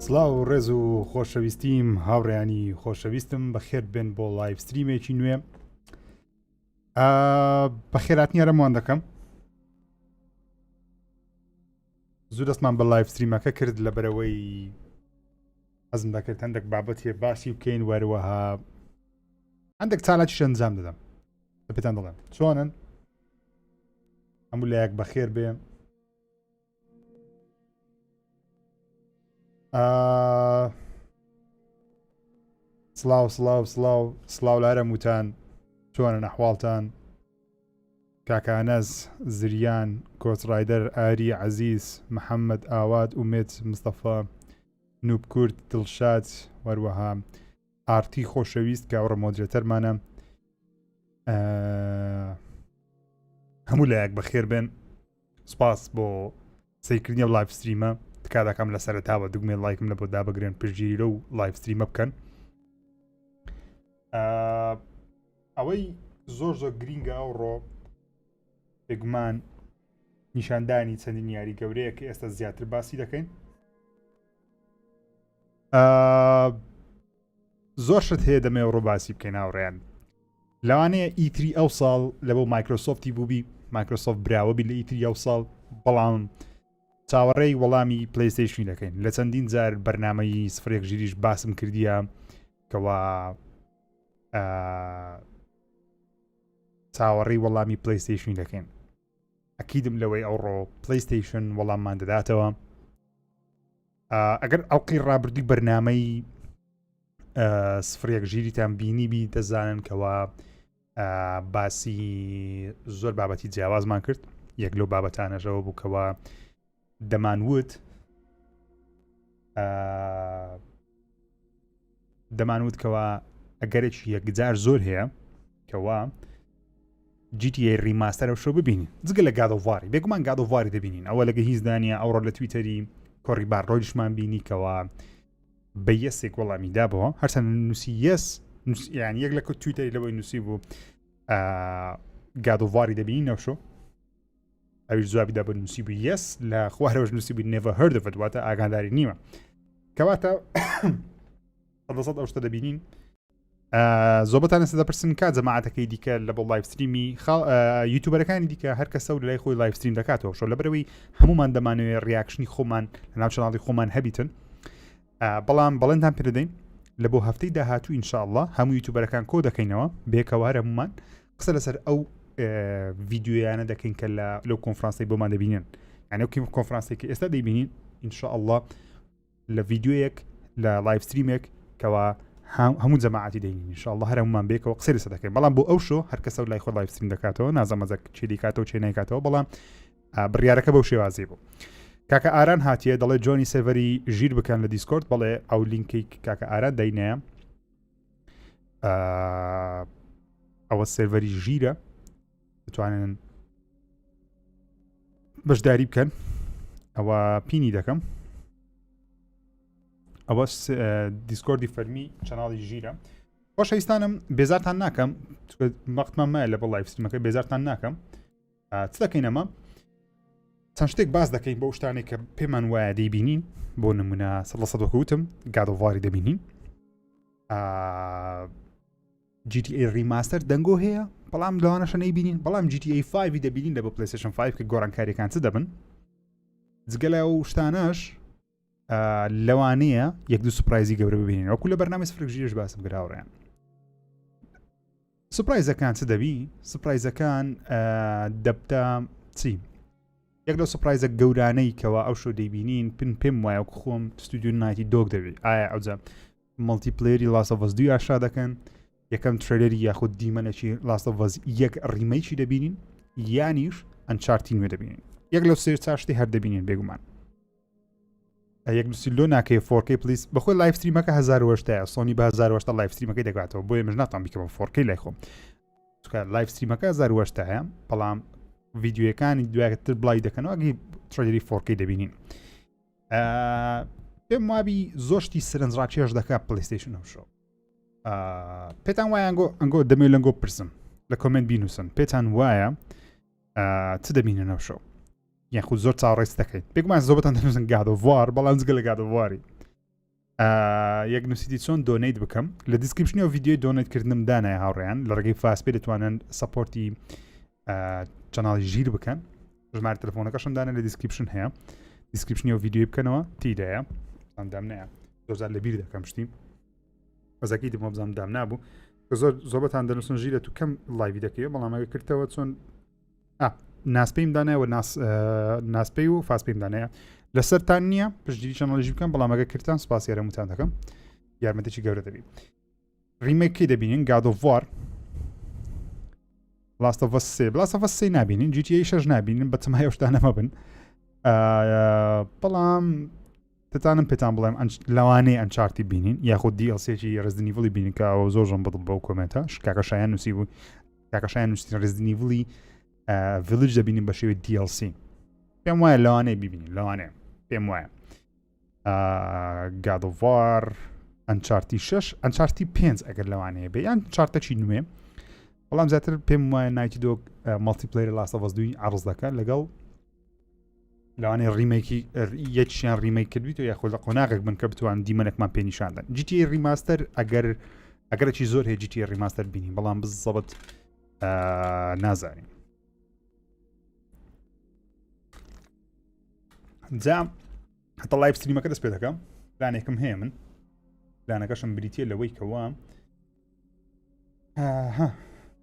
سڵاو ڕێز و خۆشەویستیم هاوڕێیانی خۆشەویستم بەخێر بێن بۆ لایڤ ستریمێکی نوێ بە خێراتنیارەمان دەکەم زوو دەستمان بە لایڤ ستریمەکە کرد لەبەرەوەی حەزم دەکرد هەندێک بابەتێ باسی بکەین وەروەها هەندێک چالاکیش ئەنجام دەدەم بە پێتان دەڵێم چۆنن هەموو لایەک بەخێر بێ سڵاو لارەم وتان چۆنە نەحواڵتان کاکانەز زریان کۆچڕایدەر ئاری عەزیز محەممەد ئاواد ئومێت مستەفا نوب کورد دڵشاد وەروەها ئارتی خۆشەویست گاوڕە مۆدرێتەرمانە هەموو لایەک بەخێر بێن سپاس بۆ سەیرکردنی و لایڤ ستریمە تکا دەکەم لە سەرەتاوە دوگمێ لایکم لە بۆ دابەگرێن پشتگیریە و لایڤ ستریمە بکەن ئەوەی زۆر گرینگە ئەوڕۆ بێگومان نیشاندانی چەندین یاری گەورەیە کە ئێستا زیاتر باسی دەکەین زۆر شت هەیە دەمێ ڕۆ باسی بکەین هاوڕێیان لەوانەیە ئیتری ئەو ساڵ لە بۆ مایکرۆسۆفتی بووبی مایکرۆسۆفت براوەبی لە ئیتری ئەو ساڵ بەڵام چاوەڕێی وەڵامی پلەیستەیشنی دەکەین لە چەندین جار بەرنامەی سفرێک ژیریش باسم کردیە کەوا چاوەڕێی وەڵامی پلەیستەیشنی دەکەین ئەکیدم لەوەی ئەوڕۆ پلەیستەیشن وەڵاممان دەداتەوە ئەگەر ئەڵقی ڕابردووی بەرنامەی سفرێک ژیریتان بینیبی دەزانن کەوا باسی زۆر بابەتی جیاوازمان کرد یەک لەو بابەتانەژەوە بوو کەوا دەمانوت کەوا ئەگەرێکی یەکجار زۆر هەیە کەوا GTA ریماستەرە شۆ ببینین جگە لە گادۆڤاری بێگومان گادۆڤاری دەبینین ئەوە لەگە هیچ دانیە ئەوڕۆ لە تویتەری کۆڕی بارڕۆیشمان بینی کەوا بە یەسێک وەڵامی دابەوە هەرچەند نووسی یەس یان یەک لە تویتەری لەوەی نووسی بوو گادۆڤاری دەبینین نەوشۆ ئەویش جوابی دا بە نووسی بوو یەس لە خوارەوەش نووسی بوو never heard of it واتە ئاگاداری نیوە کەواتە 100% ئەو شتە دەبینین زۆربەتان ئێستا دەپرسن کا جەماعەتەکەی دیکە لە بۆ لایڤ ستریمی یوتیوبەرەکانی دیکە هەر کەسە و لای خۆی لایڤ ستریم دەکاتەوە شۆ لەبەرەوەی هەمومان دەمانوێت ریاکشنی خۆمان لەناو چەناڵی خۆمان هەبیتن بەڵام بەڵێنتان پێدەدەین لە بۆ هەفتەی داهاتوو ئینشاءالله هەموو یوتیوبەرەکان کۆ دەکەینەوە بێکەوە هەمومان قسە لەسەر ئەو ڤیدیۆیانە دەکەین کە لەو کۆنفرانسی بۆمان دەبینن یعنی ئەو کۆنفرانسێکی ئێستا دەیبینین ئینشاءالله لە ڤیدیۆیەک لە لایڤ ستریمێک کەوا هەموو جەماعەتی دەینین ئینشاءالله هەر هەمومان بێکەوە قسەی لەسەر دەکەین بەڵام بۆ ئەو شۆ هەر کەسە لای خۆ لایڤ ستریم دەکاتەوە نازەمەزەک چی دیکاتەوە چێ نایکاتەوە بەڵام بڕیارەکە بەو شێوازی بوو کاکە ئاران هاتیە دەڵێ جۆنی سێڤەری ژیر بکەن لە دیسکۆرد بەڵێ ئەو لینکەی کاکە ئاران دەینەیە ئەوە سێڤەری ژیرە دەتوانن بەشداری بکەن ئەوە پینی دەکەم ئەوە دیسکۆردی فەرمی چەناڵی ژیرە خۆشەویستانم بێزارتان ناکەم وەختمان مایە لە بۆ لایڤ ستریمەکە بێزارتان ناکەم چ دەکەین ئەمە چەند شتێک باز دەکەین بۆ شتانێک کە پێمان وایە دەیبینین بۆ نمونە 100% وەکوتم گادۆڤاری دەبینین GTA ریماستەر دەنگۆ هەیە بەڵام لەوانەشە نەیبینین بەڵام GTA 5 دەبینین لە بۆ پلەیستەیشن 5 کە گۆڕانکاریەکان چ دەبن جگە لە ئەو شتانەش لەوانەیە یەک دوو سوپرایزی گەورە ببینین وەکو لە بەرنامەی سفرێک ژیریش باسم کراوەڕێن سوپرایزەکان چ دەبی سوپرایزەکان دەبتە چی یەک لەو سوپرایزە گەورانەی کەوا ئەو شۆ دەیبینین پێم وایە وەکو خۆم ستودیۆ نایتی دۆک دەبێت ئایا ئەوجا مەڵتیپلەیەری لاست ئۆف ئەس 2 ئاشا دەکەن یەکەم ترێلەری یاخود دیمەنێکی لاست ئۆف ئەس 1 ریمەیکی دەبینین یانیش ئەنچارتی نوێ دەبینین یەک لەو سێ چاشتی هەر دەبینین بێگومان یەک نووسی لۆ ناکەی 4K پلیس بەخۆی لایڤ ستریمەکە 1000 سۆنی بە 1000 لایڤ ستریمەکەی دەگاتەوە بۆیە مژ ناتان بیکەم 4K لای خۆم لایڤ ستریمەکە 1000 هەیە بەڵام ڤیدیۆیەکانی دوایەتر بڵای دەکەنەوە ئەگەی ترێلەری 4K دەبینین پێم وابی زۆشتی سەرنجڕاکێش دەکات پلەیستەیشن ئەو شۆ پێتان وایە ئەنگۆ دەمێ لەنگۆ پرسم لە کۆمنت بینوسن پێتان وایە چ دەبینن ئەو شۆ یاخود زۆر چاوەڕێست دەکەیت بێگومان زۆربەتان دەنووسن گادۆڤار بەڵام جگە لە گادۆڤاری یەک نووسیتی چۆن دۆنیت بکەم لە دیسکریپشنەوە ڤیدیۆی دۆنیتکردنم دانایە هاوڕێیان لە ڕێگەی فاسپێ دەتوانن سەپۆرتی چەناڵی ژیر بکەن ژمارە تەلەفۆنەکەشم دانە لە دیسکریپشن هەیە دیسکریپشنەوە ڤیدیۆی بکەنەوە تیدایە دام نەیە زۆرجار لەبیر دەکەم شتی بەزەکی دمە بزانم دام نابوو زۆر بەتان دەنووسن ژیرە تو کەم لایڤی دەکەوە بەڵام ئەگە کردەوە چۆن ناسپەیم دانایەوە ناسپەی و فاسپەیم دانەیە لەسەرتان نییە پشتگیری چەنەڵیژی بکەم بەڵام ئەگە کردتان سوپاس یارەموتان دەکەم یارمەتێکی گەورە دەبێت ریمێکی دەبینین God of War Last of Us 3 نابینین GTA 6 نابینین بە تەمای ئەوشتانەمە بن بەڵام دەتانم پێتان بڵێم لەوانەیە ئەنچارتی بینین یاخود دیLCێکی Resident Evil بینین کە ئەوە زۆرژم بڵ بەو کۆمنتە کاکەشایان نووسی بوو کاکەشایان نووسی Resident Evil Village دەبینین بە شێوەی DLC پێم وایە لەوانەیە ببینین لەوانەیە پێم وایە God of War ئەنچارتی 6 ئەنچارتی 5 ئەگەر لەوانەیە بێ یان چارتەکی نوێ بەڵام زیاتر پێم وایە نایتی دۆک مەڵتیپلەیەر Last of Us 2 عرض دەکات لەگەڵ لەوانەیە ڕیمێکی یەکیان ڕیمێک کردویت و یاخۆ لە قۆناغێک بن کە بتوان دیمەنێکمان پێ نیشاندن GTA ریماستەر ئەگەرەکی زۆر هەیە GTA ریماستەر بینین بەڵام بزەبت نازانین جا هەتا لایڤ ستریمەکە دەست پێ دەکەم پلانێکم هەیە من پلانەکەشم بریتە لەوەی کەوە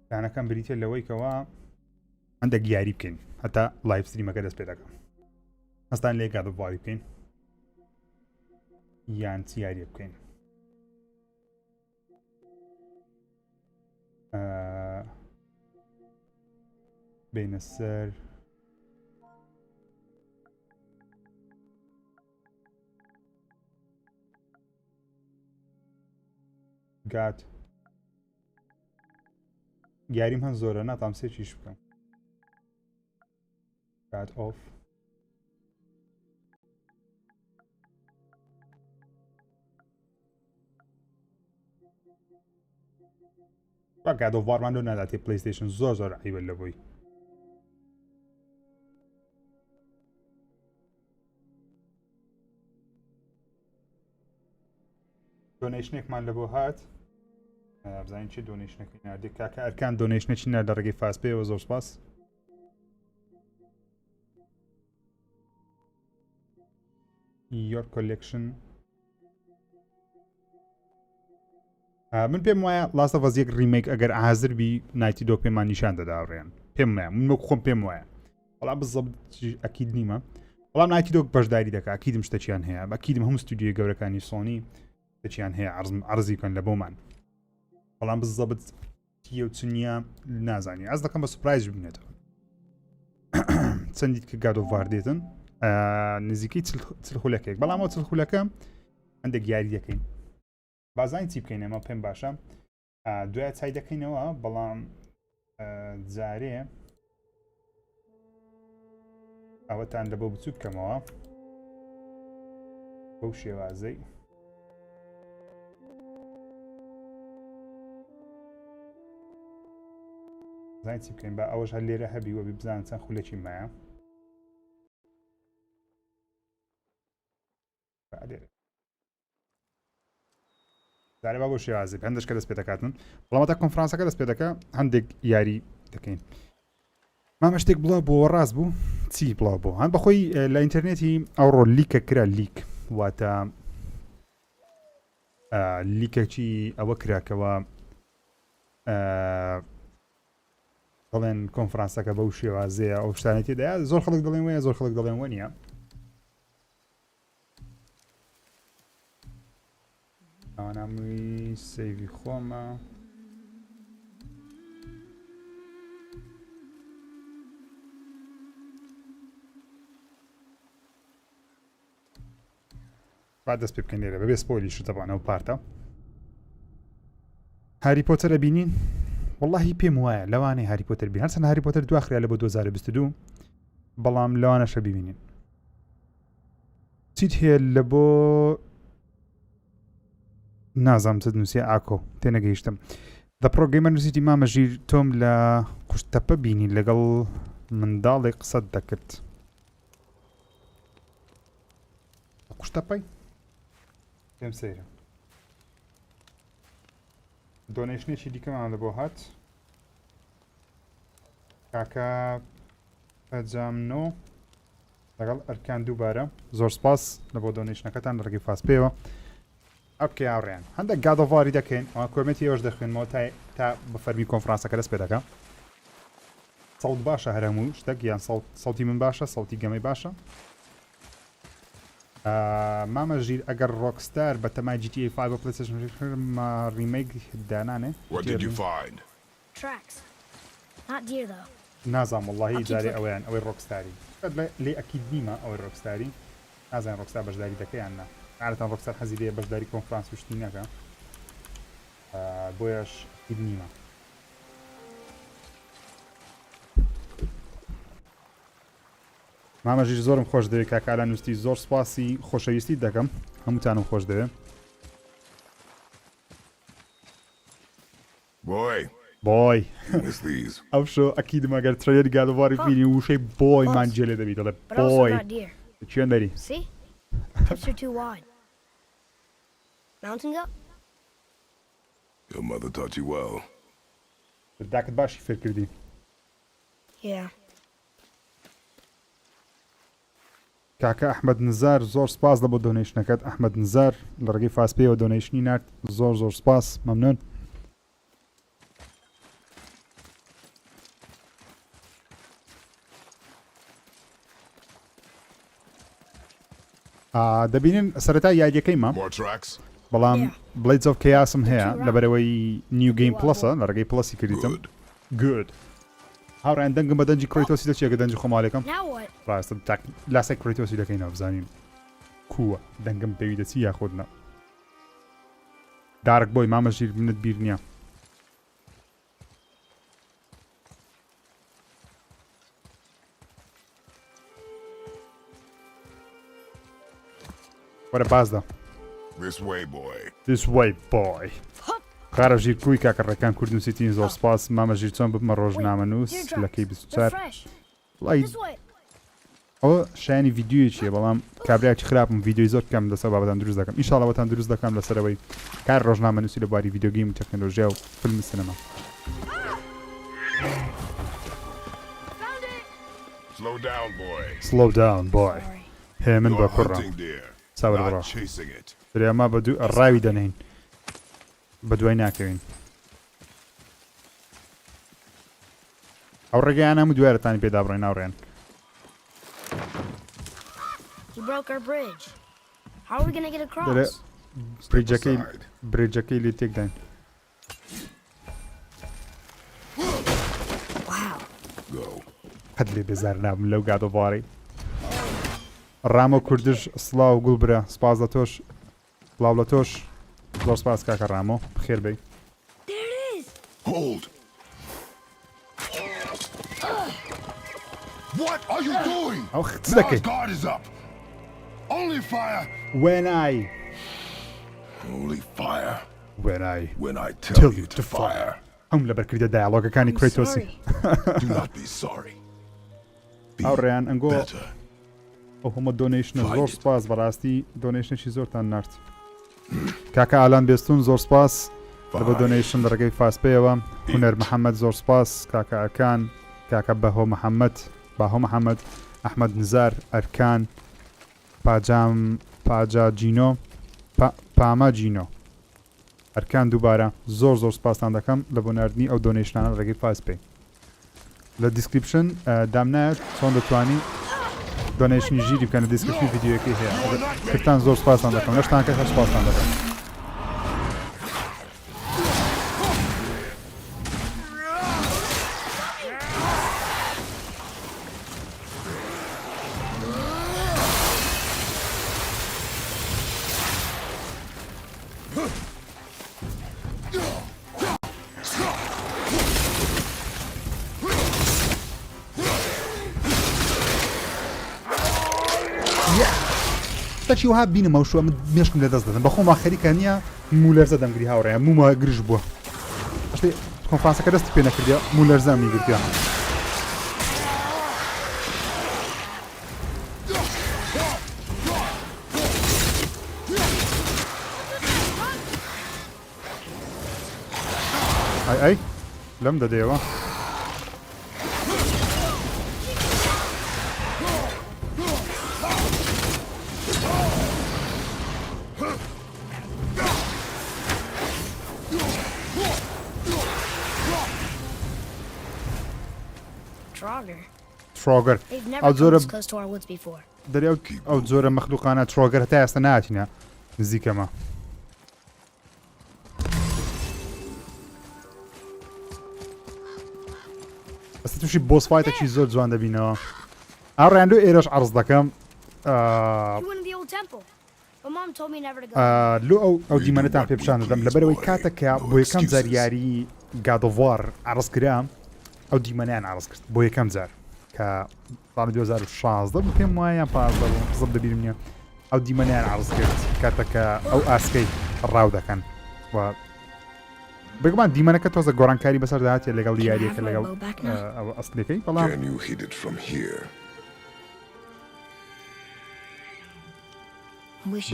پلانەکەم بریتە لەوەی کەوە هەندێک یاری بکەین هەتا لایڤ ستریمەکە دەست پێ دەکەم هەستان لێ God of War بکەین یان چ یاریە بکەین بینە سەر گات یاریم هەن زۆرە ناتام سێکیش بکەم گات ئۆف God of War ماندۆ ناداتێ پلەیستەیشن زۆر عیبە لە بۆی دۆنیشنێکمان لە بۆ هات بزانین چی دۆنیشنەکەی نردێک کاکە ئەرکان دۆنیشنێکی نەر لە ڕێگەی فاسپێەوە زۆر سپاس Your collection من پێم وایە Last of Us 1 ریمێک ئەگەر ئازر بی نایتی دۆ پێمان نیشان دەداڕێن پێم وایە من خۆم پێم وایە بەڵام بزەبت ئەکید نیمە بەڵام نایتی دۆ بەشداری دەکات ئەکیدم شتێکیان هەیە ئەکیدم هەموو ستودیۆی گەورەکانی سۆنی شتێکیان هەیە عەرزی بکەن لە بۆمان بەڵام بزەبت تیە و چنیە نازانی ئەس دەکەم بە سوپرایز ببینێتەوە چەندیت کە God of War دێتن نزیکەی چلخولەکێک بەڵام ئەو چلخولەکە هەندێک یاری دەکەین بازانین چی بکەین ئەمە پێم باشە دوای چای دەکەینەوە بەڵام جارێ ئەوەتان لە بۆ بچوو بکەمەوە بەو شێوازەی زانین چی بکەین بە ئەوەش هەر لێرە هەبی وە بزانن چەند خولەکی مایە زارێ با بۆ شێوازی هەندێک کە دەست پێ دەکاتن بەڵامەتە کۆنفرانسەکە دەست پێ دەکە هەندێک یاری دەکەین مامە شتێک بڵاو بۆ ڕاست بوو چی بڵاو بۆ هەن بەخۆی لە ئینتەرنێتی ئەوڕۆ لیکە کرا لیک واتە لیکێکی ئەوە کراکەوە بڵێن کۆنفرانسەکە بەو شێوازەیە ئەو شتانێتی دەیە زۆر خەڵک دەڵێن وەیە زۆر خەڵک دەڵێن وە نییە ئەوانەمووی سەیڤی خۆمە با دەست پێ بکەین لێرە بەبێ سپۆیلی شتەبانەوە پارتە هاری پۆتەرە بینین واللهی پێم وایە لەوانەیە هاری پۆتەر بین هەرچەندە هاری پۆتەر دواخرا لە بۆ 2022 بەڵام لەوانەشە ببینین چیت هەیە لە بۆ نازام چ نووسێ ئاکۆ تێنەگەیشتم دە پرۆگەیمە نووسیتی مامە ژیر تۆم لە قوشتەپە بینی لەگەڵ منداڵێک قسەت دەکرد قوشتەپەی پێم سەیرە دۆنیشنێکی دیکەمان لە بۆ هات کاکە پەجامنۆ لەگەڵ ئەرکان دووبارە زۆر سپاس لە بۆ دۆنیشنەکەتان لە ڕێگەی فاس پێوە ئەوکە یاڕێن هەندێک گادۆڤاری دەکەین ئەوە کۆمەتی ئێوەش دەخوێنمەوە تا بە فەرمی کۆنفرانسەکە دەست پێ دەکەم سەڵت باشە هەر هەموو شتێک یان سەڵتی من باشە سەڵتی گەمەی باشە مامە ژیر ئەگەر ڕۆکستار بە تەمای GTA 5 بە پلەیستەیشن ریمەیک دانانێ نازانم وەڵڵاهی جارێ ئەوەیان ئەوەی ڕۆکستاری لێ ئەکید نیمە ئەوەی ڕۆکستاری نازانم ڕۆکستار بەشداری دەکەیان نا عادەتەن ڕۆکستار حەزی لێ بەشداری کۆنفرانس و شتی نەکە بۆیەش ئەکید نیمە مامەژیر زۆرم خۆش دەوێت کاکالە نووستی زۆر سپاسی خۆشەویستی دەکەم هەمووتانم خۆش دەوێت بۆی ئەو شۆ ئەکیدم ئەگەر ترێر گادۆڤاری بینی وشەی بۆی مانجێ لێ دەبیت دەڵێ بۆی چێن دەری داکت باشی فێر کردی کاکە ئەحمەد نزار زۆر سپاس لە بۆ دۆنیشنەکەت ئەحمەد نزار لە ڕێگەی فاسپێەوە دۆنیشنی نرد زۆر سپاس مەمنون دەبینن سەرەتا یادیەکەیمە بەڵام بلیدز ئۆف کەیاسم هەیە لەبەرەوەی نیو گەیم پلەسە لە ڕێگەی پلەسی کردیتم گود هاوڕێن دەنگم بە دەنجی کڕیتۆسی دەچێگە دەنجی خۆماڵێکم ڕاستە لاسێک کڕیتۆسی دەکەینەوە بزانین کووە دەنگم پێوی دەچی یاخۆدنە دارک بۆی مامەژیر منت بیر نییە وەرە بازدا This way boy کارە ژیر کوی کاکە ڕێکان کورد نووسیتین زۆر سپاس مامەژیر چۆن ببمە ڕۆژنامە نووس لەکەی 24 ئەوە شایانی ڤیددیوی چیە بەڵام کابراایکی خراپم ڤیددیۆی زۆر کەم لەسەر بابەتان دروست دەکەم ئینشاڵڵەوەتان دروست دەکەم لەسەرەوەی کار ڕۆژنامە نووسی لە بواری ڤیددیۆگیم و تەکنۆلۆژیا و فیلم سینەما Slow down boy هێ من بە کوڕە چاوەڕ بڕە درێما بە دوو ڕاوی دەنین بە دوای ناکەوین ئەو ڕێگەیان هەموو دوایرەتانی پێدا بڕێن ناوڕێن برێجەکەی لێ تێکداین قەت لێ بێزار نابم لەو گادۆڤاری ڕامۆ کوردش سڵاو گوڵ برە سپاس لە تۆش بڵاو لە تۆش زۆر سپاس کاکە ڕامۆ بخێر بێی ئەو چ دەکەی when I tell you to fire ئەم لەبەرکردە دایاڵۆگەکانی کڕیتۆسی ئەو ڕێیان ئەنگۆ ئەو هەمە دۆنیشنە زۆر سپاس بەڕاستی دۆنیشنێکی زۆرتان نرد کاکە ئالان بێستون زۆر سپاس لە بە دۆنیشن لە ڕێگەی فاسپێەوە هونەر محەممەد زۆر سپاس کاکە ئەرکان کاکە بەهۆ محەممەد باهۆ محەممەد ئەحمەد نزار ئەرکان پاجاجینۆ پاماجینۆ ئەرکان دووبارە زۆر سپاسان دەکەم لە بۆ ناردنی ئەو دۆنیشنانە ڕێگەی فاسپێ لە دیسکریپشن دامنایەت چۆن دەتوانی دۆنیشنی ژیری بکەنە دیسکریپشنی ڤیددیۆیەکەی هەیە کردتان زۆر سپاسان دەکەم لەشتان کە هەر سپاسان دەکەم شتێکی وها بینم ئەو شووە من مێشکم لە دەست دەدەم بە خۆم خەریکە نییە مولەرزە دەمگری هاوڕێیە مومە گرژ بووە شتێ کۆنفرانسەکە دەستی پێ نەکردیا مولەرزە میگرتیا ئەی لەم دەدەیەوە ترۆگەر ئەو زۆرە دەری ئەو زۆرە مەخلوقانە ترۆگەر هەتا ئێستا نهاتینە نزیکەمە ئەستا تووشی بۆس فایتێکی زۆر جوان دەبینەوە ئەو ڕێندوو ئێرەش عەرز دەکەم لۆ ئەو دیمەنەتان پێ پیشان دەدەم لەبەرەوەی کاتێکە بۆ یەکەم جار یاری گادۆڤار عەرز کرا ئەو دیمەنیان عەرز کرد بۆ یەکەم جار کە ساڵی 2016 پێم وایە یان 15 دەبیرم نییە ئەو دیمەنیان عەرز کرد کاتێکە ئەو ئاسکەی ڕاو دەکەن و بگومان دیمەنەکە تۆزە گۆڕانکاری بەسەر داهاتێ لەگەڵ یاریەکە لەگەڵ ئەو ئەسلەکەی بەڵام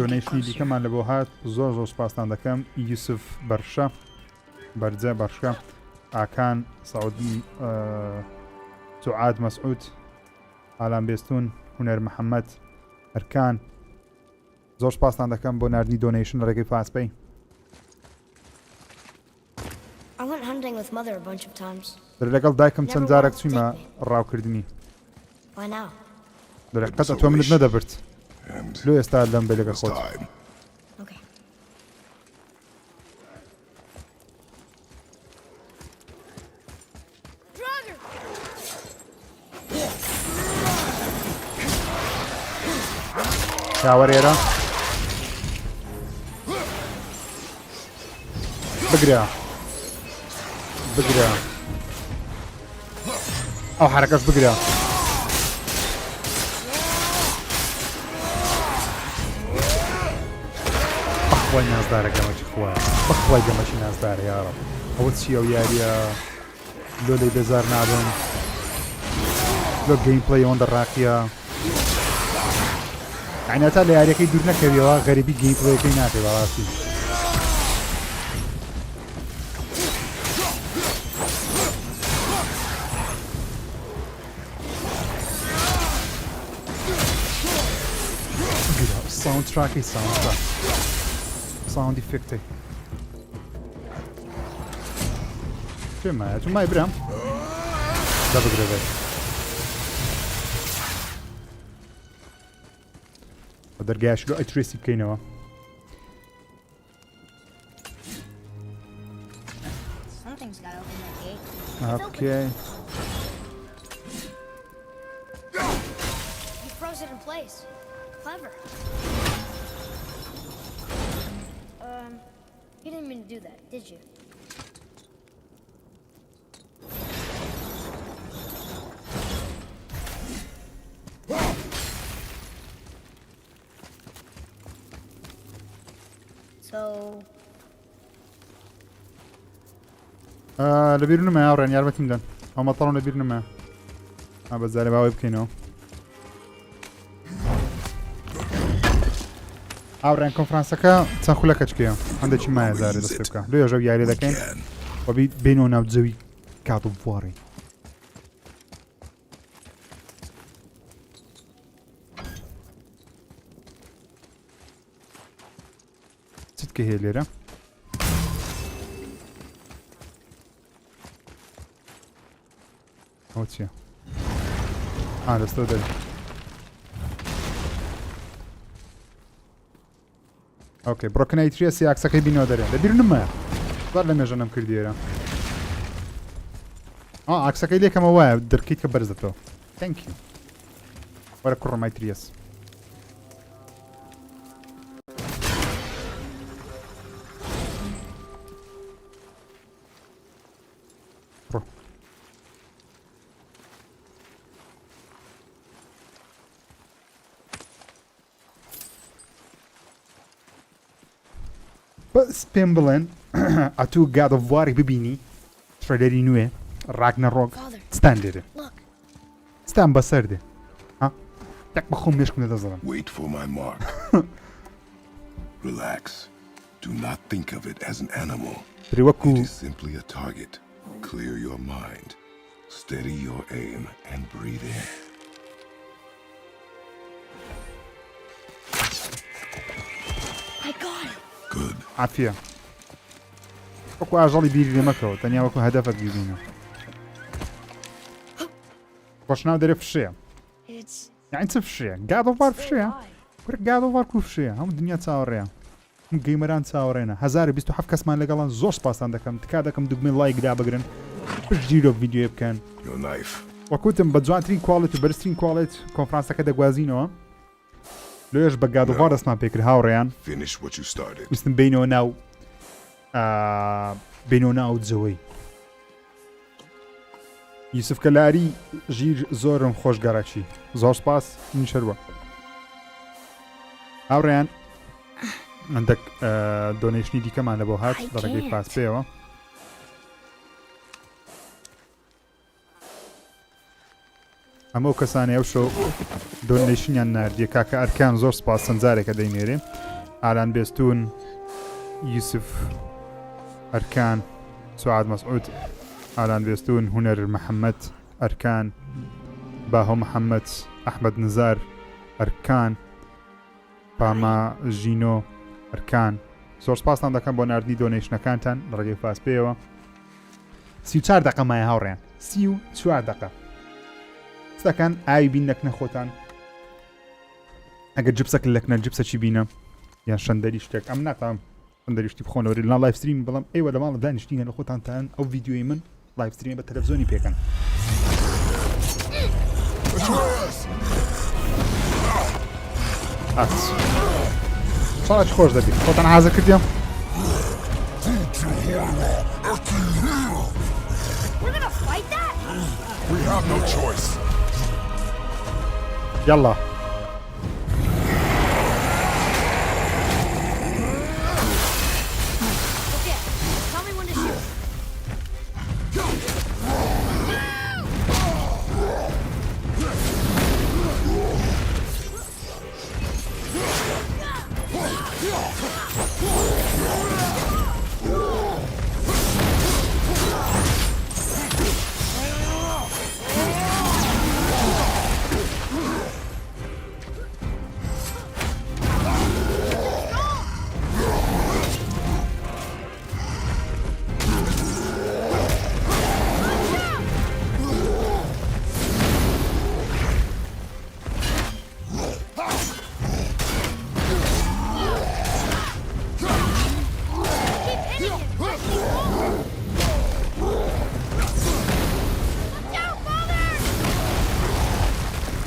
دۆنیشنی دیکەمان لە بۆ هات زۆر زۆر سپاسان دەکەم یوسف بەرشە بەرجە بەرشە ئاکان سعودی سعاد مەسعود ئالان بێستون هونەر محەممەد ئەرکان زۆر سپاسان دەکەم بۆ نردنی دۆنیشن ڕێگەی فاسپەی لەگەڵ دایکم چەند جارێک چوویمە ڕاوکردنی دەرەقەت ئەتۆ منت نەدەبرد لۆ ئێستا لەم بێ لەگە خۆت چاوەڕێرە بگرە بگرە ئەو حرەکەش بگرە بەخوای نازدارە گەمەکی خوایە بەخوای گەمەکی نازدارە یاڕە ئەوە چییە و یاریە لۆ لەی بێزار نابن لۆ گەیمپڵەی ئەوەندە ڕاقیە عینەتا لە یاریەکەی دوور نەکەویەوە غەریبی گەیمپڵەیەکەی ناکەی بەڕاستی ساوندتراکی ساوند ئیفێکتەی پێمایە تو مای برام دەبگرێت دەرگایشگە ئەترێسی بکەینەوە اوكي you froze it in place. Clever. You didn't mean to do that, did you? So لەبیر نمە ئەوڕێن یارمەتیم دەن ئەو مەتەڵۆ لەبیر نمە بەزارێ باوەی بکەینەوە ئاوڕێن کۆنفرانسەکە چەند خولەکە چکەیە هەندێکی مایە زارێ دەست بکە لێ ژەو یاری دەکەین وەبی بینەوە ناو جەوی کات و بواری چیت کە هەیە لێرە ئەوە چییە؟ دەستەوە دەری ئۆکەی بڕۆکنای تریە سیاکسەکەی بینەوە دەرێن لەبیر نمە زار لە مێژە نەم کردیێرە عکسەکەی لێکەمە وایە دەرکەیت کە بەرز دەتەوە تەنکی وەرە کوڕەمای تریەس بەس پێم بڵێن ئەتوو گاد ئۆف واری ببینی ترێلەری نوێ راگنەڕۆک ستان لێرە ستان بەسەر دێ تەک بە خۆم مێشکم لە دەزڵم Wait for my mark. Relax. Do not think of it as an animal. وەکو It is simply a target. Clear your mind. Steady your aim and breathe in. I got it. Good. عافیە وەکو ئاژەڵی بیری لێ مەکەوە تەنیا وەکو هەدەفەک بیبینە ڕۆژناو دەرێ فشەیە It's یعنی چ فشەیە گادۆڤار فشەیە وەرە گادۆڤار کو فشەیە هەموو دنیا چاوەڕێیە هەم گەیمەران چاوەڕێنە 1027 کەسمان لەگەڵان زۆر سپاسان دەکەم تکا دەکەم دوگمەی لایک دا بگرن پشتگیریەک ڤیدیۆ بکەن Your knife. وەکوتم بە جوانترین کواڵیت و بەرزترین کواڵیت کۆنفرانسەکە دەگوازینەوە لێش بە گادۆڤار دەستمان پێکرد هاوڕێیان Finish what you started. ویستم بینەوە ناو جەوەی یوسف کەلاری ژیر زۆرم خۆش گەڕاچی زۆر سپاس من شەروە هاوڕێیان ئەندەک دۆنیشنی دیکەمان لە بۆ هات لە ڕێگەی پاس پێەوە ئەمە کەسانی ئەو شۆ دۆنیشنیان نردیە کاکە ئەرکان زۆر سپاس سنجارێکە دەیمێرێ ئالان بێستون یوسف ئەرکان سوعاد مەسعود ئالان بێستون هونەر محەممەد ئەرکان باهۆ محەممەد ئەحمەد نزار ئەرکان پاما ژینۆ ئەرکان زۆر سپاسان دەکەم بۆ نردنی دۆنیشنەکانتان لە ڕێگەی پاس پێەوە 34 دقە مایە هاوڕێن 34 دقە ستەکان ئاوی بین نەکنە خۆتان ئەگەر جبسەک لەکنە جبسەکی بینە یان شەندەری شتێک ئەم ناتام شەندەریشتی بخۆنەوەری لە لایڤستریم بەڵام ئێوە لە ماڵە دانیشتینە لە خۆتانتان ئەو ڤیدیۆی من لایڤستریم بە تەلەڤیزۆنی پێکەن چاڵی خۆش دەبێت خۆتان حازە کردیم We're gonna fight that? We have no choice. یاڵا Okay. Tell me when to shoot.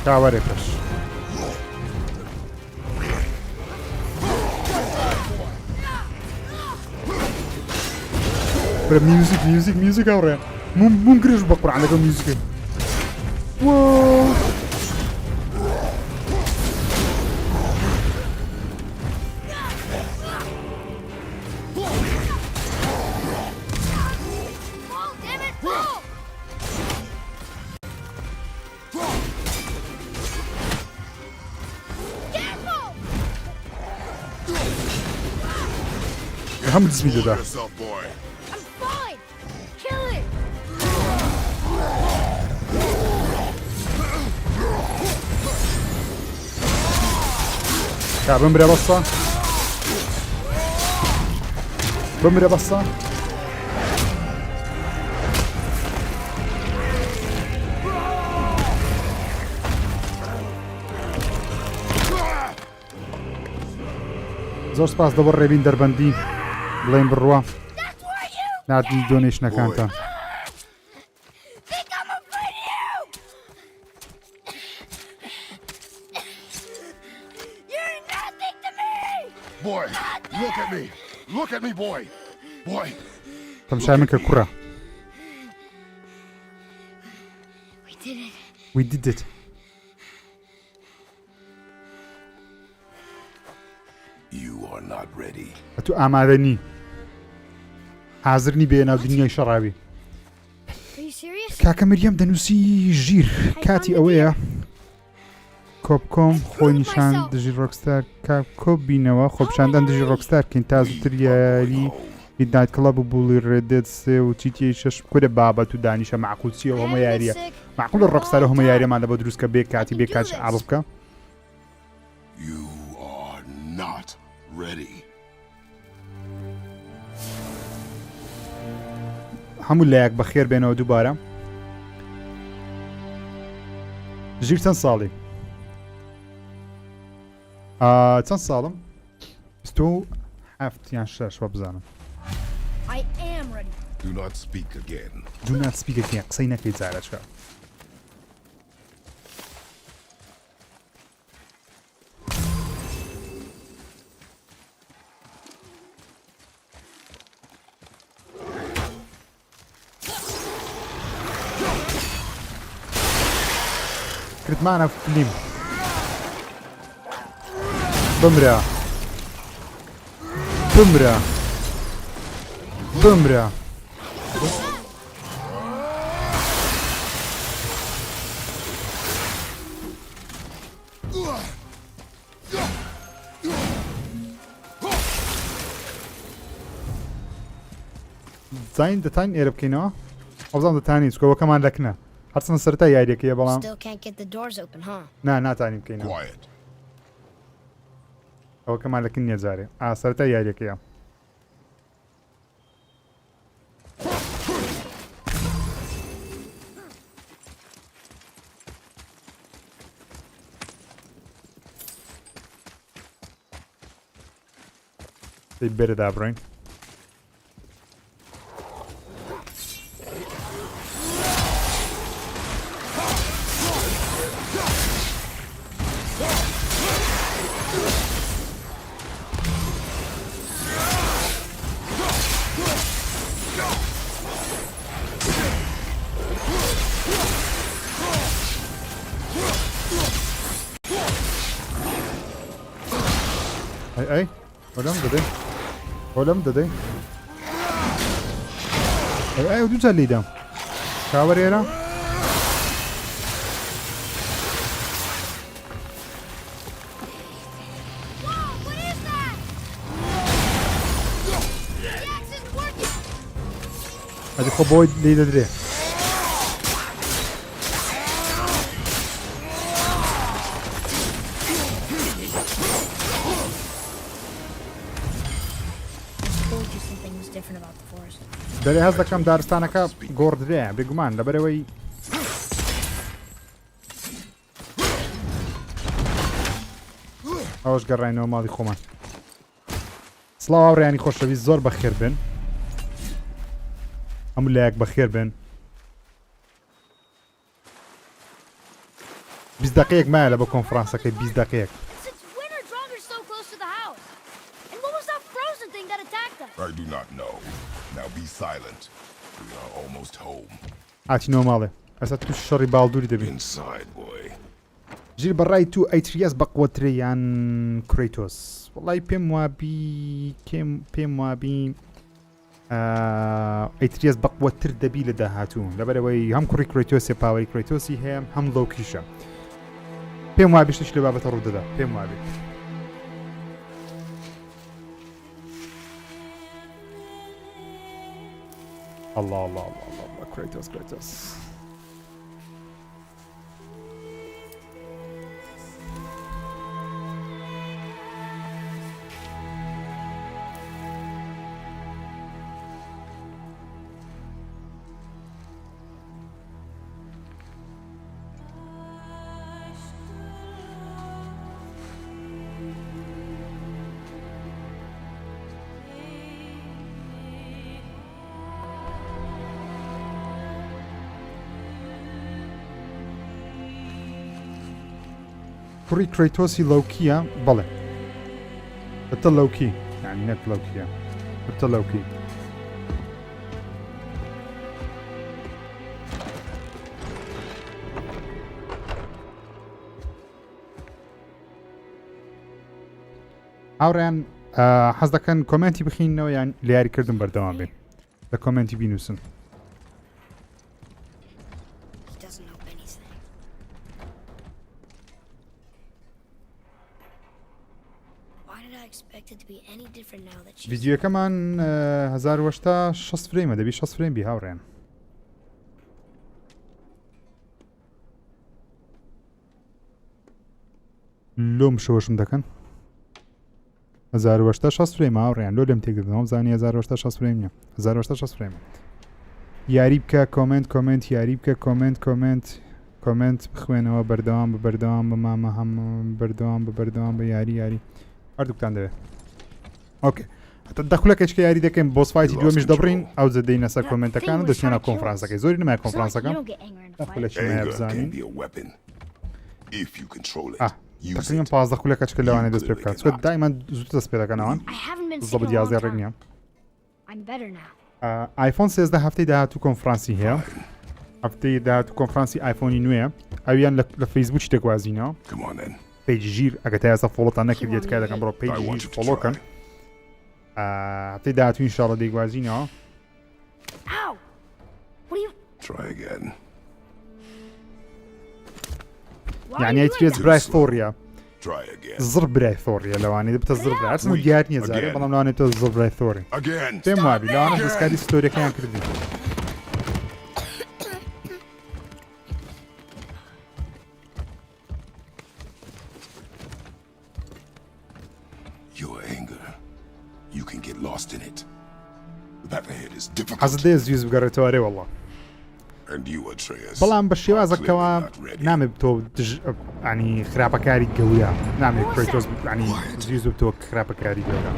کاوەرێکش برە میوزیک هاوڕێ موم گرێژ بە قورعان لەگەڵ میوزیکە Fall, damn it, fall! Careful! هەموو دزمی دەدا Yourself, boy. I'm fine! Kill it! کا بمرە بەسە بمرە بەسە زۆر سپاس دەبڕ ڕێبین دەربەندی بڵێن بڕوە That's where you نردنی دۆنیشنەکانتان think I'm afraid of you! You're nothing to me! Boy, look at me. Look at me, boy. Boy. تەمشای من کە کوڕە We did it. We did it You are not ready. تو ئامادە نی حازرنی بێ ناو دنیای شەڕاوی Are you serious? کاکە مریەم دەنووسی ژیر کاتی ئەوەیە کۆپکۆم خۆی نیشان دژی ڕۆکستار کۆ بینەوە خۆپشاندان دژی ڕۆکستار کەین تا زووتر یاری هیدنایت کڵەب و بوڵی ڕێدێت سێ و چیتی شش کورە بابەت و دانیشە معقولچیەوە هەمە یاریە معقول لە ڕۆکستارە هەمە یاریەمان لە بۆ دروستکە بێ کاتی بێ کاچ ئاڵ بکە You are not ready. هەموو لایەک بەخێر بێنەوە دووبارە ژیر چەند ساڵی چەند ساڵم 27 یان 6 وە بزانم I am ready. Do not speak again. دوو ناتسپیکەکەی قسەی نەکەی جارەچکە کردمانە فلیم بمرە بمرە بمرە زین دەتان ئێرە بکەینەوە ئەوزان دەتانی چکەوەکەمان لەکنە هەرچەند سەرەتا یاریەکەیە بەڵام Still can't get the doors open, huh? ناتانی بکەینەوە Quiet. ئەوەکەمان لەکن نیێجارێ سەرەتا یاریەکەیە بێرە دابڕین ئەی هۆلەم دەدەی هۆلەم دەدەی ئەی دوو جار لیدەم چاوەڕێرە Whoa, what is that? The axe isn't working. ئەدی خۆ بۆی لی دەدرێ Told you something was different about the forest. دەرێ هەز دەکەم دارستانەکە گۆڕدرێ بێگومان لەبەرەوەی ئەوەش گەڕاینەوە ماڵی خۆمان سڵاو هاوڕێیانی خۆشەویست زۆر بەخێر بن هەموو لایەک بەخێر بن 20 دقەیەک مایە لە بە کۆنفرانسەکەی 20 دقەیەک Since when are Draugrs so close to the house? And what was that frozen thing that attacked us? I do not know. Now be silent. We are almost home. ئاچینەوە ماڵێ ئەستا تو شەڕی باڵدووری دەبین Inside, boy. ژیر بەڕای تو ئەیتریاس بەقوترێ یان کریتۆس وڵی پێم وابی پێم وابی ئەیتریاس بەقوتر دەبی لە داهاتوون لەبەرەوەی هەم کوڕی کریتۆسی پاوەی کریتۆسی هەیە هەم لۆکیشە پێم وابی شتێک لە بابەتە ڕوودەدا پێم وابی الله الله الله الله کریتۆس کریتۆس کوڕی کریتۆسی لەوکیە بەڵێ بتە لەوکی یعنی نەک لەوکیە بتە لەوکی هاوڕێیان حەز دەکەن کۆمنتی بخینەوە یان لە یاریکردن بەردەوام بێن لە کۆمنتی بینووسن He doesn't know anything. did I expect it to be any different now that she's... ڤیدیۆکەمان 1960 فرێمە دەبی 60 فرێم بی هاوڕێن لۆم شۆشم دەکەن 1960 فرێمە هاوڕێن لۆ لەم تێکدەم زانی 1960 فرێم نیە 1960 فرێمە یاری بکە کۆمنت کۆمنت یاری بکە کۆمنت کۆمنت کۆمنت بخوێنەوە بەردەوام بە بەردەوام بە مامە هەم بەردەوام بە بەردەوام بە یاری یاری هەردووکتان دەوێت ئۆکێ هەتا دەخولەکەچکە یاری دەکەین بۆ سفایتی دووەمیش دەبڕین ئەو جەدەی نەسەر کۆمنتەکانە دەچێنە کۆنفرانسەکەی زۆری نمای کۆنفرانسەکەم دەخولەکی بزانین تقریبا 15 خولەکەچکە لەوانێ دەست پێ بکات چکە دایمان زووتر دەست پێ دەکەنەوەن زەبەت یازێ ڕێک نییە ئایفۆن 13 هەفتەی داهاتوو کۆنفرانسی هەیە هەفتەی داهاتوو کۆنفرانسی ئایفۆنی نوێیە ئەویان لە فەیسبوک شتێکوازینەوە پیجی ژیر ئەگە تا ئێستا فۆڵۆتان نەکردێت کار دەکەم بڕۆ پیجی ژیر فۆڵۆکەن هەفتەی داهاتوو ئینشاڵڵا دەیگوازینەوە یعنی ئەیترێت برای فۆڕیە زڕ برای فۆڕیە لەوانەیە بتە زڕ برای هەرچەندە دیار نییە زارێ بەڵام لەوانێت تۆ زڕ برای فۆڕی پێم وابی لەوانە دەستکاری ستۆریەکەیان کردی حەزت دەیە زویز بگەڕێتەوە وەڵڵا بەڵام بە شێوازەکەوە نامێت تۆ ینی خراپەکاری گەوریە نامێت کڕێتۆز ینی زویز تۆ خراپەکاری گەورە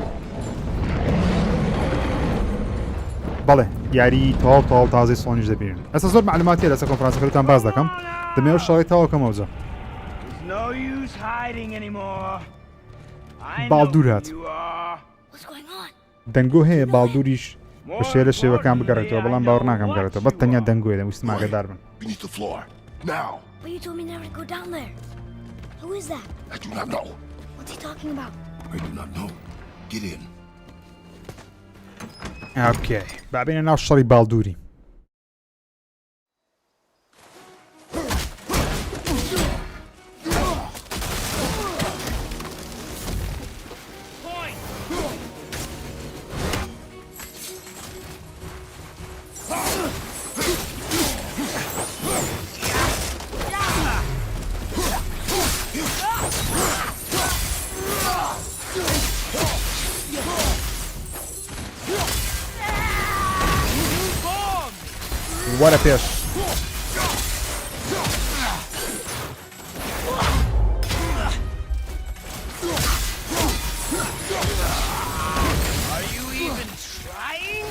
بەڵێ یاری تاڵ تاڵ تازەی سۆنیش دەبینن ئەستا زۆر معلوماتی لەسەر کۆنفرانسەکەتان باز دەکەم دەمەوێت شەڵی تاوەکەم ئەوجە باڵدور هات دەنگۆ هەیە باڵدوریش بە شێرە شێوەکان بگەڕێتەوە بەڵام باوەڕ ناکەم گەڕێتەوە بەس تەنیا دەنگۆی دەویستم ئاگادار بن But you told me never to go down there. Who is that? I do not know. What's he talking about? I do not know. Get in. اوكي بعدين ناو شەڕی باڵدووری ولا فيش Are you even trying?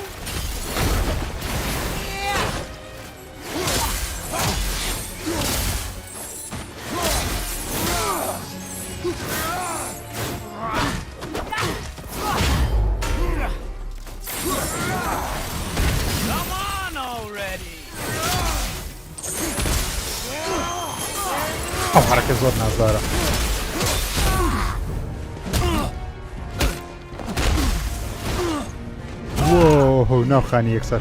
Come on already. ئەو حرەکە زۆر نازدارە وۆ ناوخانی یەکسەر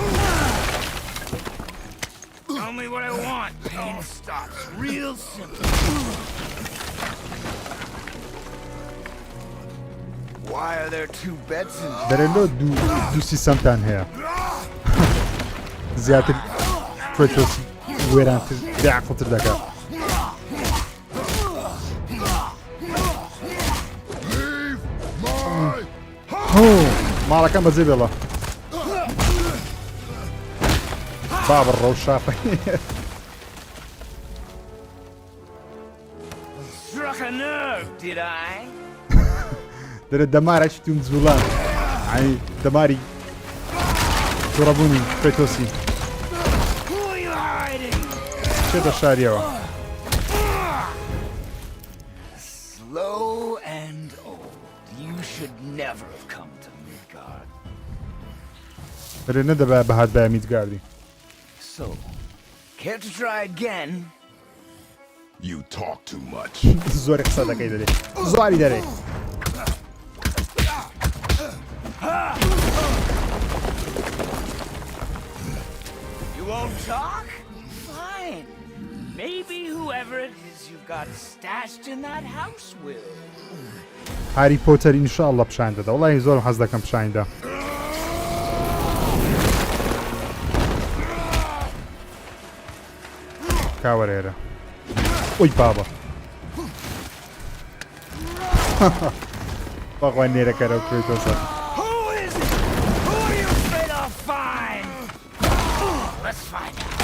Tell me what I want. Pain stops real simple. Why are there two beds in دەرێلۆ دوو سیسەمتان هەیە زیاتر کوێتۆس وێرانتر داعقڵتر دەکات ماڵەکەم بەجێ بێڵە با بڕۆ شاپەی Struck a nerve, did I? دەرێت دەمارێکی توم جوڵان ئەی دەماری تووڕەبوونی کوێتۆسی Who are you hiding? چێتە شاریەوە Slow and old. You should never have come to Midgard. دەرێت نەدەبا بەهات بە میدگاردی So, care to try again? You talk too much. زۆری قسە دەکەی دەرێ زواری دەرێ You won't talk? Fine. Maybe whoever it is you've got stashed in that house will. هاری پۆتەر ئینشاءڵڵە پیشان دەدا وڵی زۆر حەز دەکەم پیشانیدا کاوەرێرە ئۆی بابە بەخوای نێرەکەرە کوێتە سەر Who is it? Who are you afraid I'll find? Let's find out.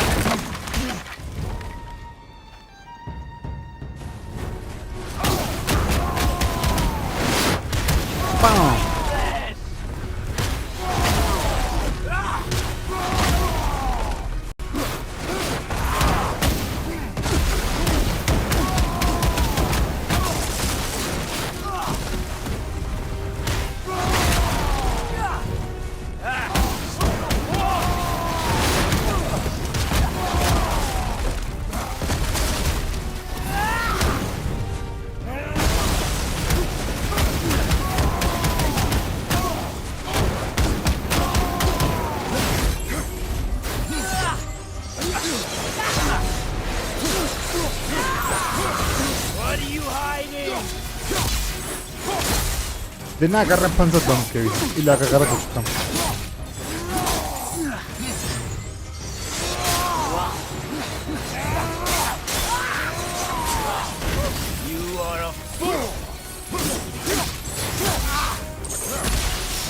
دێ ناگەڕێم پەنجەت بەم بکەویت ئیلاکە غەڕەتە چکەم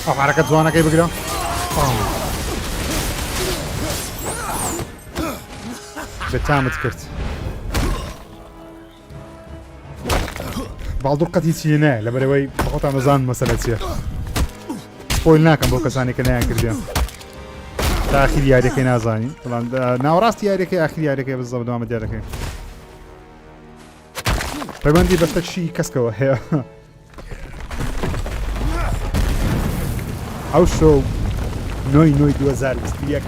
ئەو حرەکەت جوانەکەی بگرە بێتامت کرد باڵدوڕ قەتی چیە نایە لەبەرەوەی بەخۆتان دەزان مەسەلە چییە سپۆیل ناکەم بۆ کەسانی کە نایان کردیان تا ئاخیر یاریەکەی نازانین بەڵام ناوەڕاستی یاریەکەی ئاخیر یاریەکەی بەزە بەدەوامە دیارەکەی پەیوەندی بە شتێکی کەسکەوە هەیە ئەو شۆ نۆی 2021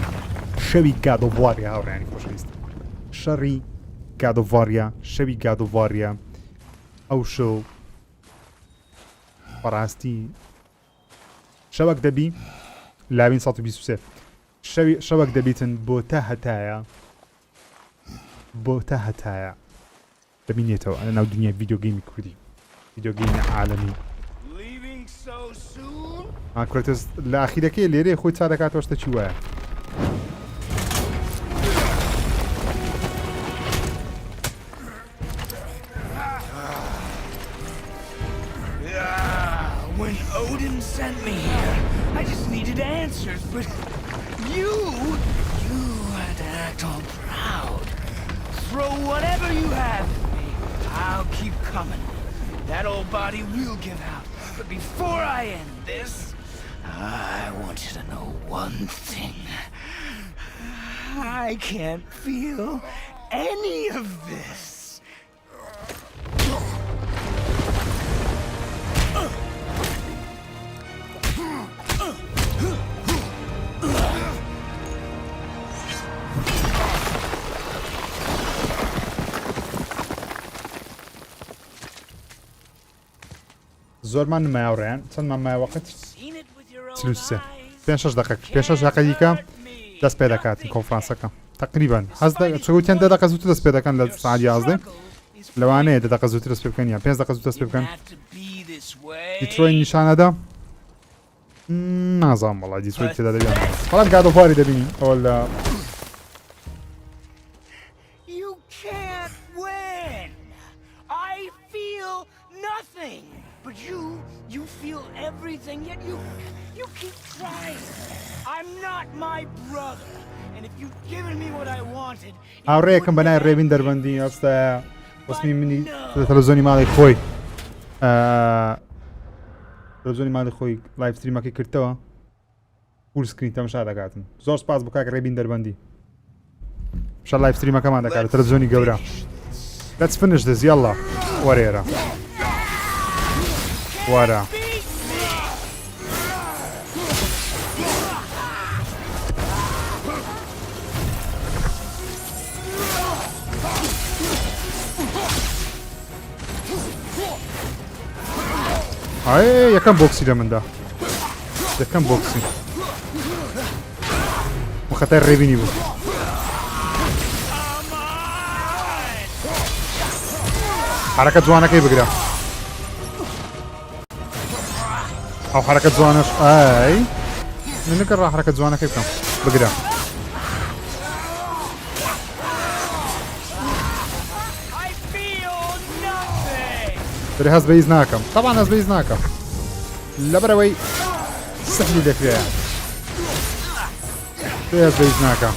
شەوی گادۆڤواریە هاوڕێیانی خۆشەویست شەڕی گادۆڤواریە شەوی گادۆڤواریە ئەو شۆ بەڕاستی شەوەک دەبی لاوین 123 شەوەک دەبیتن بۆ تا هەتایە دەبینێتەوە ئەنە ناو دنیای ڤیدیۆگەیمی کوردی ڤیدیۆگەیمی عالەمی ئاکرێتس لە ئاخیرەکەی لێرەیە خۆی چا دەکاتەوە شتە چی وایە When Odin sent me here, I just needed answers, but you had to act all proud. Throw whatever you have at me. I'll keep coming. That old body will give out. But before I end this, I want you to know one thing. I can't feel any of this. زۆرمان نمایاوڕێیان چەندمان مایوەقت 5 دقیقە دیکە دەست پێ دەکاتین کۆنفرانسەکە تقریبان چگوتیان 10 دقیقە زووتر دەست پێ دەکەن لە ساعت 11 لەوانەیە 10 دقیقە زووتر دەست پێ بکەن یان 5 دقیقە زووتر دەست پێ بکەن دیترۆی نیشانەدا نازانم وەڵای دیترۆی تێدا دەبیان بەڵام گادۆڤواری دەبینی ئەوە لە But you feel everything, yet you keep trying. I'm not my brother, and if you'd given me what I wanted... هاوڕێیەکەم بەنای ڕێبین دەربەندی ئەوستە وەسمی منی تەلەڤیزۆنی ماڵی خۆی تەلەڤیزۆنی ماڵی خۆی لایڤ ستریمەکەی کردەوە فول سکرین تەماشا دەکاتن زۆر سپاس بۆ کاک ڕێبین دەربەندی شە لایڤ ستریمەکەمان دەکات تەلەڤیزۆنی گەورە Let's finish this یاڵڵا وەرێرە وارە یەکەم بۆکسی لە مندا یەکەم بۆکسی خەتای ڕێبینی بوو حرەکە جوانەکەی بگرە ئەو حرەکە جوانش ئای منەکە ڕا حرەکە جوانەکەی بکەم بگرە ترێ هەست بە هیچ ناکەم تەوان هەست بە هیچ ناکەم لەبەرەوەی سەحلی دەکرێ ترێ هەست بە هیچ ناکەم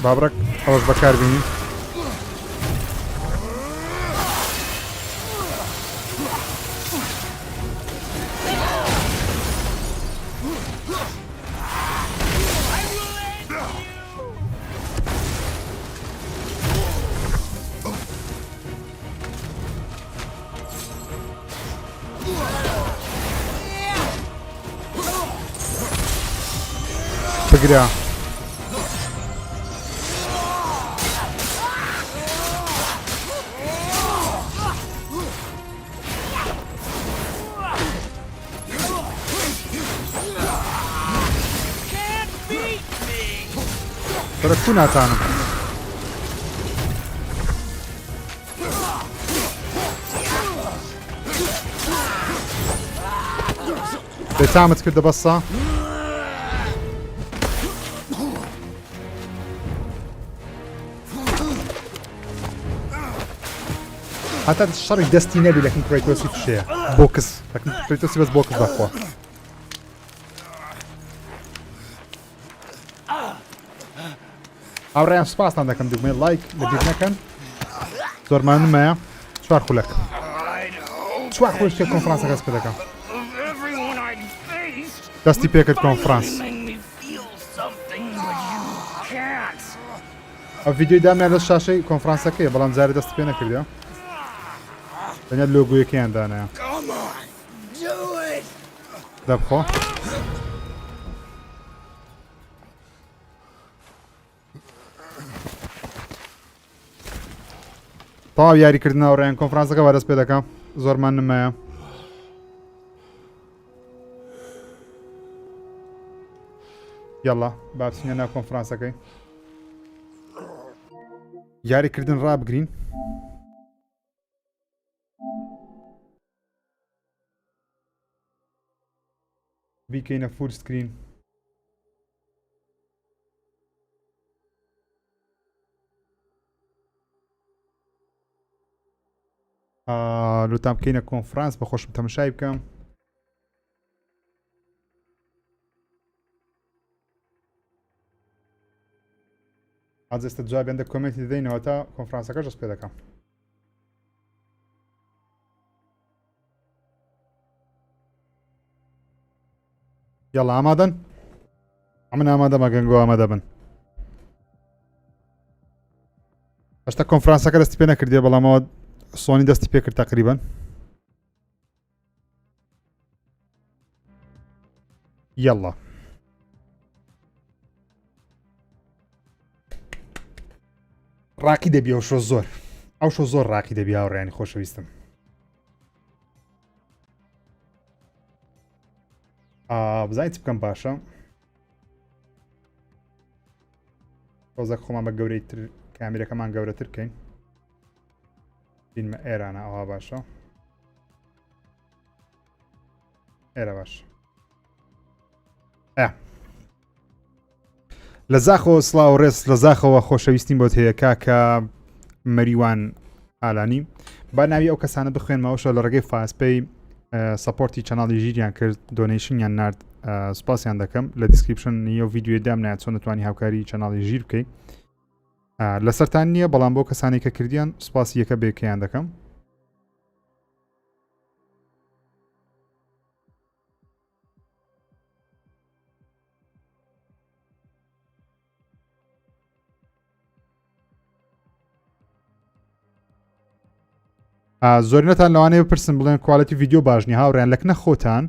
بابڕک ئەوەش بەکاربیێنین بگرە بەرەکو ناتانم بێتامت کردە بەسە هەتا شەڕی دەستی نەبی لەکن کڕیتۆسی توشەیە بۆ کەس کڕیتۆسی بەس بۆ کەس بەخوا ئاوڕێیان سوپاسان دەکەم دوگمەی لایک لەبیر نەکەن زۆرمان نمایە 4 خولەک 4 خولەکە کۆنفرانسەکەس پێ دەکەم دەستی پێکرد کۆنفرانس ئەو ڤیدیۆی دامنیان لە شاشەی کۆنفرانسەکەیە بەڵام جارێ دەستی پێ نەکردیە تەنیا لۆگۆیەکەیان دانایە دەبخۆ تەواو یاریکردن ئەوڕێیان کۆنفرانسەکە وەدەست پێ دەکەم زۆرمان نمایە یاڵا با بچینە ناو کۆنفرانسەکەی یاریکردن ڕابگرین بیکەینە فول سکرین لوتام بکەینە کۆنفرانس بە خۆشم تەمەشای بکەم ئاز ئێستا جوابیان دە کۆمنتی دەدەینەوە تا کۆنفرانسەکەش دەست پێ دەکەم یاڵا ئامادەن ئەمن ئامادەمە گەنگۆ ئامادە بن هەشتا کۆنفرانسەکە دەستی پێ نەکردیە بەڵامەوە سۆنی دەستی پێ کرد تقریبا یاڵا ڕاکی دەبی ئەو شۆ زۆر ئەو شۆ زۆر ڕاکی دەبی هاوڕێیانی خۆشەویستم بزانیت بکەم باشە ڕۆزە خۆمان بە گەورەی تر کامیرەکەمان گەورەتر بکەین بینمە ئێرانە ئەوها باشە ئێرە باش لە زاخەوە سڵاو ڕێز لە زاخەوە خۆشەویستیم بۆت هەیە کاکە مەریوان ئالانی با ناوی ئەو کەسانە بخوێنمەوەشە لە ڕێگەی فاسپەی سەپۆرتی چەناڵی ژیریان کرد دۆنیشنیان نرد سپاسیان دەکەم لە دیسکریپشن نیە و ڤیدیۆی دامنایە چۆن دەتوانی هاوکاری چەناڵی ژیر بکەیت لەسەرتان نییە بەڵام بۆ کەسانی کە کردیان سوپاسی یەکە بێکیان دەکەم زۆرینەتان لەوانەیە بپرسن بڵێن کواڵەتی ڤیدیۆ باشنی هاوڕێن لەکنە خۆتان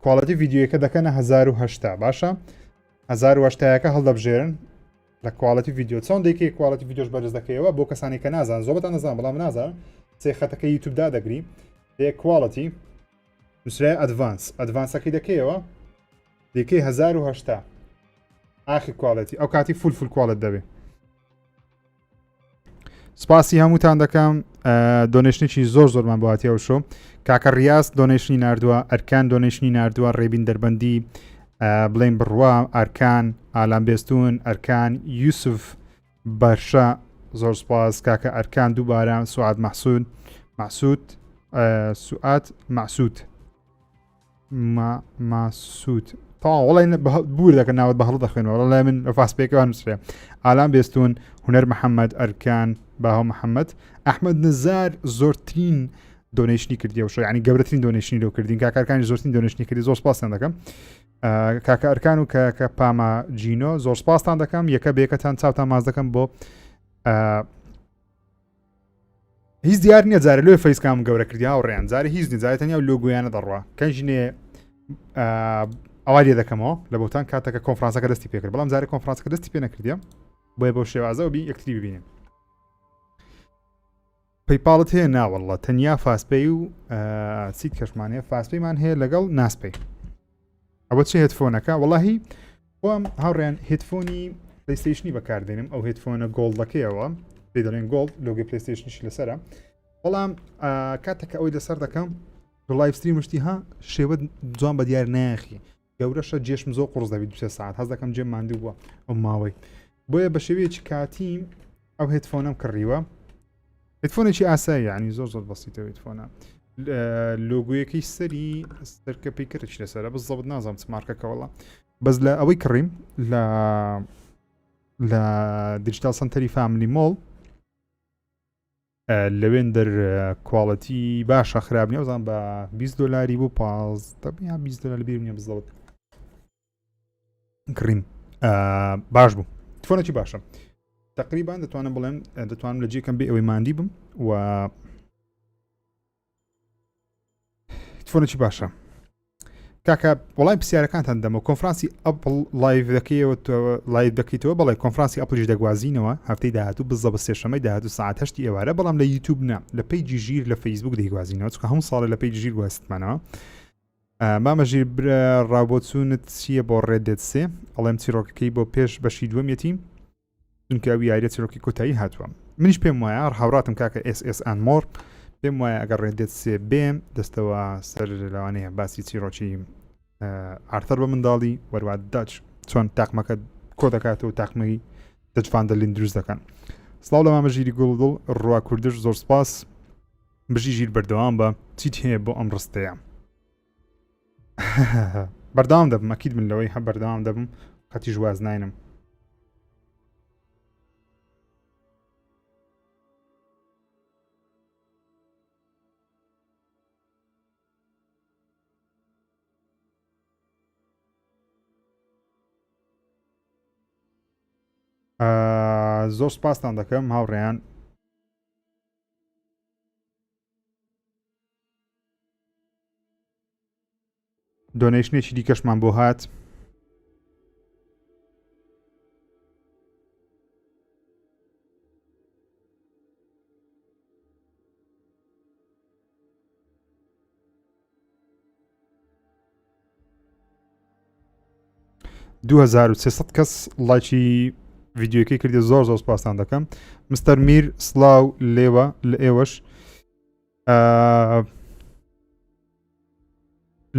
کواڵەتی ڤیدیۆیەکە دەکەنە 1080 باشە 1080ەکە هەڵدەبژێرن لە کواڵەتی ڤیددیو چۆن دەیکەی کواڵەتی ڤیددیۆش بەرز دەکەیەوە بۆ کەسانی کە نازان زۆربەتان نەزان بەڵام نازان سێ خەتەکە یوتیوبدا دەگری دێ کواڵەتی نووسرای ئەدڤانسەکەی دەکەیەوە دەکەی 1080 ئاخی کواڵەتی ئەو کاتی فول کواڵەت دەبێت سپاسی هەمووتان دەکەم دۆنیشنێکی زۆرمان بەهاتیەوە شۆ کاکە ڕاست دۆنیشنی نردووە ئەرکان دۆنیشنی نردووە ڕێبین دەربەندی بڵین بڕوا ئەرکان ئالان بێستون ئەرکان یوسف بەرشە زۆر سپاس کاکە ئەرکان دووبارە سوعاد مەحسوود ماسوود تا وڵی بور دەکە ناوت بە هەڵ دەخوێنەوە لای من فاسپێکەوە نووسێ ئالان بێستون هونەر محەممەد ئەرکان باهاو محەممەد ئەحمەد نزار زۆرترین دۆنیشنی کردیەوە شو ینی گەورەترین دۆنیشنی لەو کردین کاکارکانی زۆرترین دۆنیشنی کردی زۆر سپاسیان دەکەم کاکە ئەرکان و کاکە پاما جینۆ زۆر سپاسان دەکەم یەکە بێکەتان چاوتان ماز دەکەم بۆ هیچ دیار نییە جارە لێ فەیسکام گەورە کردی هاوڕێیان جارە هیچ نیزایەتەنیا و لۆگویانە دەڕوا کەنجینێ ئەوای لێ دەکەمەوە لە بۆتان کاتەکە کۆنفرانسەکە دەستی پێکرد بەڵام جارە کۆنفرانسەکە دەستی پێ نەکردیە بۆیە بۆ شێوازەوە بی یەکتری ببینێن پەیپاڵت هەیە ناوەڵڵە تەنیا فاسپەی و چیت کەشمانەیە فاسپەیمان هەیە لەگەڵ ناسپەی ئەوە چه هێدفۆنەکە وەڵاهی خۆم هاوڕێن هێدفۆنی پلەیستەیشنی بەکاردێنم ئەو هێدفۆنە گۆڵدەکەیەوە پێ دەڵێن گۆڵد لۆگۆی پلەیستەیشنیش لەسەرە بەڵام کاتێکە ئەوەی لەسەر دەکەم لایڤستریم شتی ها شێوە جوان بە دیار ناخی گەورەشە جێشم زۆر قڕز دەبێت 2 ساعت هەز دەکەم جێم ماندوو بووە ئەو ماوەی بۆیە بە شێوەیەکی کاتیم ئەو هێدفۆنەم کڕیوە هێدفۆنێکی ئاسایی ینی زۆر بەسیتەوە هێدفۆنە لۆگویەکەی سەری سەرکە پێیکردی لەسەرە بزەبت نازانم چ مارکەکەوەڵە بەس لە ئەوەی کڕیم لە دیجیتال سنتەری فامیلی مۆڵ لەوێن دەر کواڵەتی باشە خراپ نیە بزان بە 20 دلاری بوو 20 دلار بیر نیە بزەوت کڕیم باش بوو تفۆنێکی باشە تقریبان دەتوانم بڵێم دەتوانم لە جێکەم بێ ئەوەی ماندی بم و تفۆنێکی باشە کاکە وڵای پرسیارەکانتان دەمە کۆنفرانسی ئەپڵ لایڤ دەکەیتەوە بەڵێ کۆنفرانسی ئەپڵیش دەگوازینەوە هەفتەی داهاتوو بزە بە سێشەمەی داهاتوو ساعت 8 ئێوارە بەڵام لە یوتیوب نا لە پەیجی ژیر لە فەیسبوک دەیگوازینەوە چکە هەموو ساڵە لە پەیجی ژیر گواستمانەوە مامە ژیر ڕابۆچوونت چییە بۆ ڕێدێت سێ ئەڵێم چیرۆکەکەی بۆ پێش بەشی دووەمیەتی چونکە ئەو یاریە چیرۆکی کۆتایی هاتووە منیش پێم وایە هاوڕاتم کاکە SSN مۆر پێم وایە ئەگەر ڕێدێت سێ بێم دەستەوە سەر لەوانەیە باسی چیرۆکی ئارتەر بە منداڵی وەروە داچ چۆن تاقمەکە کۆ دەکاتەوە و تاقمەی دەجفاندەلین دروست دەکەن سڵاو لە مامە ژیری گوڵدڵ ڕوا کوردش زۆر سپاس بژی ژیر بەردەوام بە چیت هەیە بۆ ئەم ڕستەیە بەردەوام دەبم ئەکید من لەوەی هە بەردەوام دەبم قەتی ژواز ناینم زۆر سپاسان دەکەم هاوڕێیان دۆنیشنێکی دیکەشمان بۆ هات $2300 کەس لایکی ڤیددیۆکەی کردی زۆر سپاسان دەکەم مستەر میر سڵاو لێوە لە ئێوەش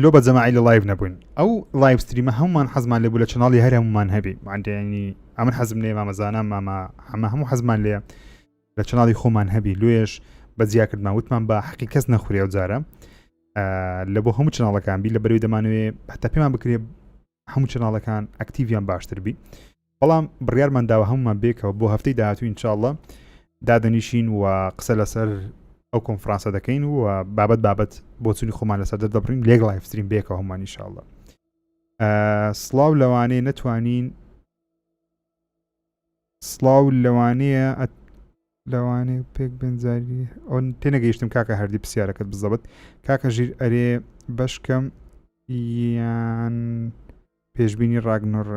لۆ بە جەماعی لە لایڤ نەبووین ئەو لایڤ ستریمە هەمومان حەزمان لێ بوو لە چناڵی هەر هەمومان هەبی مادەنی ئەمن حەزم لێ مامەزانە هەموو حەزمان لێ لە چناڵی خۆمان هەبی لێش بە جیا کردمان وتمان بە حەقی کەس نەخورێ و جارە لە بۆ هەموو چناڵەکان بی لە بەروی دەمانوێت هەتا پێمان بکرێ هەموو چناڵەکان ئەکتیڤیان باشتر بی بەڵام بڕیارمان داوە هەمومان بێکەوە بۆ هەفتەی داهاتوو ئینشاءڵڵە دادەنیشین و قسە لەسەر ئەو کۆنفرانسە دەکەین و بابەت بۆ چوونی خۆمان لەسەر دەبڕین لێک لایڤ ستریم بێکەوە هەمومان ئینشاءڵڵە سڵاو لەوانەیە نەتوانین سڵاو لەوانەیە پێک بنجاری ئەو تێنەگەیشتم کاکە هەردی پرسیارەکەت بزەبت کاکە ژیر ئەرێ بەشکەم یان پێشبینی ڕاگنۆڕ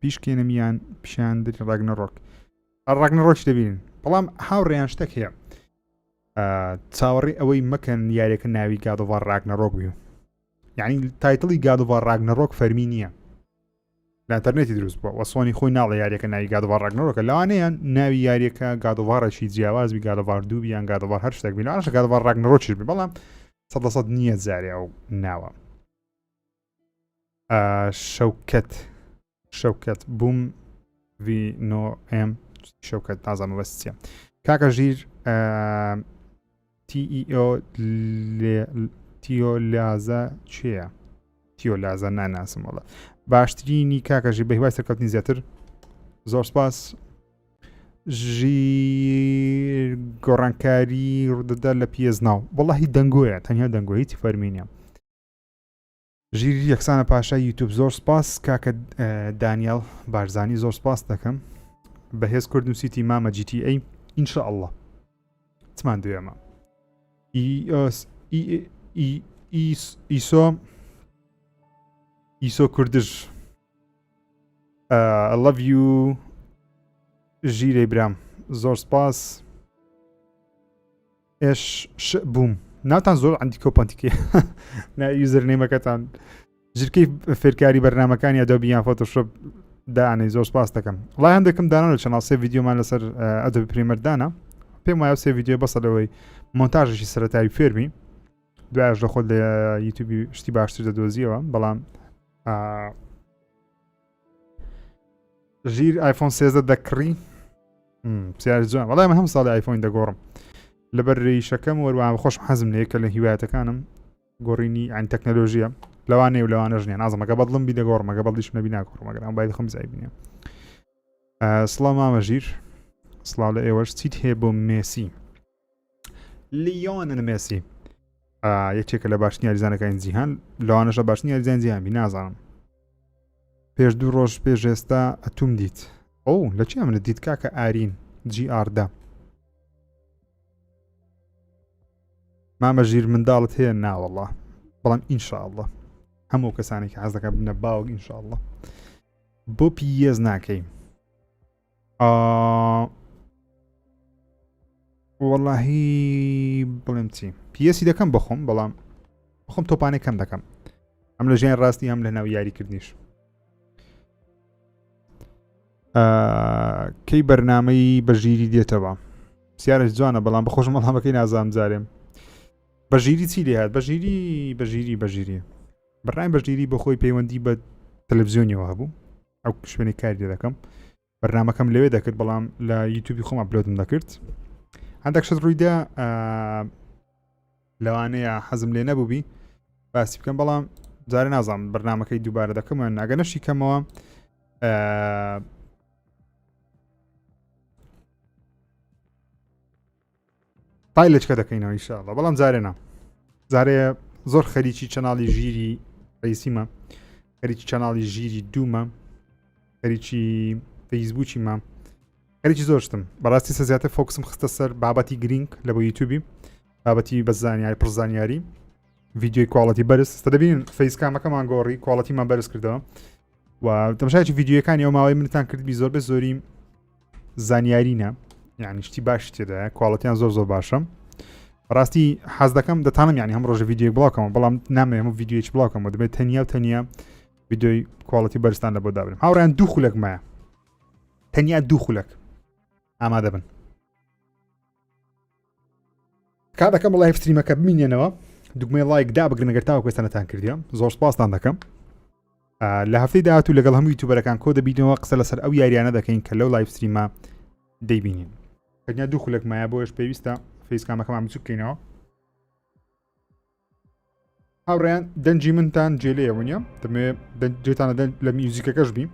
پیشکێنەمیان پیشاندری راگنەڕۆک راگنەڕۆک دەبینن بەڵام هاوڕێیان شتێک هەیە چاوەڕێ ئەوەی مەکەن یاریەکە ناوی گادۆڤار راگنەڕۆک بوو یعنی تایتڵی گادۆڤار راگنەڕۆک فەرمی نییە لە ئینتەرنێتی دروست بووە وەسۆنی خۆی ناڵە یاریەکە ناوی گادۆڤار راگنەڕۆکە لەوانەیە ناوی یاریەکە گادۆڤارێکی جیاوازبی گادۆڤار دوو بیان گادۆڤار هەر شتێک بین ئاشە گادۆڤار راگنەڕۆکیش بێ بەڵام 100% نییە جارێ ئەو ناوە شەوکەت بووم ڤێنەم شەوکەت نازانم بەستیە کاکە ژیر تیۆلازە چییە؟ تیۆلازە ناناسم وڵە باشترینی کاکەژی بە هیوای سەرکەوتنی زیاتر زۆر سپاس ژیر گۆڕانکاری ڕوودەدا لە پێزناو وەڵاهی دەنگۆیە تەنیا دەنگۆ هیچی فەرمینیە ژیری یەکسانە پاشای یوتیوب زۆر سپاس کاکە دانیال بارزانی زۆر سپاس دەکەم بەهێز کورد نووسیتی مامە GTA ئینشاءالله چمان دوێمە ئیسۆ کوردش I love you ژیرەی برام زۆر سپاس ئێش بووم ناوتان زۆر ئەندی کۆپانتیکێ یوزەر نێمەکەتان ژیرکەی فێرکاری بەرنامەکانی ئەدۆبیان فۆتۆشۆپ دانەی زۆر سپاس دەکەم وڵای هەندێکم دانا لە چەناڵ سێ ڤیدیۆمان لەسەر ئەدۆبی پریمەردانە پێم وایە سێ ڤیدیۆ بەسە لەوەی مۆنتاژێکی سەرەتایی فێرمی دوایش لە خۆت لە یوتیوبی شتی باشتر دەدۆزیەوە بەڵام ژیر ئایفۆن 13 دەکڕی پرسیاری جوان وەڵای من هەم ساڵی ئایفۆن دەگۆڕم لەبەر ڕێیشەکەم وەروان خۆشم حەزم لە یەکە لە هیوایەتەکانم گۆڕینی ئاین تەکنەلۆژیە لەوانەیە و لەوانەش نییە نازەمەکە بەدڵم بی دەگۆڕمەکە بەدڵیشم نەبی ناگۆڕمەگەر ئەم باید خەم زای بینێ سڵاو مامە ژیر سڵاو لە ئێوەش چیت هەیە بۆ مێسی لیۆنن مێسی یەکێکە لە باشترین یاریزانەکانی جیهان لەوانەشە باشترین یاریزانی جیهان بی نازانم پێش دوو ڕۆژ پێش ئێستا ئەتوم دیت ئەو لە چی منە دیت کاکە ئارین GR مامە ژیر منداڵت هەیە ناوەڵڵا بەڵام ئینشاءالله هەموو کەسانێکی حەز دەکەن بنە باوک ئینشاءالله بۆ پیێز ناکەی وەڵاهی بڵێم چی پیەسی دەکەم بەخۆم بەڵام بەخۆم تۆپانێک کەم دەکەم ئەم لە ژیان ڕاستی ئەم لە ناو یاریکردنیش کەی بەرنامەی بەژیری دێتەوە پرسیارش جوانە بەڵام بەخۆشم وەڵامەکەی نازانم جارێم بەژیری چی لێ هات بەژیری بەڕای بەژیری بە خۆی پەیوەندی بە تەلەڤیزیۆنیەوە هەبوو ئەو شوێنی کاری لێ دەکەم بەرنامەکەم لەوێ دەکرد بەڵام لە یوتیوبی خۆم ئەپلۆدم دەکرد هەندێک شت ڕوویدا لەوانەیە حەزم لێ نەبووبی باسی بکەم بەڵام جارە نازانم بەرنامەکەی دووبارە دەکەمە ئەگە نەشی کەمەوە پایلەچکە دەکەینەوە ئینشاءالله بەڵام جارێنە جارێ زۆر خەریکی چەناڵی ژیری ڕیسیمە خەریکی چەناڵی ژیری دوومە خەریکی فەیسبووکیمە خەریکی زۆر شتم بەڕاستی سە زیاتر فۆکسم خستە سەر بابەتی گرنگ لە بۆ یوتیوبی بابەتی بەزانیاری پرزانیاری ڤیدیۆی کواڵەتی بەرز ستا دەبینن فەیسکامەکەمان گۆڕی کواڵەتیمان بەرز کردەوە و تەماشایکی ڤیدیۆەکانی ئەو ماوەی منتان کردبی زۆر بە زۆری زانیارینە یعنی شتی باش تێدایە کواڵەتیان زۆر باشە ڕاستی حەز دەکەم دەتانم یعنی هەم ڕۆژە ڤیدیۆ بڵاوکەمە بەڵام نامێ هەموو ڤیدیۆیەکی بڵاوکەمەوە دەبێت تەنیا ڤیدیۆی کواڵەتی بەرزتان لە بۆ دابرم هاوڕیان دوو خولەک مایە تەنیا دوو خولەک ئامادە بن کا دەکەم لایڤ ستریمەکە ببینێنەوە دوگمەی لایک دابگرن ئەگەر تاوە کوێستانەتان کردیە زۆر سپاستان دەکەم لە هەفتەی داهاتوو لەگەڵ هەموو یوتیوبەرەکان کۆ دەبینەوە قسە لەسەر ئەو یاریانە دەکەین کە لەو لایڤ ستریمە دەیبینین تەنیا دوو خولەک مایە بۆش پێویستە فەیسکامەکەمان بچوو بکەینەوە هاوڕێیان دەنجی منتان جێلەیەوە نیە دەمێ جێتانە لە میوزیکەکەش بی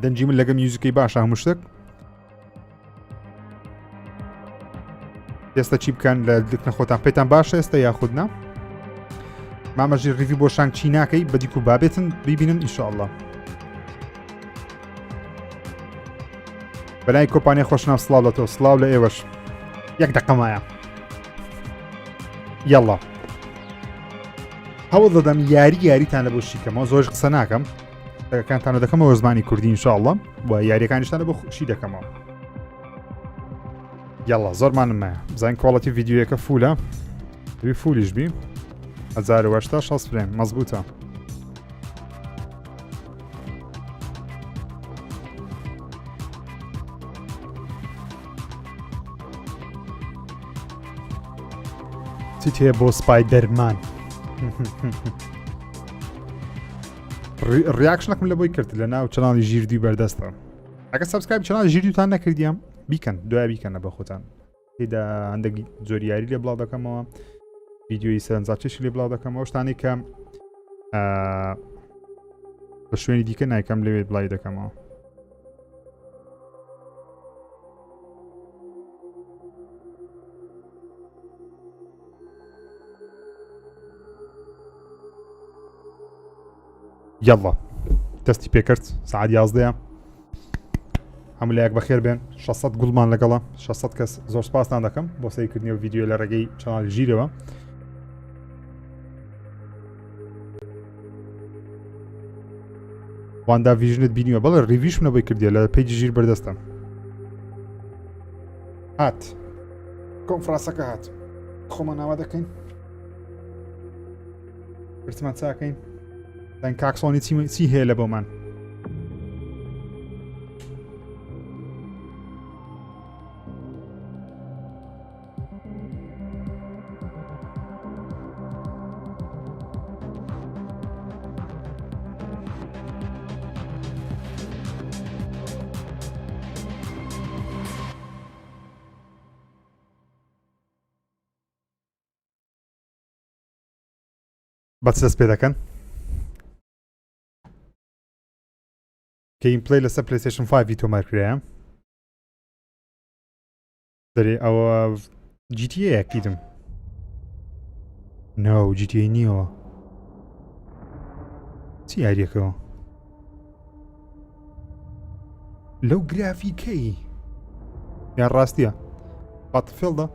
دەنجی من لەگە میوزیکەی باشە هەموو شتێک ئێستا چی بکەن لە دکنە خۆتان پێتان باشە ئێستا یاخودنا مامەژی ڕیڤی بۆ شانگ چی ناکەی بە دیک و بابێتن بیبینن ئینشاءالله بەلای کۆمپانیای خۆشناو سڵاو لە تۆ سڵاو لە ئێوەش یەک دەقەمایە یاڵڵا هەوڵ دەدەم یاریتان لە بۆ شیکەمەوە زۆرش قسە ناکەم کانتانە دەکەمەوە زمانی کوردی انشاءالله و یاریەکانیشتانە بۆ خۆشی دەکەمەوە. یاڵا زۆرمانم مایە بزانین کواڵەتی ڤیدیۆیەکە فولە دوی فولیش بی 1080 60 فریم مەزبوطە. چیت هەیە بۆ سپایدەرمان ریاکشنەکەم لە بۆی کرد لە ناو چەناڵی ژیردی بەردەستە. ئەگە سەبسکرایب چەناڵی ژیردیتان نەکردیام بیکەن دوای بیکەنە بە خۆتان. تێدا هەندێک جۆری یاری لێ بڵاو دەکەمەوە ڤیدیۆی سەرنجاچێشی لێ بڵاو دەکەمەوە شتانی کە بە شوێنی دیکە نایکەم لەوێ بڵای دەکەمەوە. یاڵا دەستی پێکرد سعات 11 هەموو لایەک بەخێر بێن 600 گوڵمان لەگەڵە 600 کەس زۆر سپاسان دەکەم بۆ سەیرکردنەوە ڤیدیۆ لە ڕێگەی چەناڵی ژیرەوە. واندا ڤیژنت بینیوە بەڵێ ڕیڤیشمە بۆی کردیە لە پێیجی ژیر بەردەستە. هات کۆنفرانسەکە هات خۆمان ناوا دەکەین پرسمان چاکەین دەنگ کاکسۆنی چی هەیە لە بۆمان. بەچ دەست پێ دەکەن گەیم پلەی لەسەر پلەیستەیشن 5 تۆمارکرایە دەرێ ئەوە GTA یەک دیدم ناو GTA نییەوە چی یاریەکەوە لەو گرافیکەی یان ڕاستیە باتفیلدە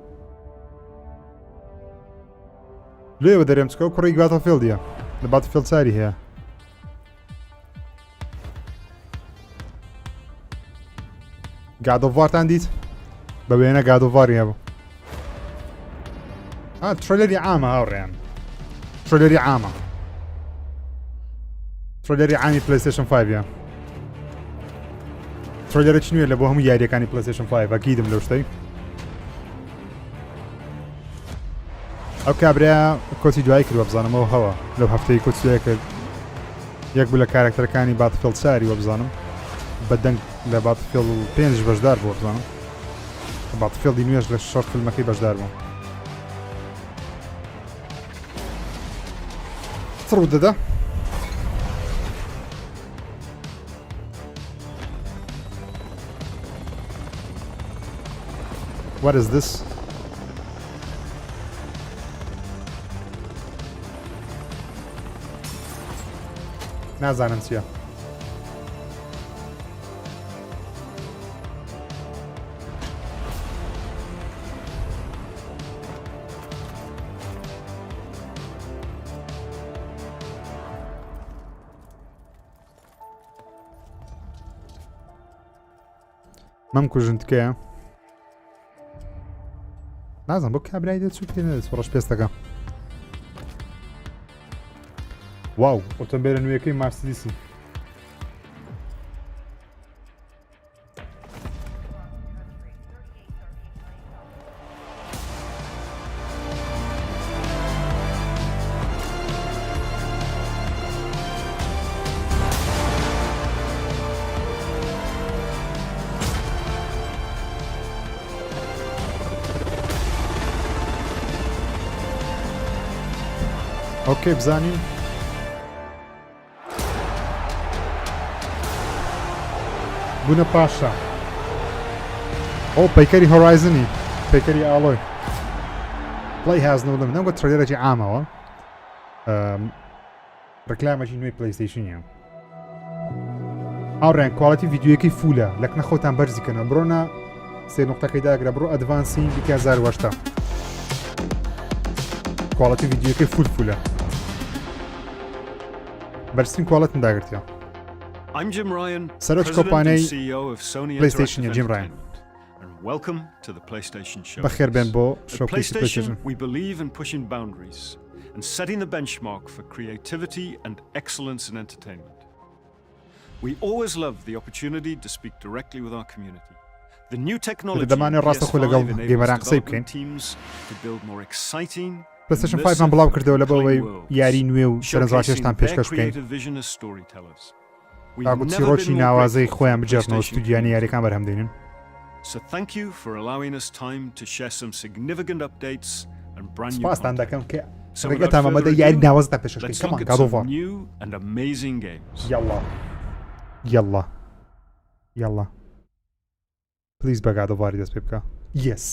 لێوە دەرێم چکە و کوڕی باتفیلدیە لە باتفیلد چاری هەیە گادۆڤارتان دیت بە وێنە گادۆڤاری هەبوو ترۆلەری عامە هاوڕێیان ترۆلەری عامە ترۆلەری عامی پلەیستەیشن 5 ترۆلەرە چ نوێ لە بۆ هەموو یاریەکانی پلەیستەیشن 5 گیدم لەو شتەی ئەو کابرا کۆچی دوای کردوە بزانمەوە هەوە لەو هەفتەی کۆچ دوای کرد یەک بوو لە کارکتەرەکانی باتفیلد ساری وە بزانم بەدەنگ لە باتفیلد 5 بەشدار بووە بزانم باتفیلدی نوێژ لە شەڕ فیلمەکەی بەشدار بوو تڕ دەدا What is this? نازانم چییە مەم کوژنتکەیە نازانم بۆ کابرای دەچوو پێ نەدەچ ڕۆژ پێستەکە واو ئۆتۆمبیلە نوێیەکەی مارسیدیسی ئۆکەی بزانین بوونە پاشە ئەو پەیکەری هۆرایزنی پەیکەری ئاڵۆی پڵی هازنەوەڵم نەوە ترێرەی عامەوە ڕکلامەژی نوێی پلەیستەیشنیە ئاڕێن کواڵەتی ڤیدیۆیەکەی فولە لەکنە خۆتان بەرزیکەنە بڕۆنە سێ نقطەکەی داگرە بڕۆ ئەدڤانسی بکە 1080 کواڵەتی ڤیدیۆیەکەی فولە بەرزترین کواڵەتم داگرتیە I'm Jim Ryan, سەرۆکی President and کۆمپانیای CEO of Sony PlayStation Interactive Jim Ryan. Entertainment, and welcome to the PlayStation Show. بەخێر بێن بۆ At شۆکێسی PlayStation, PlayStation. we believe in pushing boundaries and setting the benchmark for creativity and excellence in entertainment. We always love the opportunity to speak directly with our community. The new technology دەمانێت ڕاستەخۆ لەگەڵ PS5 گەیمەران enables قسەی بکەین. development teams to build more exciting, PlayStation 5 immersive, مان بڵاو کردەوە لە and بەوەی compelling worlds, یاری نوێ و سەرنجڕاکێشتان showcasing their پێشکەش بکەین. creative vision as storytellers. We've تاگو never چیرۆکی been more ناوازەی grateful خۆیان for بجێڕنەوە PlayStation ستودیوانی community. یاریەکان بەرهەمدێنن. So thank you for allowing us time to share some significant updates and brand new سپاستان content. دەکەم کە So without ڕێگەتان further مەمەدە ado, یاری ناوازتان پێشکەش let's بکەین. look کەمان at God of some War. new and amazing games. یەڵڵا یەڵڵا پلیز بە God of War دەست پێ بکە. Yes.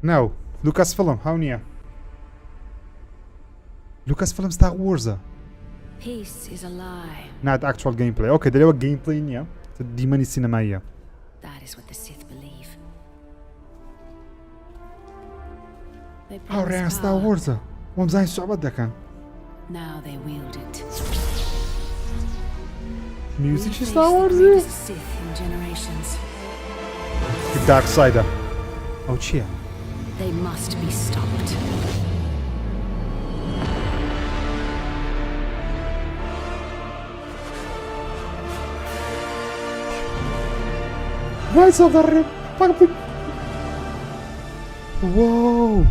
Now, Lucasfilm هاو نییە. Lucasfilm Star Wars'a. Peace is a lie. Not actual gameplay. Okay, دەرێوە gameplay نییە. دیمەنی سینەماییە. That is what the Sith believe. They هاوڕێیان promise Star power. Wars'a. وەمزانی سوعبەت دەکەن. Now they wield it. میوزیکی We Star face the Wars'a. greatest Sith in generations. Dark Side'a. ئەو چییە؟ They must be stopped. Rise of the Republic. Wow.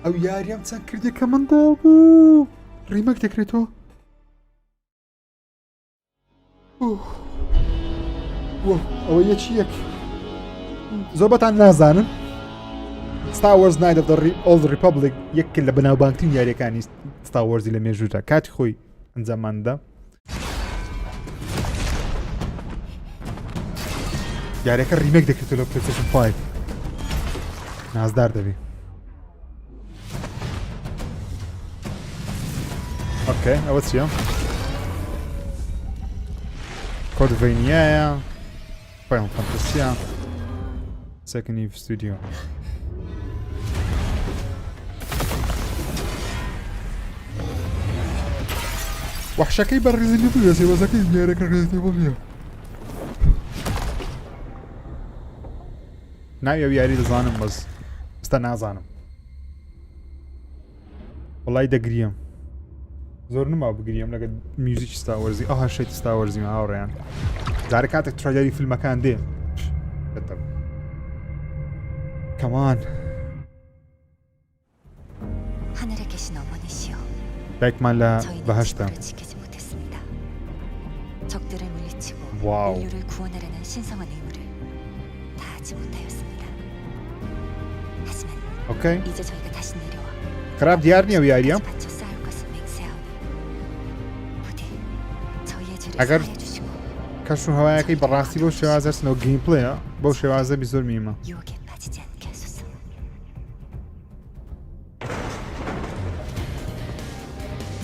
ئەو یاریام چەند کردێکە منداڵ بوو. ڕیمەک دەکرێتەوە. ئەوە یەکیەک. زۆر بەتان نازانن. Star Wars Night of the Old Republic یەک لە بەناوبانگترین یاریەکانی Star Warsی لە مێژووتە. کاتی خۆی ئەنجاماندا. یاریەکە ریمێک دەکرێتەوە لە PlayStation 5. نازدار دەبێ. ئۆکەی ئەوە چییە؟ کۆدڤینیایە. Final Fantasyە. Second Eve Studio. وحشەکەی بە Resident Evil سێوەزەکەی یاریەکە Resident Evil نییە. ناوی ئەو یاری دەزانم بەس ئێستا نازانم. وەڵای دەگریم. زۆر نما بگریم لەگە میوزیکی Star Warsی ئەوها شەیت Star Warsیمە هاوڕێیان. جارە کاتێک ترایلەری فیلمەکان دێ. کەمان. 하늘에 계신 어머니시여, دایکمان لە 저희는 بەهەشتە. 지구를 지키지 못했습니다. 적들을 물리치고 와우. 인류를 구원하려는 신성한 의무를 다하지 못하였습니다. 하지만 ئۆکەی 이제 저희가 다시 내려와 خراپ دیار نییە ئەو یاریە. 바쳐 쌓을 것을 맹세하오니 부디 저희의 죄를 اگر 사하여 주시고 کەش و هەوایەکەی بەڕاستی بۆ شێوازەرسنەوە گیمپلەیە بەو شێوازە بی زۆر میمە. 유혹에 빠지지 않게 하소서.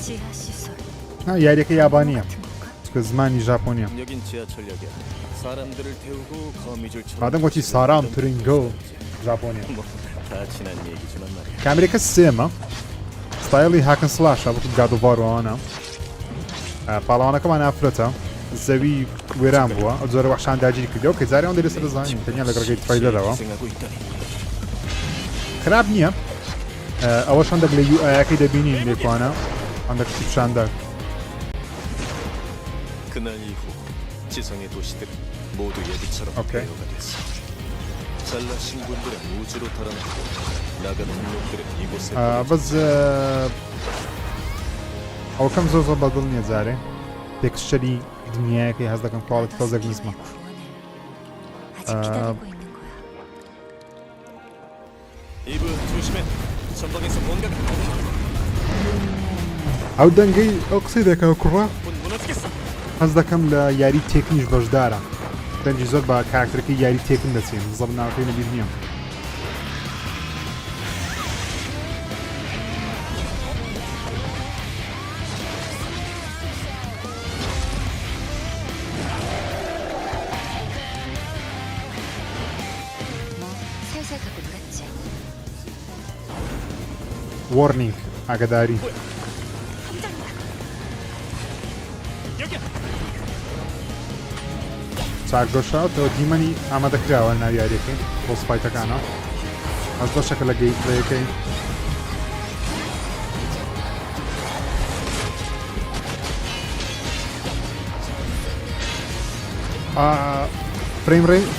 지하 시설 یاریەکە یابانیە. 같은 건가? چکە زمانی ژاپۆنیە. 여긴 지하철역이야. 사람들을 태우고 거미줄처럼 بعدم گوتی سارام ترینگۆ ژاپۆنیە. 다 지난 얘기지만 말이야. کامێرەکە سێمە. ستایلی هاکن سلاشە بۆ God of War وانە. پاڵاوانەکەمان ئافرەتە. زەوی وێران بووە. ئەو جۆرە وەحشان داگیری کردەوە کە جارێ ئەوەندە لەسەر دەزانین تەنیا لە ڕێگەی ترایلەرەوە. 고생하고 있다니. خراپ نییە. ئەوە شەندێک لە UIەکەی دەبینین لێکوانە. ئەندە کشتی پیشاندە. 그날 이후 지성의 도시들은 모두 예비처럼 오케이. 폐허가 됐어. 잘나신 분들은 우주로 달아나고 나가는 놈들은 이곳에 بەس ئەو کەم زۆر زۆر بەدڵ نییە جارێ. تێکسچەری دنیایەکەی هەز دەکەم کاڵێک تۆزێک نیسمە. 구원을 아직 기다리고 있는 거야. 이브 조심해. 전방에서 뭔가 ئەو دەنگەی ئەو قسەی دەکەوە کوڕە. 곧 무너지겠어. هەز دەکەم لە یاری تێکنیش بەشدارە. دەنجی زۆر بە کارکتەرەکەی یاری تێکن دەچێن زەڵ ناوەکەی لەبیر نییە. 뭐 살살 가고 놀았지. Warning. ئاگداری چاکگۆشاوتەوە دیمەنی ئامادەکراوە ناو یاریەکەی بۆ سپایتەکانە ئەس بەشەکە لە گەیمپلەیەکەی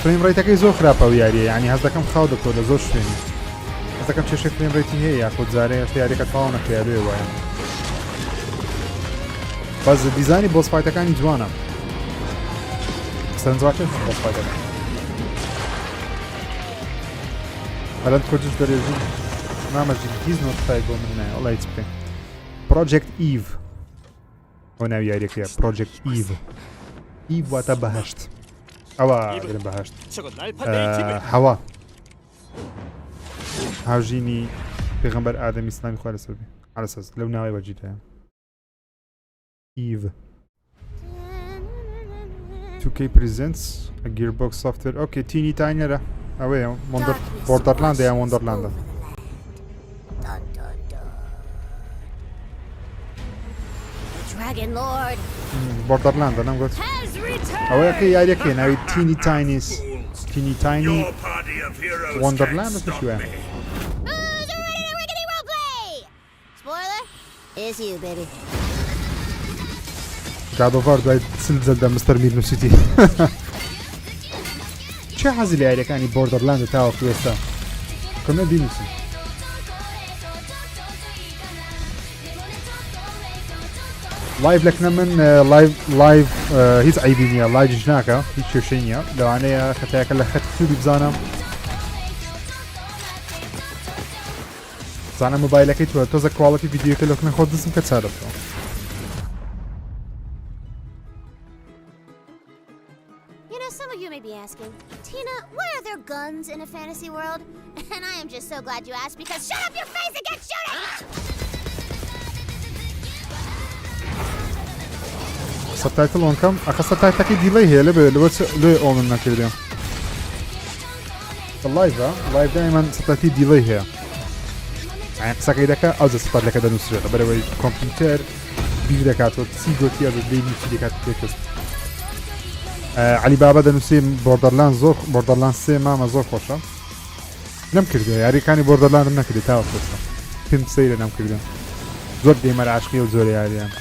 فریم ڕێیتەکەی زۆر خراپە و یاریە ینی هەز دەکەم خاو دەکۆ لە زۆر شوێنی هەز دەکەم چێشێک فریم ڕێیتی هەیە یاخود جارەیە یاریەکە تەواو نەکرێ لێ وایە بەس دیزانی بۆ سپایتەکانی جوانە سەرنجڕاکێ بۆ سپایتەکان بەلەند کۆجش دەرێژی نامەژی هیچ نۆتفای بۆ من نایە وەڵای هیچ بکەین پرۆجێکت ئیڤ بۆ ناوی یاریەکەیە پرۆجێکت ئیڤ ئیڤ واتە بەهەشت ئەوە گرم بەهەشت هەوا هاوژینی پێغەمبەر ئادەمی ئیسلامی خوا لەسەر بێ عەلەسەس لەو ناوی وەجیدەیە ئیڤ 2K presents a gearbox software okay teeny tiny ئەوەیە بۆردەرلاندە یان وۆندەرلاندە Dragon Lord بۆردەرلاندە نەمگوت ئەوەیەکە یاریەکە ناوی تینی تاینیس تینی تاینی وۆندەرلاند شوێ Spoiler is you, baby. گادۆڤار دوای چل جەلدە مستەر میر نووسیتی چه حەزی لە یاریەکانی بۆردەرلاندە تاوەکو ئێستا کۆمە بینووسی لایڤ لەکنە من لایڤ هیچ عیبی نییە لایڤش ناکە هیچ کێشەی نییە لەوانەیە خەتایەکە لە خەت سوودی بزانم زانە مۆبایلەکەی توە تۆزە کواڵەتی ڤیدیۆکە لەکنە خۆت دەستم کە چا دەبکەوە Some of you may be asking, Tina, why are there guns in a fantasy world? And I am just so glad you asked because shut up your face and get shooting! سەبتایتڵ ئۆنکەم ئەخە سەبتایتەکەی دیلەی هەیە لێ ئۆمن نەکردێ لایڤە لایڤ دایمەن سەبتایتی دیلەی هەیە قسەکەی دەکە ئەو جە سەبتایتەکە دەنووسرێتە بەرەوەی کۆمپیوتەر بیر دەکاتەوە چی گوتی ئەو دەیبی چی دەکات پێکەست علی بابا دەنووسی بۆردەرلاند زۆر بۆردەرلاند 3 مامە زۆر خۆشە نەمکردێ یاریەکانی بۆردەرلاندم نەکردێ تاوە خۆشە پێم سەیرە نەمکردن زۆر دێمەرە عاشقی و زۆر یاریان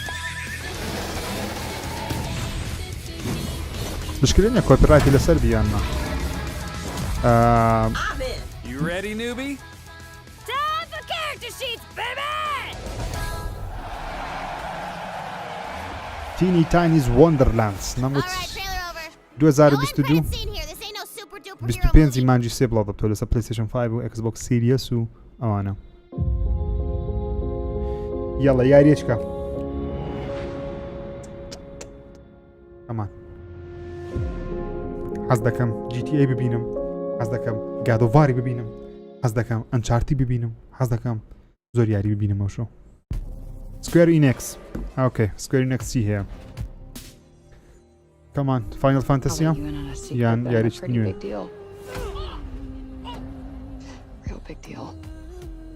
مشکلێنە کۆپیڕایتی لەسەر بیاننا You ready, newbie? Time for character sheets, baby! Teeny Tiny's Wonderlands نەموت 2022 25 مانجی سێ بڵاو دەبتەوە لەسەر پلەیستەیشن 5 و Xbox Series و ئەوانە یاڵە یاریەچکە ئەمان حەز دەکەم GTA ببینم حەز دەکەم گادۆڤاری ببینم حەز دەکەم ئەنچارتی ببینم حەز دەکەم زۆر یاری ببینم ئەو شۆ Square Enix okay Square Enix چی هەیە Come on, Final Fantasy یان یاریچ نوێ Real big deal.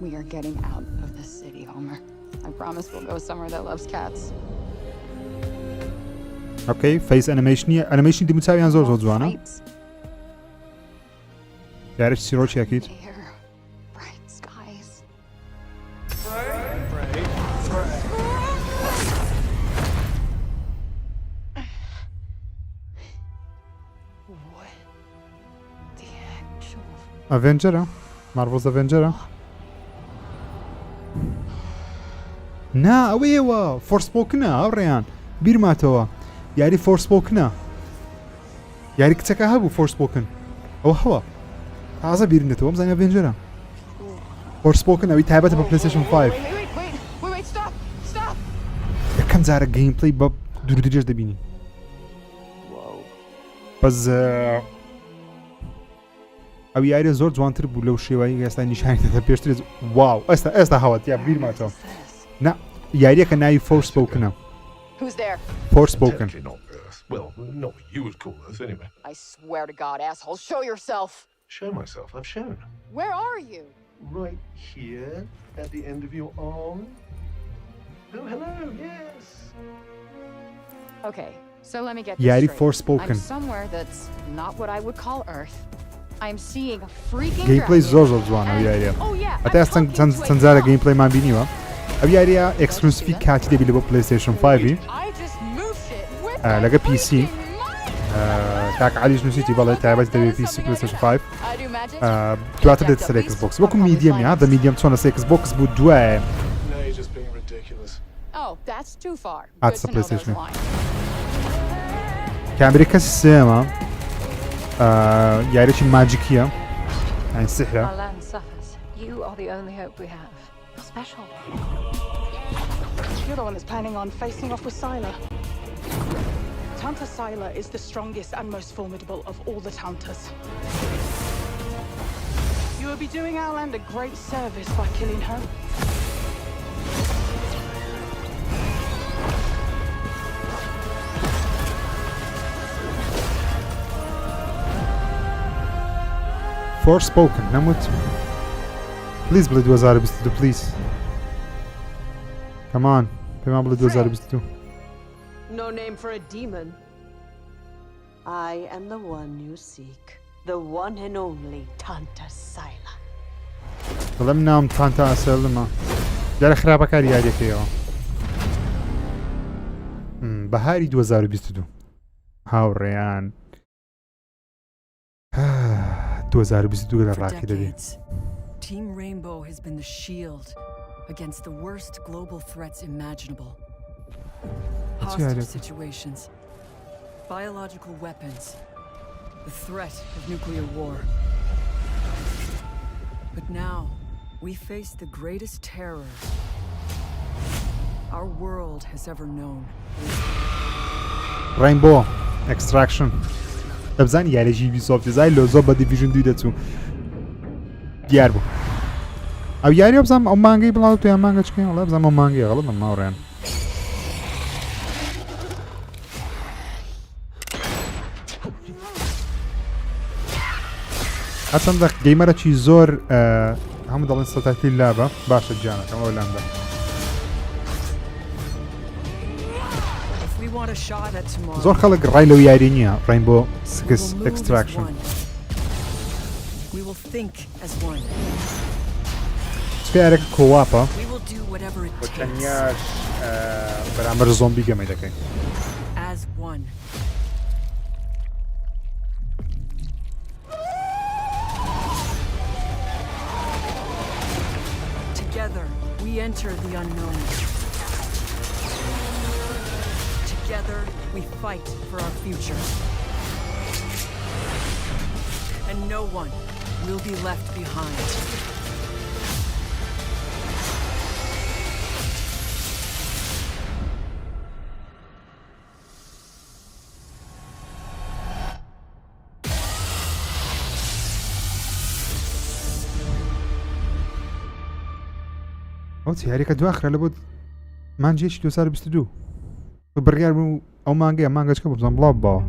We are getting out of this city, Homer. I promise we'll go somewhere that loves cats. Okay, face animation animation دیموچاویان زۆر زۆر جوانە یاریش چیرۆکی یاکیت Bright skies. ئەڤێنجەرە مارڤۆز ئەڤێنجەرە نا ئەوەیەوە فۆرسپۆکنە ئەوڕێیان بیرماتەوە یاری فۆرسپۆکنە یاری کچەکە هەبوو فۆرسپۆکن ئەوە هەوە تازە بیرنێتەوە بزانانی ئەڤێنجەرە فۆرسپۆکن ئەوی تایبەتە بە پلەیستەیشن 5 یەکەم جارە گەیمپلەی بە دوورودرێژ دەبینی بەس ئەو یاریە زۆر جوانتر بوو لەو شێوایی ئێستا نیشانیدەدە پێشتر واو ئێستا هەوەت یا بیرماتەوە نا یاریەکە ناوی فۆرسپۆکنە فۆرسپۆکن Well, not what you would call us, anyway. I swear to God, asshole, show yourself. Show myself. I've shown. Where are you? right here at the end of your arm. Oh, hello, yes. Okay, so let me get یاری this straight. Forspoken. I'm somewhere that's not what I would call Earth. I'm seeing a freaking گەیمپڵەی dragon. زۆر جوانە ئەو یاریە Oh yeah, هەتا I'm talking to a چەند جارە dog. گەیمپڵەیمان بینیوە ئەو یاریە ئەکسکلوسیڤی کاتی دەبی لە بۆ پلەیستەیشن 5 I just moved it with my لەگە PC freaking mind. کاک علیش نووسیتی بەڵێ تایبەت دەبێت PC پلەیستەیشن 5 I do magic. دواتر دێت سەر Xbox وەکو میدیەمیە دە میدیەم چۆنە سەر Xbox بوو دوایە Now you're just being ridiculous. Oh, that's too far. That's Good the to know those PlayStation. lines. کامێرە کەسی سێمە یاریێکی ماجیکیە یعنی سحرە Our land suffers. You are the only hope we have. You're special. You're the one that's planning on facing off with Sylar. Tanta Sylar is the strongest and most formidable of all the Tantas. You would be doing our land a great service by killing her. Forspoken نەموت پلیز بڵێ 2022 پلیز کەمان پێمان بڵێ 2022 No name for a demon. I am the one you seek. The one and only Tanta Sylar. دەڵێم نام تانتا ئەسەلمە دیارە خراپەکاری یاریەکەیەوە بەهاری 2022 هاوڕێیان 2022 لە For ڕاکی دەبێت decades, Team Rainbow has been the shield against the worst global threats imaginable. Hostage situations, biological weapons, the threat of nuclear war. But now, we face the greatest terror our world has ever known. Rainbow Extraction دەبزانی یاریێکی Ubisoft زای لۆ زۆر بە دیڤیژن 2 دەچوو دیار بوو ئەو یاری بزانم ئەو مانگەی بڵاو تو یان مانگە چکەین وڵای بزانم ئەو مانگەیە غەڵەت من ماوڕێن هەچەندە گەیمەرەکی زۆر هەموو دەڵێن سەتایتی لابە باشە گیانەکەم ئەو لامبە زۆر خەڵک ڕای لەو یاری نییە ڕینبۆ 6 Extraction سپیارێکە کۆواپە بۆ تەنیاش بەرامبەر زۆمبی گەمەی دەکەین Together, we enter the unknown. Together, we fight for our future. And no one will be left behind. ئەو یاریەکە دواخرا لە بۆ مانجێکی 2022 بڕیار بوو ئەو مانگەیە مانگەچکە بزان بڵاو باوە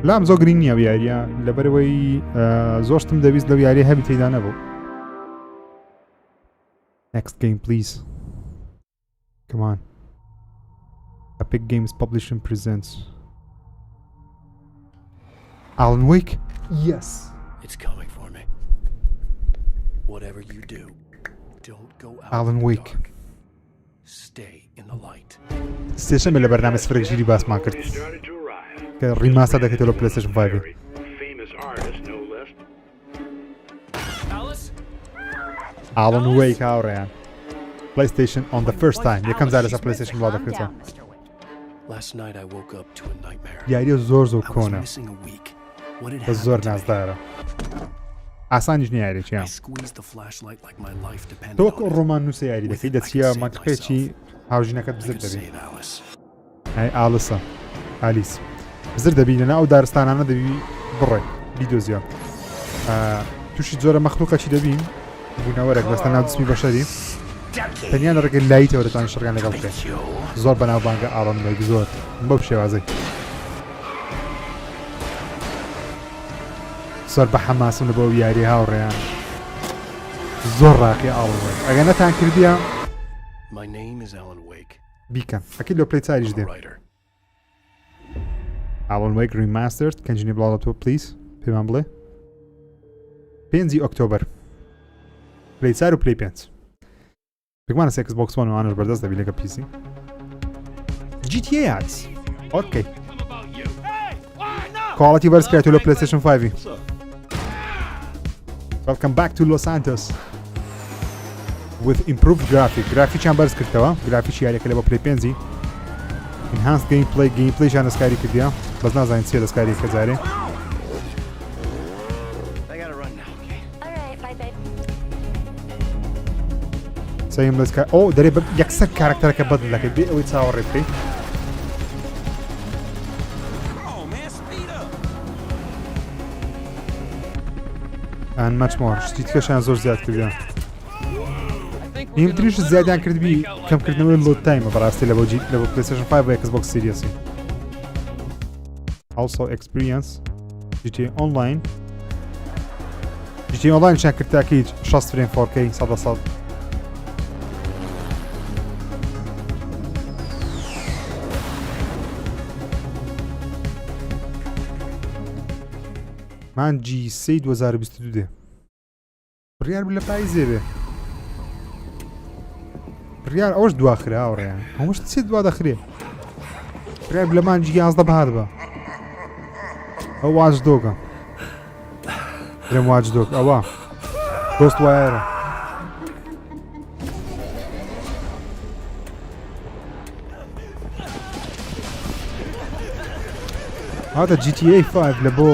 لام زۆر گرنگ نییە یاریە لەبەرەوەی زۆرشتم دەویست لەو یاریە هەبی تێدا نەبوو Next game please Come on Epic Games Publishing presents Alan Wake Yes It's coming for me Whatever you do Don't go out Alan in the Wake dark. Stay in the light. ستێشن لە بەرنامە سفرێکژیری باسمان کرد کە ڕیماسە دەکەێتەوە PlayStation 5 Alan Wake هاوڕێیان PlayStation on the first time یەکەم جار لەسەر PlayStation بڵاو دەکرێتەوە Last night I woke up to a nightmare. یاریە زۆر زۆر I was کۆنە missing a week. What had بە زۆر happened to me? نازدارە ئاسانیش نیە یاریێکیان I squeezed the flashlight like my life depended تۆکو on it. ڕۆمان نووسە یاری دەکەی دەچیە منطقەیەکی هاوژینەکەت بزر I could دەبێت save Alice. ئەی ئالسە ئالیس بزر دەبی لەنا ئەو دارستانانە دەبی بڕێ بیدۆزیە تووشی جۆرە مەخلوقەکی دەبین بوونەوەرێک بەستە ناو جسمی بەشەری تەنیا لە ڕێگەی لایتەوە دەتوانین شەڕگان لەگەڵ بکەین زۆر بەناوبانگە ئاڵۆن وێک زۆر بەو شێوازەی زۆر بە حەماسم لە بۆ یاری هاوڕێیان زۆر ڕاقی ئاڵوێک ئەگە نەتان کردیە My name is Alan Wake. بیکەن ئەکەی لۆ پلەی چاریش دێ Alan Wake Remastered کەنجینی بڵاڵە تۆ پلیس پێمان بڵێ 5 ئۆکتۆبەر پلەی 4 و پلەی 5 پێکمانە سێکس بۆکس وان وانش بەردەست دەبی لەگە پیسی GTA هات ئۆکەی quality بەرز کرێتەوە لە PlayStation 5 Welcome back to Los Santos with improved graphicsیان بەرز کردەوە گرافیکی یاریەکە لە بۆ پلەی 5 enhanced gameplayشان دەستکاری کردیە بەس نازانین چیە دەستکاری کە جارێ سەیم دەستکار ئەو دەرێ یەکسەر کارکتەرەکە بەدڵ دەکەیت بێ ئەوەی چاوەڕێ بکەیت and much more شتی تکەشیان زۆر زیاد کردیان هیمتریش زیادیان کردبی کەمکردنەوەی لۆد تایمە بەڕاستی لە بۆ PlayStation 5 و Xbox Series also experience GTA Online GTA Online شان کردتاکە 60 فریم 4K 100% مانجی 3 2022 دێ بڕیار لە پاییزێ بێ بڕیار ئەوەش دواخرا ئاوڕێیان هەمووش چێت دوا دەخرێ بڕیار لە مانجی 11 بەهات بە ئەو واج دۆگە لێم واج دۆگ ئەوە گۆست وایەرە هذا GTA 5 لە بۆ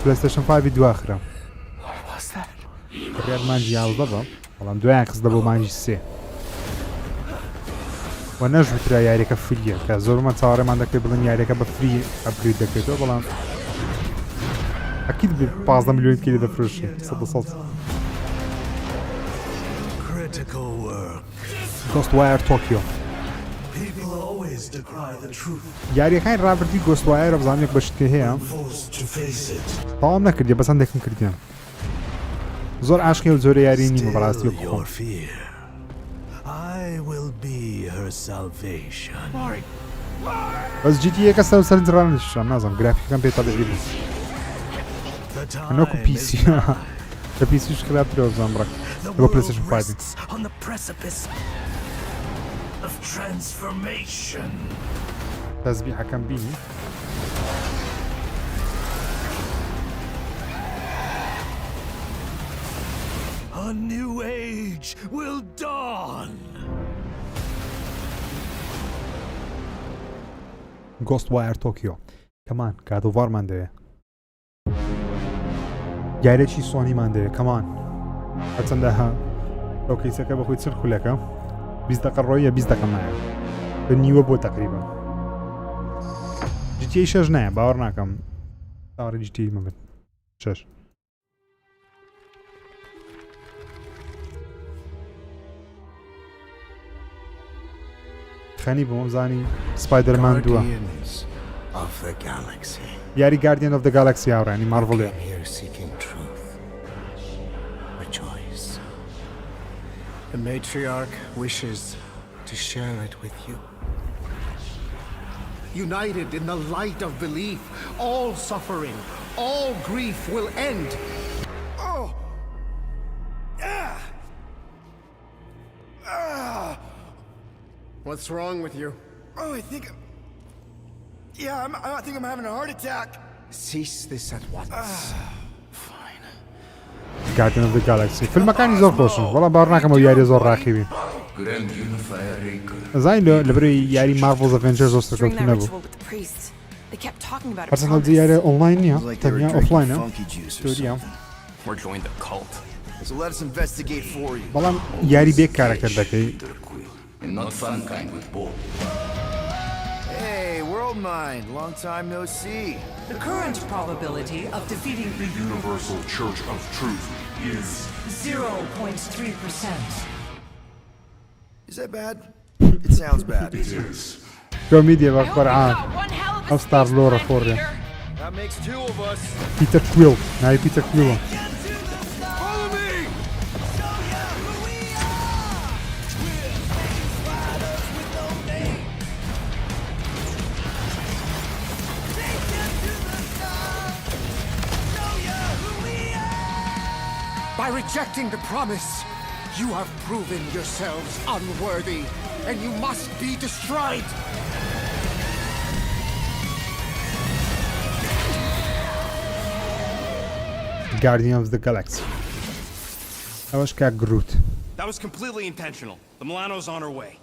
PlayStation 5 دواخرا بڕیار مانجی 11 بە بەڵام دوایان خستە بۆ مانجی 3 و نەژوترا یاریەکە فریە کە زۆرمان چاوەڕێمان دەکرێت بڵێن یاریەکە بە فری ئەپگرید دەکرێتەوە بەڵام ئەکید 15 میلیۆن کیلی دەفرۆشی 100 Ghostwire Tokyo یاریەکانی ڕابردی گۆستوایەرە بزانێک بەشتکە هەیە تەواو نەکردیە بەسەن دەکەم کردیان زۆر عاشقی و زۆر یاری نیمە بەڕاستی خۆم بەس GTA کە سەر جڕانشان نازم گرافیکەکەم پێتا دەبێت نەکو پیسی لە پیسیش خراپترەوە بزانم بڕێک لە بۆ PlayStation 5 تەزبیحەکەم بینی A new age will dawn. Ghostwire Tokyo کەمان کادوڤارمان دەوێ یاریێکی سۆنیمان دەوێ کەمان هەرچەندە ئەو کەیسەکە بەخۆی چر خولەکە 20 دقە ڕۆیە 20 دقە مایە بە نیوە بۆ تقریبا GTA 6 نایە باوەڕ ناکەم تاوەڕی GTA مەبێت 6 خەنی بۆم زانی سپایدەرمان دووە یاری Guardian of the Galaxy هاوڕێنی مارڤڵێ The matriarch wishes to share it with you. United in the light of belief, all suffering, all grief will end. Oh! What's wrong with you? Oh, I think I'm having a heart attack. Cease this at once. Guardian of the Galaxy فیلمەکانی زۆر خۆشن وەڵام باوەڕ ناکەم ئەو یاریە زۆر ڕاقی بین زانین لەبەرەوەی یاری Marvel's Avengers زۆر سەرکەوتوو نەبوو هەرچەندە یاریە ئۆنلاین نییە تەنیا ئۆفلاینە ستۆریە بەڵام یاری بێک کارەکەر دەکەی Hey, World Mind, long time no see. The current probability of defeating The Universal Church of Truth is 0.3%. Is that bad? It sounds bad. It is. كوميديا بقرعان أو ستار لورا فوريا That makes two of us. پیتر کویل ناوی پیتر کویلە Follow me! By rejecting the promise, you have proven yourselves unworthy, and you must be destroyed. Guardian of the Galaxy ئەوەش کا گروت That was completely intentional. The Milano's on her way.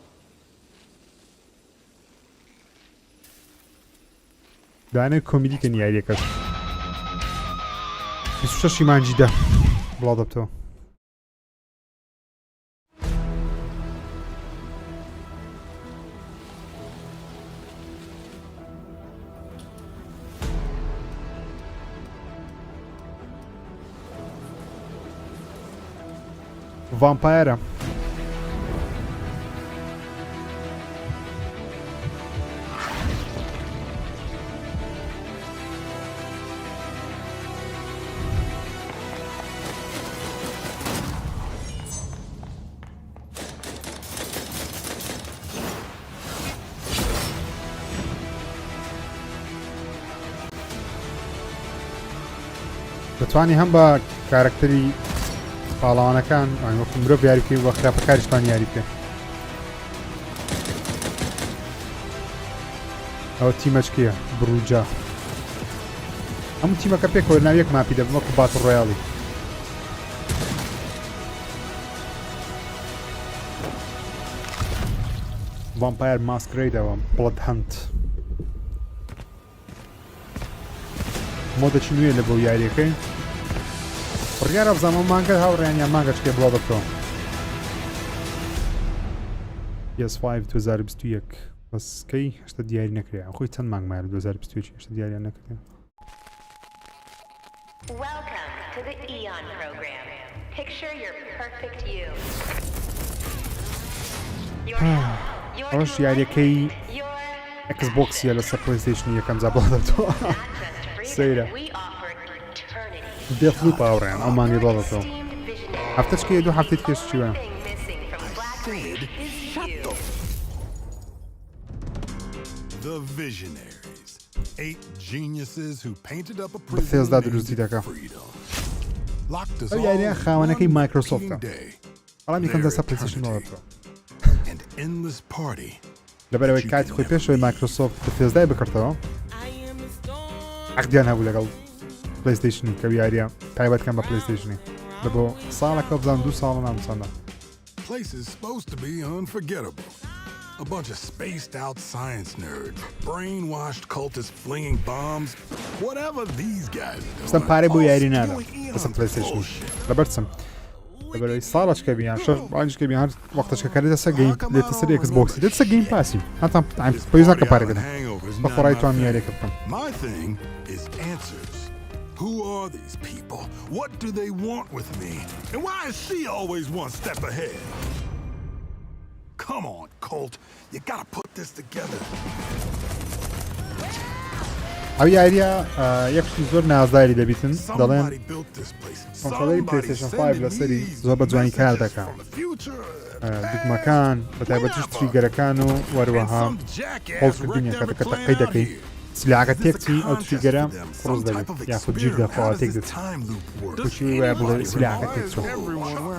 دانێ کۆمیدیکە یاریەکەش 26 مانجیدا بڵاو دەبتەوە ڤامپایرە دەتوانی هەم بە کارکتەری پاڵەوانەکان وەکو مرۆڤ یاری بکەی وە خراپەکاریشتان یاری بکەی ئەوە تیمەچکیە بڕووجا هەموو تیمەکە پێکەوە ناو یەک ماپی دەبن وەکو باتڵ ڕۆیاڵی ڤامپایر ماسکرەیدەوە بڵەد هەنت مۆدەچی نوێ لە بۆ یاریەکەی ڕیارە بزانمە مانگە هاوڕێیان یان مانگەچکێ بڵاو دەبتەوە PS5 2021 بەسکەی هێشتا دیاری نەکرێ خۆی چەند مانگمایە 2021 هێشتا دیاریان نەکردێ Welcome to the Eon program. Picture your perfect you. ئەوەش یاریەکەی Xboxیە لەسەر پلەیستەیشن یەکەم جا بڵاو دەبتەوە سەیرە دێفلوپ ئاوڕێن ئەو مانگی بڵاو دەبتەوە هەفتە چکەیە دوو هەفتەی تکێش چیوە The Visionaries. 8 geniuses who painted up a بەفێزدا prison دروستی دەکە locked us ئەو all یاریە خاوەنەکەی in one مایکرۆسۆفتە working day. بەڵام یەکەم دەستا پلەیستەیشن بڵاو دەبتەوە An endless party. لەبەرەوەی کاتی خۆی پێشەوەی مایکرۆسۆفت بەفێزدای بکردەوە عەقدیان هەبوو لەگەڵ پلەیستەیشنی کە یاریە تایبەتکەم بە پلەیستەیشنی لە بۆ ساڵەکە بزان 2 ساڵ نامساندا Place is supposed to be unforgettable. A bunch of spaced out science nerds, brainwashed cultists flinging bombs, whatever these guys do. ستم پارەی بۆ یاری نادا بەسم پلەیستەیشن لەبەرچم لەبەرەوەی ساڵەچکە بیان شەش ڕانجکە بیان وەختەشکە دەسە گەیم دێتە سەر Xbox دێتە گەیم پاسی هەتا پێویست ناکە پارەکەدا بە خۆڕای توان یاریەکە بکەم My thing is answers. Who are these people? What do they want with me? And why is she always one step ahead? Come on, Colt. You gotta put this together. ئەو یاریە یەکشتی زۆر نازداری دەبیتن دەڵێن کۆنترۆلەری پلەیستەیشن 5 لەسەری زۆر بە جوانی کار دەکات دوگمەکان بە تایبەتیش تریگەرەکان و وەروەها هەڵکردنیە کاتەکە تەقەی دەکەی سلاحەکە تێکچی ئەو تریگەرە قڕز دەبێت یاخود گیر دەخواوە تێک دەچێت تووشی وایە بڵێ سلاحەکە تێکچوە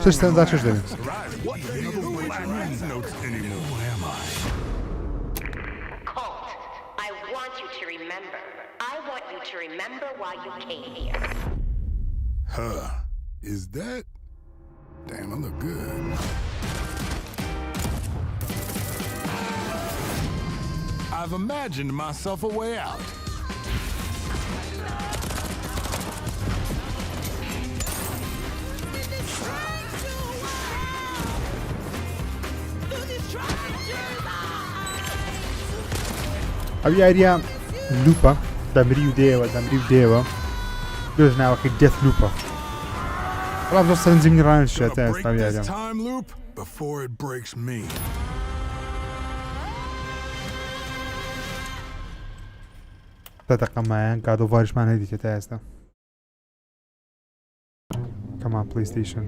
شش تەنجا شش دەبێت Colt, I want you to remember. I want you to remember why you came here. Huh. Is that? Damn, I look good. I've imagined myself a way out. ئەو یاریە لوپە دەمری و دێوە دەمری و دێوە دوێژ ناوەکەی دێت لوپە بەڵام زۆر سەرنجینی ڕانشێتە ئێستا ئەو یاریە Time loop before it breaks me. دقەمایان کادۆڤاریشمان هەیدیکە تا ئێستا کەمان پلەیستەیشن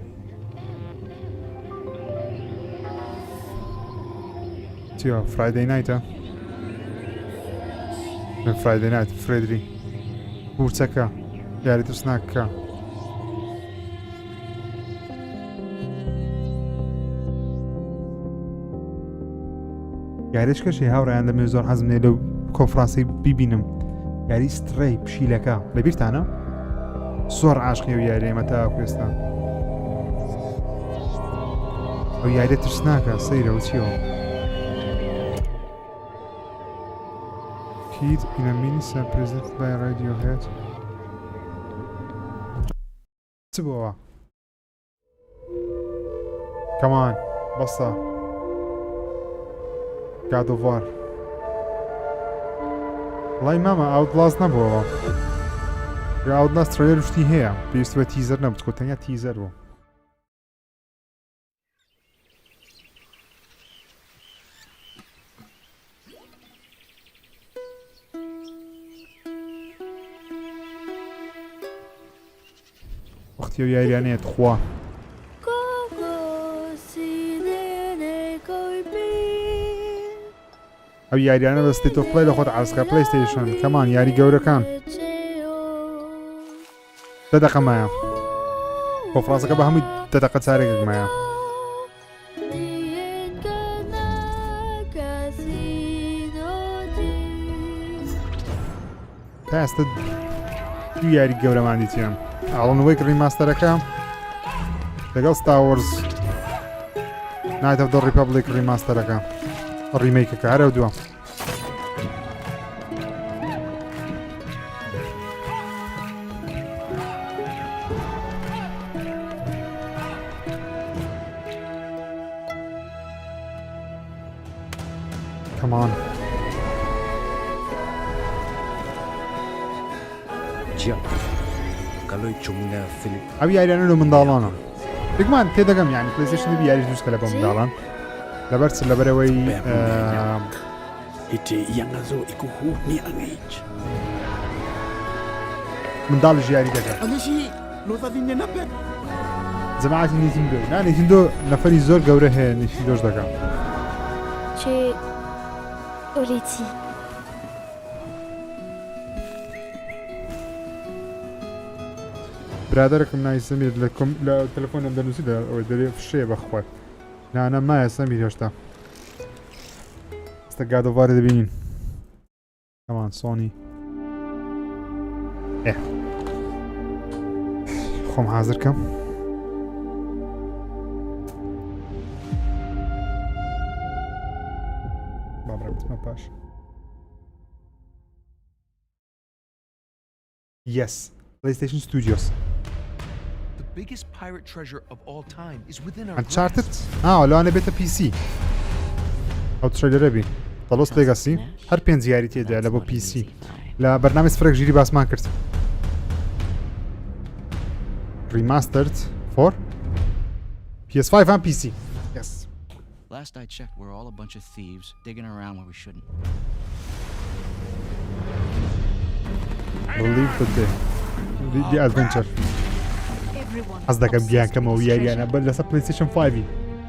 چیە فرایدەی نایتە فرایدەی نایت فرێدری بورچەکە یاری ترسناکەکە یاریشکەشی هاوڕێیان دەمێ زۆر حەزم لێ لەو کۆنفرانسی بیبینم یاری سترەی پشیلەکە لەبیرتانە زۆر عاشقی و یاری ئێمە تا کوێستان ئەو یاریە ترسناکە سەیرەوە چیەوە Kid in a mini-set presented by Radiohead. چ بووە؟ کەمان بەسە گادۆڤار وڵای مامە ئاوتلاس نەبووەوە ئاوتلاس ترێلەر شتی هەیە پێویستوە تیزەر نەبوو چکۆ تەنیا تیزەر بوو وەختی ئەو یاریانەیە خوا ئەو یاریانە بە ستێت ئۆف پڵەی لە خۆت عەرزکە پلەیستەیشن کەمان یاری گەورەکان دە دەقەمایە کۆنفرانسەکە بە هەمووی دە دەقە چارێکێکمایە تا ئێستا دوو یاری گەورەمان دیتیان ئاڵنەوەی ڕیماستەرەکە لەگەڵ ستار وۆرز نایت ئۆف دە ریپەبلیک ڕیماستەرەکە ڕیمەیکەکە هەرە دووە کەمان ئەو یاریانە لە منداڵانە دەگومان تێدەگەم یانی پلەیستەیشن دەبی یاریش دروستکە لە بۆ منداڵان لەبەر چ لەبەرەوەی منداڵیش یاری دەکات جەماعەتی نیتیندۆ نا نیتیندۆ نەفەری زۆر گەورە هەیە نیتیندۆش دەکات برادرێکم ناوی سەمیر لە تەلەفۆنم دەنووسی ئەوەی دەرێ فشەیە بەخوات نانە مایە سەمیر هێشتا ئێستا گادۆڤارە دەبینین کەمان سۆنی خۆم حازر کەم بابڕە بچمە پاش Yes, PlayStation Studios. The biggest pirate treasure of all time is within our Uncharted? لو أنا بيتا PC. أو تريلر بي. طلوس ليجاسي. هر بين زياري تيدا لبو PC. لا برنامج فرق جيري باس ما كرت. Remastered for PS5 and PC. Yes. Last I checked, we're all a bunch of thieves digging around where we shouldn't. Believe the adventure. As the game come over here, but that's a PlayStation 5.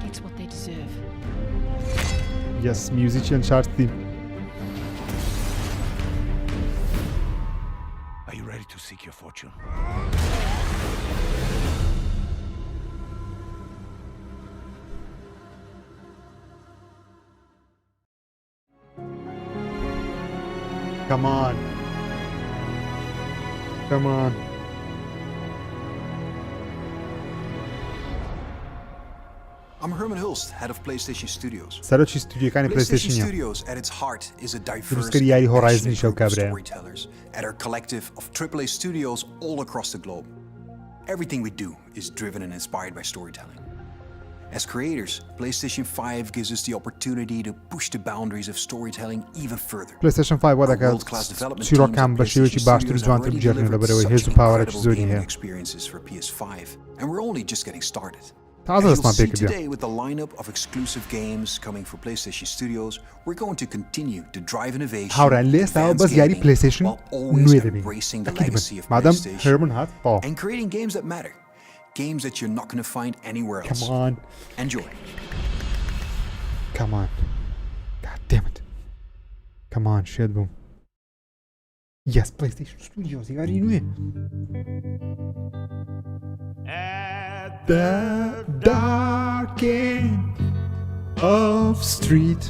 It's what they deserve. Yes, musician chart theme. Are you ready to seek your fortune? Come on. Come on. I'm Herman Hulst, head of PlayStation Studios. سەرۆکی ستودیۆکانی PlayStation PlayStation. Studios at its heart is a diverse دروستکەری یاری and هۆرایزنی passionate شەو group of کابرایە. storytellers at our collective of AAA studios all across the globe. Everything we do is driven and inspired by storytelling. As creators, PlayStation 5 gives us the opportunity to push the boundaries of storytelling even further. PlayStation 5 وا دەکات چیرۆکان بە شێوەیەکی باشتر و جوانتر بجێڕنێت لەبەرەوەی هێز و پاوەڕێکی زۆری هەیە. Experiences for PS5, and we're only just getting started. As you'll دەستمان see پێ کردیە. today with the lineup of exclusive games coming for PlayStation Studios, we're going to continue to drive innovation, هاوڕان لێستاوە advance بەس یاری gaming, PlayStation while always نوێ دەبین. embracing the ئەکیدمن. legacy of مادام PlayStation هێرمن هات تەواو. and creating games that matter, games that you're not going to find anywhere else. Come on. Enjoy. Come on. God damn it. Come on, shit boom. Yes, PlayStation Studios, یاری نوێ. At the dark end of street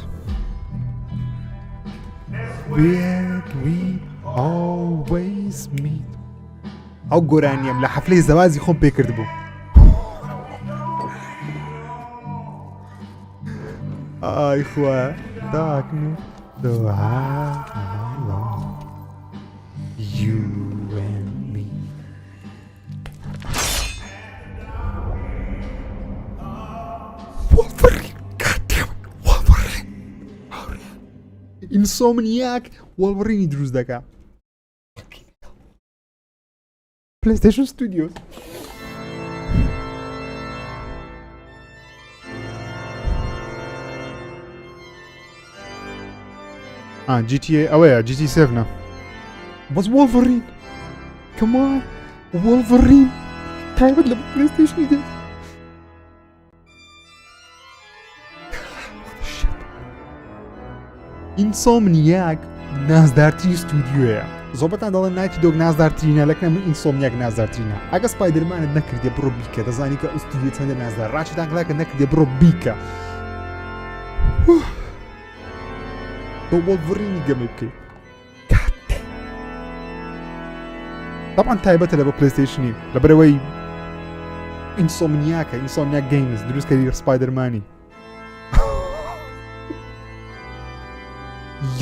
where we always meet. ئەو گۆرانیم لە حەفلەی زەوازی خۆم پێ کرد بوو. ئای خوا داکنی دۆها you and me. وۆڵڤەڕین کاتێم وۆڵڤەڕین ئینسۆمنیاک وۆڵڤەڕینی دروست دەکا. PlayStation Studios. GTA ئەوەیە GTA 7 بەس وۆڵڤەڕین. Come on وۆڵڤەڕین تایبەت لە PlayStation دێت. ئینسۆمنیاک نازدارترین ستودیۆیە. زۆربەتان دەڵێن نایتی دۆگ نازدارترینە لەکنە من ئینسۆمنیاک نازدارترینە. ئەگە سپایدەرمانت نەکردێ بڕۆ بیکە دەزانی کە ئەو ستودیۆ چەندە نازدار. ڕاشیدان کڵاکە نەکردێ بڕۆ بیکە. بە وۆڵڤەڕینی گەمە بکەیت. طبعا تایبەتە لە بە پلەیستەیشنی لەبەرەوەی ئینسۆمنیاکە ئینسۆمنیاک گەیمز دروست کردی سپایدەرمانی.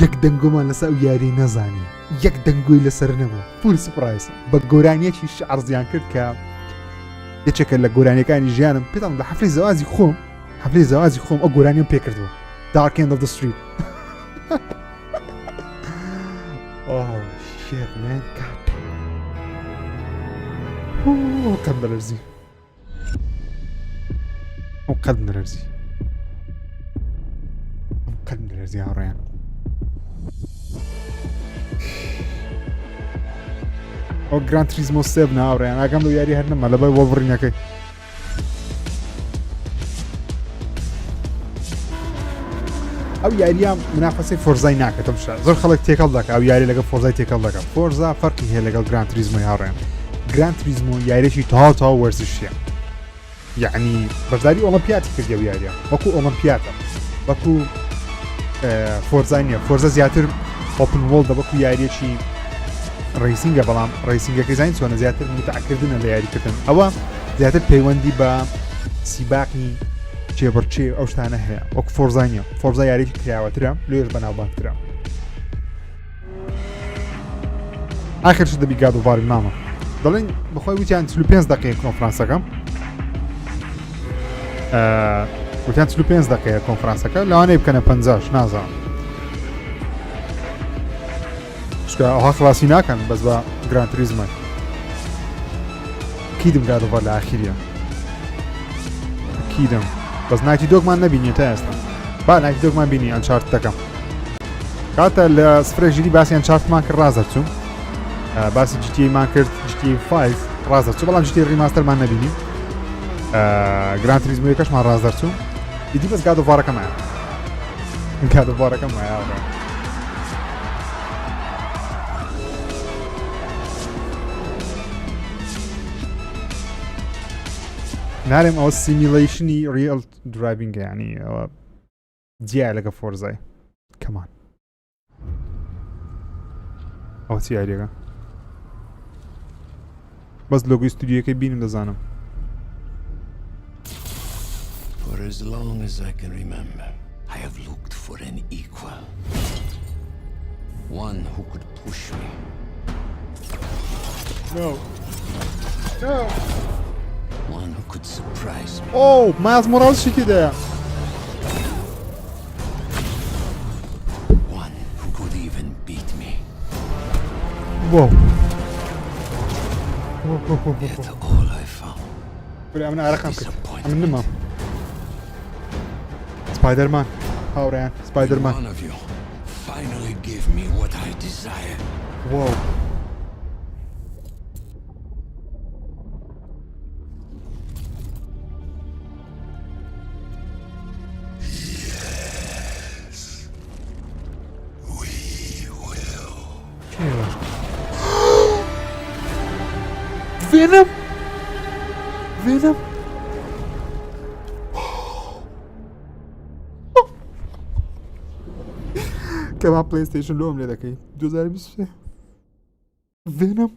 یەک دەنگۆمان لەسەر ئەو یاری نەزانی یەک دەنگۆی لەسەر نەبوو فول سپرایس بە گۆرانیەکی عەرزیان کرد کە یەکێکە لە گۆرانیەکانی ژیانم پێتان لە حەفلەی زەوازی خۆم ئەو گۆرانیم پێ کردووە Dark End of the Street. Oh shit man God. قەت بەلەرزی ئەو قەت بەلەرزی هاوڕێیان. ئەو گران تریزمۆ سێڤ ناوڕێیان ئاگەم لە یاری هەر نەما لەبەر وۆڵڤەڕینەکەی. ئەو یاریام منافەسەی فۆرزای ناکەتم شە زۆر خەڵک تێکەڵ دەکە ئەو یاری لەگە فۆرزای تێکەڵ دەکە. فۆرزا فەرقی هەیە لەگەڵ گران تریزمۆی هاوڕێیان. گران تریزمۆ یاریێکی تەواو وەرزشیە. یعنی بەشداری ئۆلمپیاتی کردی ئەو یاریە وەکو ئۆلمپیاتە وەکو فۆرزای نییە. فۆرزە زیاتر ئۆپن وۆڵدە وەکو یاریەکی ڕیسینگە بەڵام ڕیسینگەکەی زین چۆنە زیاتر متعکردنە لە یاریکردن. ئەوە زیاتر پەیوەندی بە سیباقی چێبڕچێ ئەو شتانە هەیە وەکو فۆرزای نییە. فۆرزا یاریێکی کراوەترە لێش بەناوبانگترە. ئاخرش دەبی گادوڤاری مامە دەڵێن بەخۆی وتیان 45 دقیقە کۆنفرانسەکەم وتیان 45 دقیقە کۆنفرانسەکە لەوانەیە بکەنە 50 نازانم چکە ئەوها خلاصی ناکەن بەس بە گران تریزمە کیدم گادوڤار لە ئاخیریە کیدم بەس نایتی دۆگمان نەبینی تا ئێستا. با نایتی دۆگمان بینی ئەنچارت دەکەم کاتە لە سفرێژیری باسی ئەنچارتمان کرد ڕازەرچوو باسی GTA-مان کرد GTA 5 ڕازەرچوو بەڵام GTA ڕیماستەرمان نەبینی. گران تریزمۆ یەکەشمان ڕازدەرچوو ئیدی بەس گادوڤارەکەمایە نارێم ئەوە سیمیلیشنی ریئڵ درایڤینگە یعنی ئەوە جیا لەگە فۆرزای کەمان ئەوە چی یاریەکە بەس لۆگۆی ستودیۆکەی بینم دەزانم. For as long as I can remember, I have looked for an equal. One who could push me. No. No. One who could surprise me. Oh, Miles Morales şekilde. One who could even beat me. Whoa. Yet all I found Böyle hemen ara kanka. من نما سبايدرمان هاوريان سبايدرمان One of you finally give me what I desire. واو ڤێنەم ڤێنەم کەوا پلەیستەیشن لۆم لێ دەکەی 2023 ڤێنەم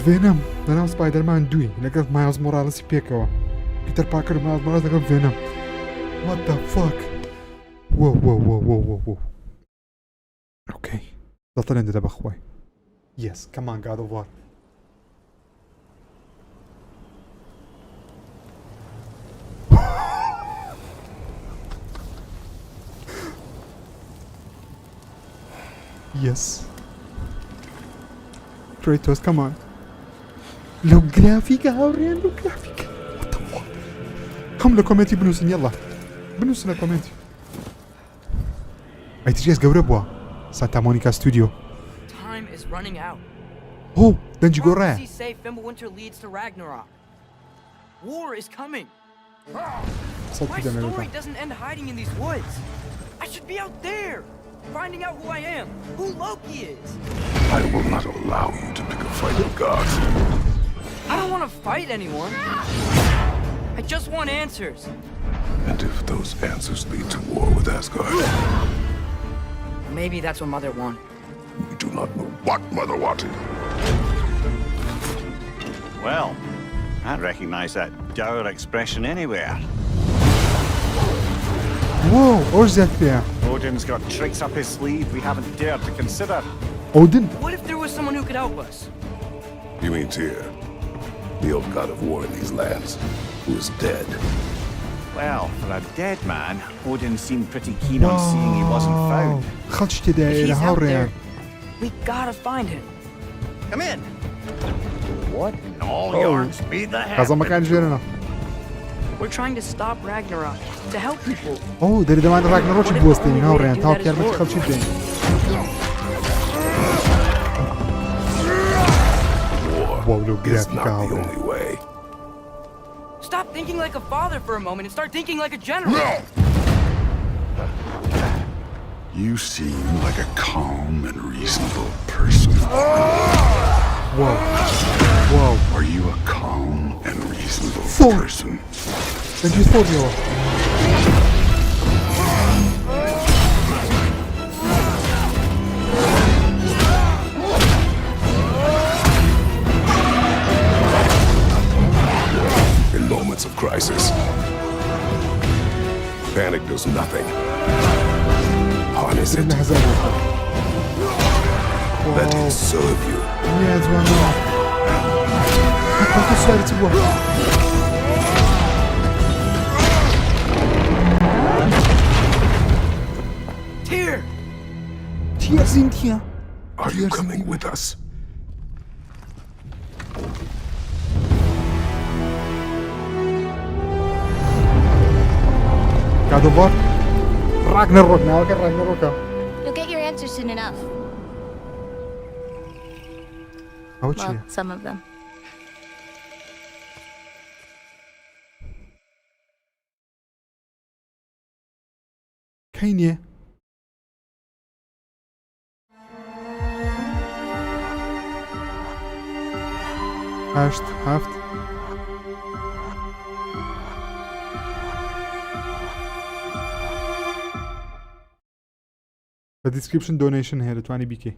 ڤێنەم لەناو سپایدەرمان دوی لەگەڵ مایلز مۆراڵسی پێکەوە پیتەر پاکر مایلز مۆراڵس لەگەڵ ڤێنەم what the fuck whoa okay دڵتەلێن دەدە بەخوای yes come on God of War yes Kratos come on لو جرافيكا هاوريان لو جرافيكا what the fuck هم لە کۆمنتی بنووسن يلا بنووسن لە کۆمنتی ئەیتریاس گەورە بووە سانتا مۆنیکا ستودیۆ Time is running out. Oh, دەنجی گۆڕایە Prophecies say Fimbulwinter leads to Ragnarok. War is coming. My story doesn't end hiding in these woods. I should be out there, finding out who I am, who Loki is. I will not allow you to pick a fight with gods. I don't want to fight anyone. I just want answers. And if those answers lead to war with Asgard, maybe that's what Mother wanted. we do not know what Mother wanted. Well, I'd recognize that dour expression anywhere. Whoa, what's that there? Odin's got tricks up his sleeve we haven't dared to consider. Odin? What if there was someone who could help us? You mean Tyr, the old god of war in these lands, who is dead? Well, for a dead man, Odin seemed pretty keen on seeing he wasn't found. If he's out there, we gotta find him. Come in. What in all yarns be the heck? We're trying to stop Ragnarok, to help people. Oh, داری دمان راگنەڕۆکی بوەستێنی هاوڕێیان تاو یارمەتی خەڵکی بدەین War is not the only way. Stop thinking like a father for a moment and start thinking like a general. No! You seem like a calm and reasonable person. Whoa. Are you a calm and reasonable person? Then just hold your In moments of crisis, panic does nothing. Harness it. Let it serve you. Tyr! Tyr sind hier. Are you coming with us? God of War Ragnarok now get Ragnarok You'll get your answers soon enough. Well, some of them. Keine. Haft. The description donation here at 20 BK.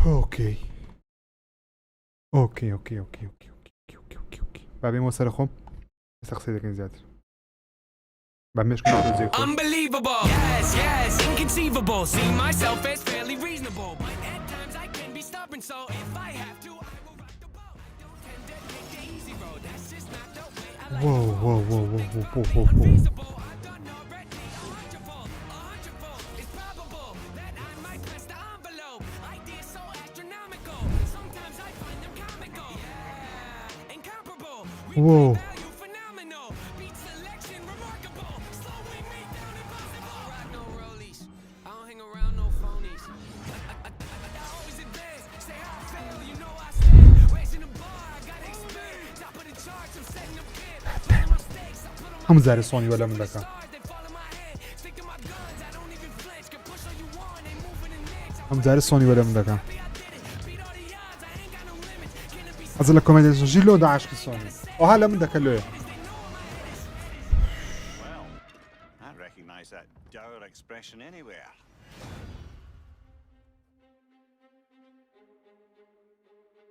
Okay. بابي مو سرخم استقصي لك زيادة بمشي Unbelievable. Yes, inconceivable. See myself as fairly reasonable, but at times I can be stubborn. So if I have to, I will rock the boat. I don't tend to take the easy road. That's just not the way I like. Whoa. Unfeasible. I've done already 100-fold. 100-fold is Whoa. هم زار سوني ولا من ذاك هم زار سوني ولا من ذاك أزل الكوميديا جيلو ده عشق سوني وهلا من ذاك اللي I recognize that dour expression anywhere.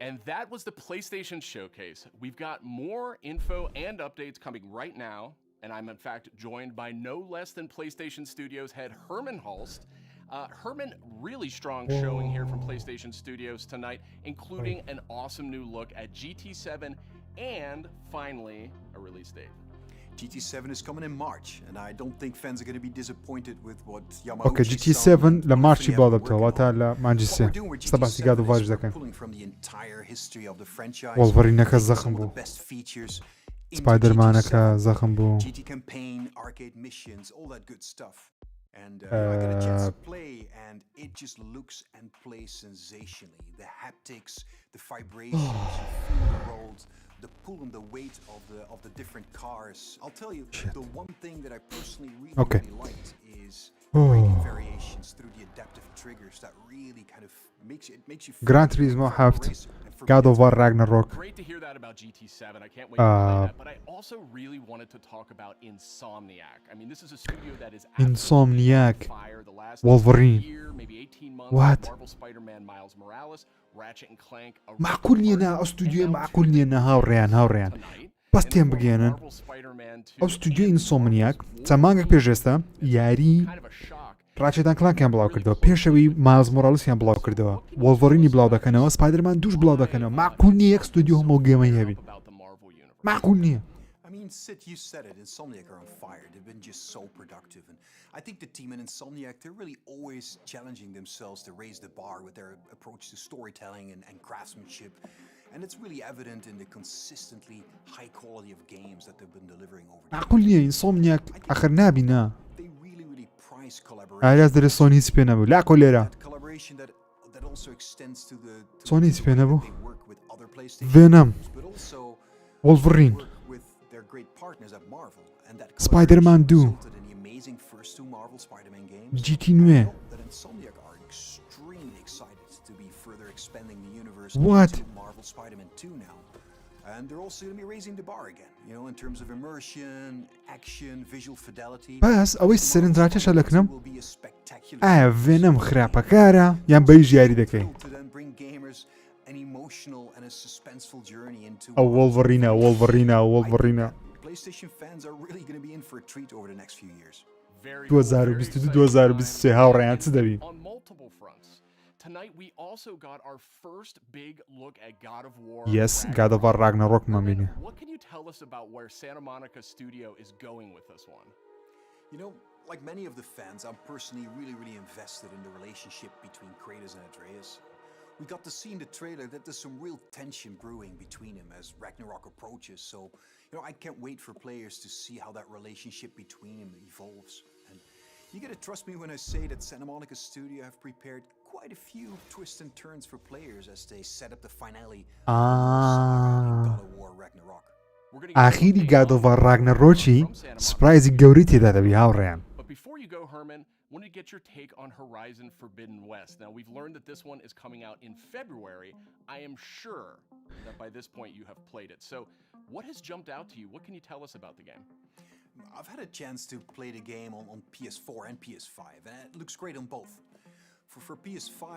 And that was the PlayStation Showcase. We've got more info and updates coming right now, and I'm in fact joined by no less than PlayStation Studios head Herman Hulst. Herman, really strong showing here from PlayStation Studios tonight, including an awesome new look at GT7 and finally a release date. GT7 is coming in March, and I don't think fans are going to be disappointed with what Yamauchi. Okay, GT7 لمارش يبغى وقتها لا ما نجسه. سبع سيجاد وفاج ذاك. وولفرين كزخم بو. سبايدر مان كزخم بو. GT campaign, arcade missions, all that good stuff. And I got a chance to play, and it just looks and plays sensationally. The haptics, the vibrations, you feel the rolls, the pull and the weight of the different cars. I'll tell you, the one thing that I personally really liked is braking variations through the adaptive triggers that really kind of makes you Gran Turismo haft God of War Ragnarok. Great to hear that about GT7. I can't wait to play that. But I also really wanted to talk about Insomniac. I mean, this is a studio that is Insomniac. fire the last Wolverine. year, maybe 18 months. What? Marvel Spider-Man, Miles Morales, Ratchet and Clank. معقول نينا استوديو معقول نينا هاوريان بس تيم بگێنن ئەو ستودیۆ ئینسۆمنیاک چەند مانگێک پێشێستا یاری ڕاچێتان کلانکیان بڵاو کردەوە پێشەوەی مایلز مۆراڵسیان بڵاو کردەوە وۆڵڤەڕینی بڵاو دەکەنەوە سپایدەرمان دووش بڵاو دەکەنەوە معقول نییە یەک ستودیۆ هەموو گێمەی هەبی معقول نییە I mean, Sid, you said it. Insomniac are on fire. They've been just so productive. And I think the team in Insomniac, they're really always challenging themselves to raise the bar with their approach to storytelling and craftsmanship. And it's really evident in the consistently high quality of games that they've been delivering over the years. معقول نییە ئینسۆمنیاک ئەخر نابینا They really prize collaboration. ئاراز دەرێ سۆنی هیچ پێ نەبوو لاکۆ لێرە Collaboration that also extends to the سۆنی هیچ پێ نەبوو they work with other PlayStation ڤێنەم games, but also وۆڵڤەڕین with their great partners at Marvel, and that Spider-Man 2 resulted in the amazing first two Marvel Spider-Man games. GT نوێ That Insomniac are extremely excited to be further expanding the universe What? into Marvel Spider-Man 2 now. And they're also going to be raising the bar again, you know, in terms of immersion, action, visual fidelity. بەس ئەوەی سەرنجڕاکێشە لەکنم ئایا ڤێنەم خراپەکارە یان بەیژ یاری دەکەی To then bring gamers an emotional and a suspenseful journey into ئەو وۆڵڤەڕینە PlayStation fans are really going to be in for a treat over the next few years. 2022 هاوڕێیان چ دەبی On multiple fronts. Tonight we also got our first big look at God of War. Yes, God of War Ragnarok مامینی What can you tell us about where Santa Monica Studio is going with this one? You know, like many of the fans, I'm personally really invested in the relationship between Kratos and Atreus. We got to see in the trailer that there's some real tension brewing between them as Ragnarok approaches, so, you know, I can't wait for players to see how that relationship between them evolves. And you gotta trust me when I say that Santa Monica Studio have prepared quite a few twists and turns for players as they set up the finale of God of War Ragnarok. ئاخیری God of War Ragnarۆکی سپرایزی گەوری تێدا دەبی هاوڕێیان But before you go, Herman, I want to get your take on Horizon Forbidden West. Now, we've learned that this one is coming out in February. I am sure that by this point you have played it. So, what has jumped out to you? What can you tell us about the game? I've had a chance to play the game on PS4 and PS5, and it looks great on both. For PS5,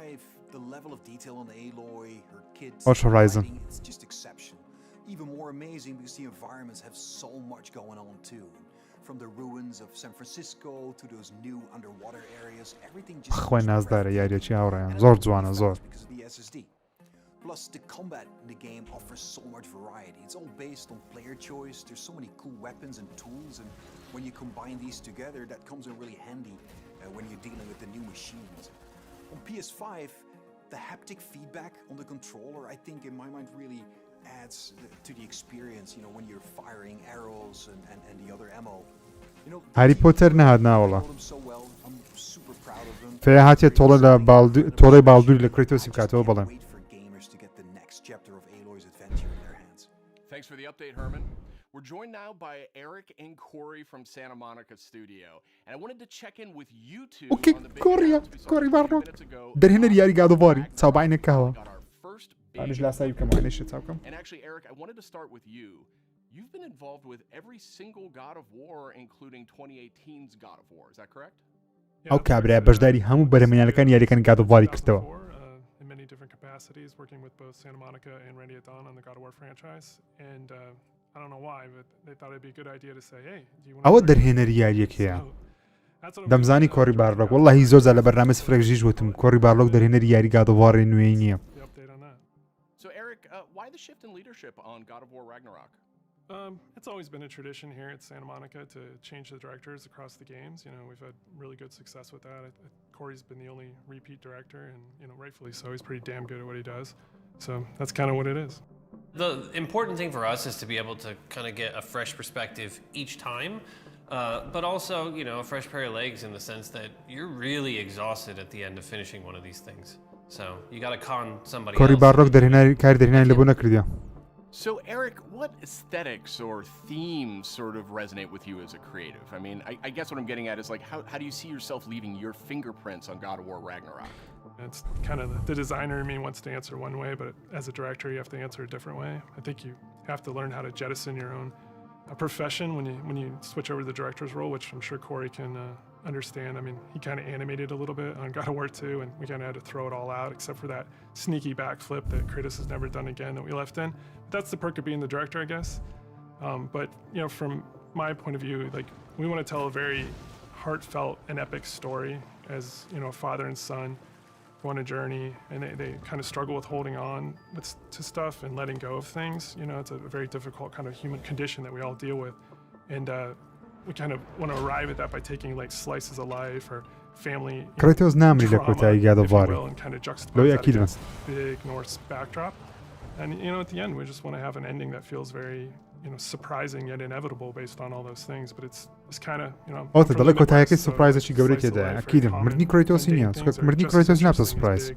the level of detail on Aloy, her kids, Horizon. It's just exceptional. Even more amazing because the environments have so much going on too. From the ruins of San Francisco to those new underwater areas, everything just خوای نازدارە یاریەکی هاوڕێیان زۆر جوانە زۆر because of the SSD. Plus, the combat in the game offers so much variety. It's all based on player choice. There's so many cool weapons and tools, and when you combine these together, that comes in really handy when you're dealing with the new machines. On PS5, the haptic feedback on the controller, I think in my mind really adds to the experience, you know, when you're firing arrows and the other ammo. You know, هاری پۆتەر نەهات ناوەڵە them so well. I'm super proud of them. فێ هاتیە تۆڵەی باڵدووری لە کڕیتۆسی بکاتەوە بەڵێم Wait for gamers to get the next chapter of Aloy's adventure in their hands. Thanks for the update, Herman. We're joined now by Eric and Corey from Santa Monica Studio, and I wanted to check in with you two on the big announcement we saw a few minutes ago. دەرهێنەر یاری گادۆڤاری چاوباینەکەوە Got our first ئانش big لاسایی بکەم وانێشە چاوکەم And actually, Eric, I wanted to start with you. You've been involved with every single God of War, including 2018's God of War. Is that correct? ئەو کابرای بەشداری هەموو بەرهەمهێنانەکانی یاریەکانی گادۆڤاری کردەوە in many different capacities, working with both Santa Monica and Randy at Dawn on the God of War franchise. And I don't know why, but they thought it'd be a good idea to say, hey, do you want ئەوە دەرهێنەری یاریەک هەیە دەمزانی کۆڕی بارلۆک وەڵڵاهی زۆرجار لە بەرنامە سفرێکژیش وتم کۆڕی بارلۆک دەرهێنەری یاری گادۆڤاری نوێی نییە So, Eric, why the shift in leadership on God of War Ragnarok? It's always been a tradition here at Santa Monica to change the directors across the games. You know, we've had really good success with that. Corey's been the only repeat director, and you know, rightfully so. He's pretty damn good at what he does. So that's kind of what it is. The important thing for us is to be able to kind of get a fresh perspective each time, but also, you know, a fresh pair of legs in the sense that you're really exhausted at the end of finishing one of these things. So you got to con somebody کۆڕی else. بارلۆک کاری دەرهێنانی لەبوو نەکردیە So, Eric, what aesthetics or themes sort of resonate with you as a creative? I mean, I guess what I'm getting at is like, how do you see yourself leaving your fingerprints on God of War Ragnarok? It's kind of the designer in me wants to answer one way, but as a director, you have to answer a different way. I think you have to learn how to jettison your own profession when you switch over to the director's role, which I'm sure Corey can understand. I mean, he kind of animated a little bit on God of War 2, and we kind of had to throw it all out, except for that sneaky backflip that Kratos has never done again that we left in. But that's the perk of being the director, I guess. But, you know, from my point of view, like, we want to tell a very heartfelt and epic story as, you know, a father and son go on a journey, and they kind of struggle with holding on to stuff and letting go of things. You know, it's a very difficult kind of human condition that we all deal with. And we kind of want to arrive at that by taking like slices of life or family کڕێتۆز نامری لە کۆتایی گادۆڤاری and kind of juxtapose لەو that یاکی against big Norse backdrop. And you know, at the end, we just want to have an ending that feels very, you know, surprising yet inevitable based on all those things. But it's kind of, you know. ئەوتە دەڵێ کۆتاییەکەی سورپرایزێکی گەورەی تێدایە ئەکیدم مردنی کڕێتۆسی نییە مردنی کڕێتۆس نابتە سورپرایز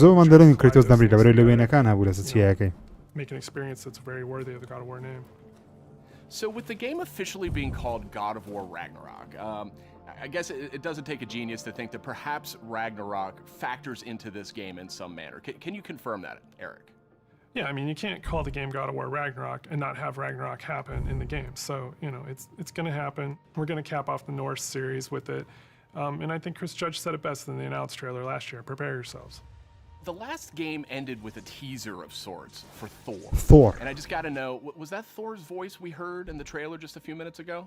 زۆرمان دەڵێن کڕێتۆس نەمری لەبەرەوەی لە وێنەکان هەبوو لە سچیەکەی make an experience that's very worthy of the God of War name. So, with the game officially being called God of War Ragnarok, I guess it doesn't take a genius to think that perhaps Ragnarok factors into this game in some manner. Can you confirm that, Eric? Yeah, I mean, you can't call the game God of War Ragnarok and not have Ragnarok happen in the game. So, you know, it's going to happen. We're going to cap off the Norse series with it. And I think Chris Judge said it best in the announced trailer last year. Prepare yourselves. The last game ended with a teaser of sorts for Thor. Thor. And I just got to know, was that Thor's voice we heard in the trailer just a few minutes ago?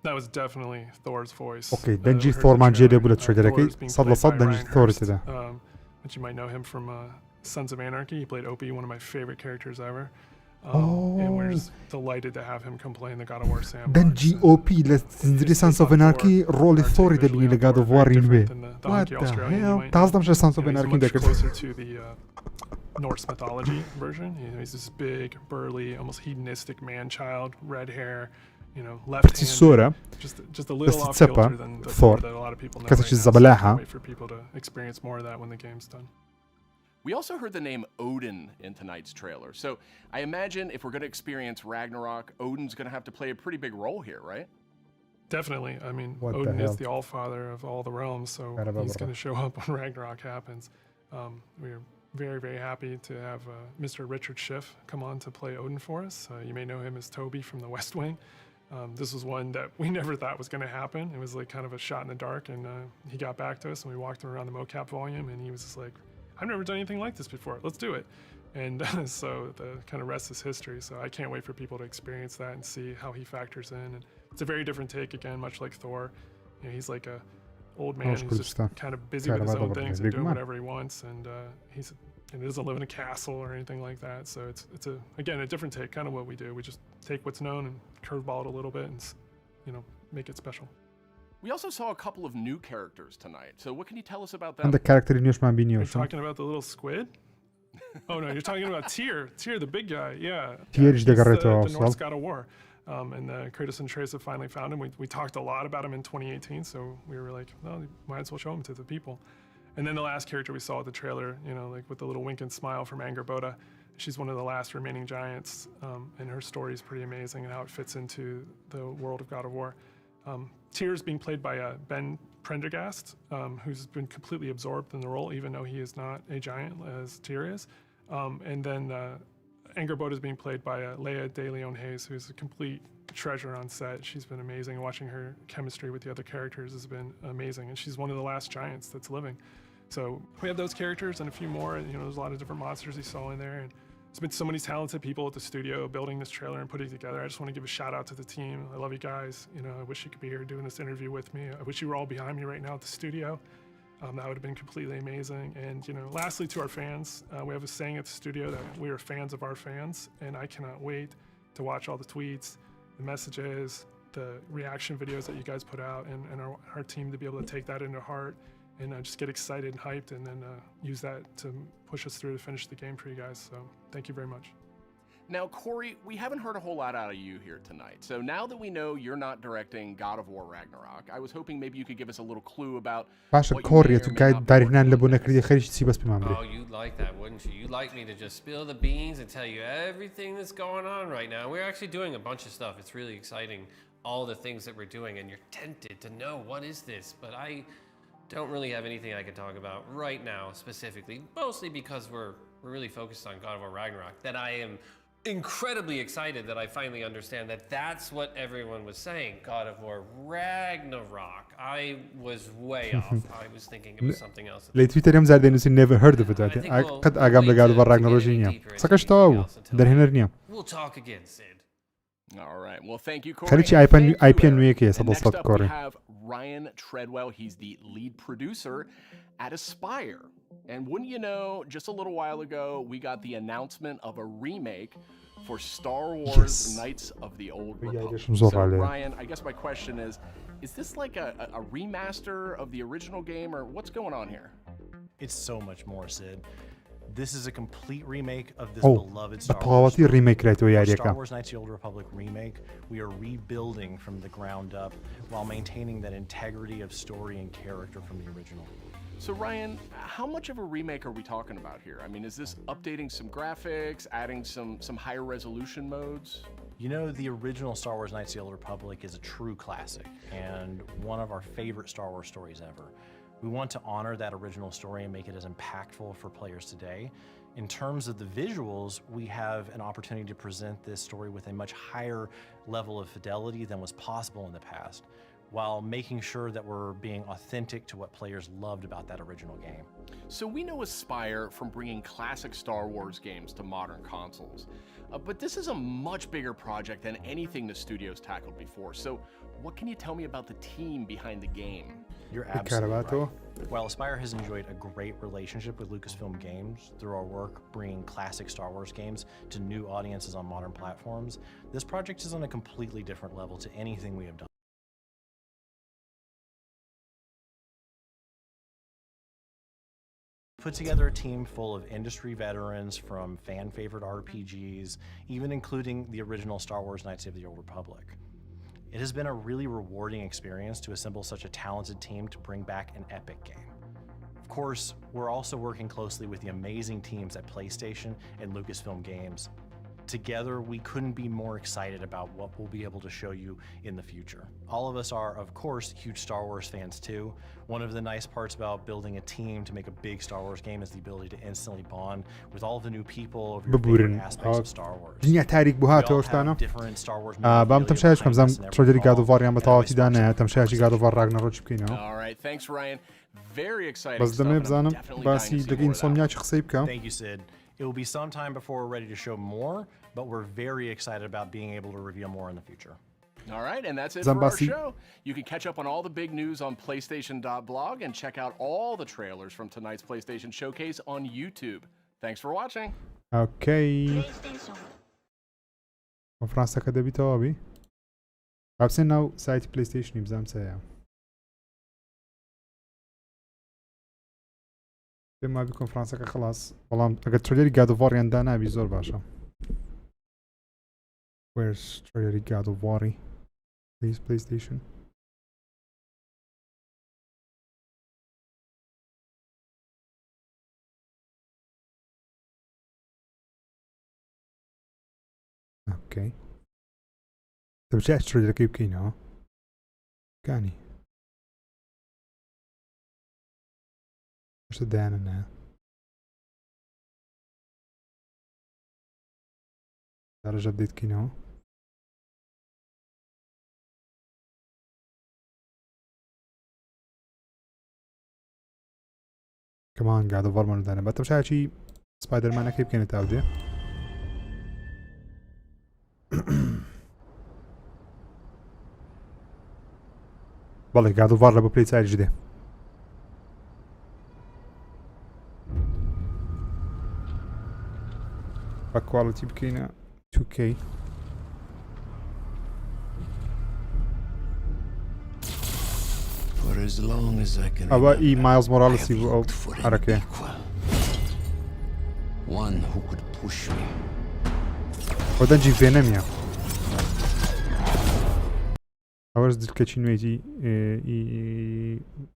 That was definitely Thor's voice. Okay, دەنجی ثۆرمان جێدێ بوو لە ترێلەکەی 100% دەنجی ثۆر تێدا. But you might know him from Sons of Anarchy. He played Opie, one of my favorite characters ever. And we're just delighted to have him come play in the God of War sandbox. دەنجی OP لە زنجیری Sons of Anarchy ڕۆڵی ثۆری دەبینی لە God of War نوێ. What the hell? تازدەم شە Sons of Anarchy دەکرد. Closer to the Norse mythology version. You know, he's this big, burly, almost hedonistic man-child, red hair. You know, left-handed, just a little off kilter than the Thor that a lot of people know right now. So wait for people to experience more of that when the game's done. We also heard the name Odin in tonight's trailer. So I imagine if we're going to experience Ragnarok, Odin's going to have to play a pretty big role here, right? Definitely. I mean, Odin is the All-Father of all the realms, so he's going to show up when Ragnarok happens. We're very, very happy to have Mr. Richard Schiff come on to play Odin for us. You may know him as Toby from The West Wing. This was one that we never thought was going to happen. It was like kind of a shot in the dark, and he got back to us, and we walked him around the mocap volume, and he was just like, I've never done anything like this before. Let's do it. And so the kind of rest is history. So I can't wait for people to experience that and see how he factors in. And it's a very different take, again, much like Thor. You know, he's like a old man who's just kind of busy with his own things and doing whatever he wants. And he doesn't live in a castle or anything like that. So it's again, a different take, kind of what we do. We just take what's known and curveball it a little bit and, you know, make it special. We also saw a couple of new characters tonight. So what can you tell us about them? And the character in Yoshman Binyo. Are you talking about the little squid? Oh no, you're talking about Tyr. Tyr, the big guy. Yeah. Tyr's the Norse God of War. And Kratos and Atreus have finally found him. We talked a lot about him in 2018, so we were like, well, might as well show him to the people. And then the last character we saw at the trailer, you know, like with the little wink and smile from Angerboda, she's one of the last remaining giants, and her story is pretty amazing and how it fits into the world of God of War. Tyr is being played by Ben Prendergast, who's been completely absorbed in the role, even though he is not a giant as Tyr is. And then Angerboda is being played by Leia De Leon Hayes, who's a complete treasure on set. She's been amazing. Watching her chemistry with the other characters has been amazing, and she's one of the last giants that's living. So we have those characters and a few more. You know, there's a lot of different monsters you saw in there, and there's been so many talented people at the studio building this trailer and putting it together. I just want to give a shout out to the team. I love you guys. You know, I wish you could be here doing this interview with me. I wish you were all behind me right now at the studio. That would have been completely amazing. And, you know, lastly, to our fans, we have a saying at the studio that we are fans of our fans, and I cannot wait to watch all the tweets, the messages, the reaction videos that you guys put out, and our team to be able to take that into heart and just get excited and hyped, and then use that to push us through to finish the game for you guys. So thank you very much. Now, Corey, we haven't heard a whole lot out of you here tonight. So now that we know you're not directing God of War Ragnarok, I was hoping maybe you could give us a little clue about what you may or may not be working on. Oh, you'd like that, wouldn't you? You'd like me to just spill the beans and tell you everything that's going on right now. We're actually doing a bunch of stuff. It's really exciting, all the things that we're doing, and you're tempted to know what is this, but I don't really have anything I can talk about right now specifically, mostly because we're really focused on God of War Ragnarok, that I am incredibly excited that I finally understand that that's what everyone was saying, God of War Ragnarok. I was way off. I was thinking it was something else. Les Twitterium زادين نسي never heard of it. قد أقام لقاد God of War Ragnarok جينيا. سكش تاو. درهنا رنيا. We'll talk again, Sid. All right. Well, thank you, Corey. خليتي IPN وياك صدق Next up, we كوري. have Ryan Treadwell. He's the lead producer at Aspire. And wouldn't you know, just a little while ago, we got the announcement of a remake for Star Wars Knights of the Old Republic. So, Ryan, I guess my question is this like a remaster of the original game, or what's going on here? It's so much more, Sid. This is a complete remake of this beloved Star Wars. Star Wars Knights of the Old Republic remake. We are rebuilding from the ground up while maintaining that integrity of story and character from the original. So Ryan, how much of a remake are we talking about here? I mean, is this updating some graphics, adding some higher resolution modes? You know, the original Star Wars Knights of the Old Republic is a true classic and one of our favorite Star Wars stories ever. We want to honor that original story and make it as impactful for players today. In terms of the visuals, we have an opportunity to present this story with a much higher level of fidelity than was possible in the past, while making sure that we're being authentic to what players loved about that original game. So we know Aspire from bringing classic Star Wars games to modern consoles, but this is a much bigger project than anything the studio's tackled before. So what can you tell me about the team behind the game? You're absolutely right. While Aspire has enjoyed a great relationship with Lucasfilm Games through our work bringing classic Star Wars games to new audiences on modern platforms, this project is on a completely different level to anything we have done. Put together a team full of industry veterans from fan-favorite RPGs, even including the original Star Wars Knights of the Old Republic. It has been a really rewarding experience to assemble such a talented team to bring back an epic game. Of course, we're also working closely with the amazing teams at PlayStation and Lucasfilm Games. Together, we couldn't be more excited about what we'll be able to show you in the future. All of us are, of course, huge Star Wars fans too. One of the nice parts about building a team to make a big Star Wars game is the ability to instantly bond with all the new people of your favorite aspects of Star Wars. دنيا تاريخ بوهات وشتانا. بام تمشيش كم زم شودري قادو فاريان بتاعتي دانا تمشيش قادو فار راغنەڕۆک بكينه. All right, thanks Ryan. Very exciting. بس دمي بزانم باسي دقين صنيا شخصي بكا. Thank you, Sid. It will be some time before we're ready to show more, but we're very excited about being able to reveal more in the future. All right, and that's it for our show. You can catch up on all the big news on PlayStation.blog and check out all the trailers from tonight's PlayStation Showcase on YouTube. Thanks for watching. Okay. فرنسا كده بيتوابي. عبسين ناو سايت PlayStation يبزام سايا. پێم وابی کۆنفرانسەکە خلاص بەڵام ئەگەر ترێلەری گادۆڤاڕیان دانابی زۆر باشە. Where's ترێلەری گادۆڤاڕی؟ Please PlayStation. اوكي طيب جاء تريلرەکەی بکەینەوە کانی شتە دایانە نایە دارەژە ئەپدەیت بکەینەوە کەمان گادۆڤاڕمان دانە بە تەماشاچی سپایدەرمانەکەی بکەنە تاودێ بەڵێ گادۆڤاڕ لە بۆ پلەی چاریش دێ بە کواڵیتی بکەینە 2K ئەوە ئی مایلز مۆراڵسی بوو ئەو هەرەکەیە ئەو دەنجی ڤێنەمیە ئەوەش دڵکەچی نوێیتی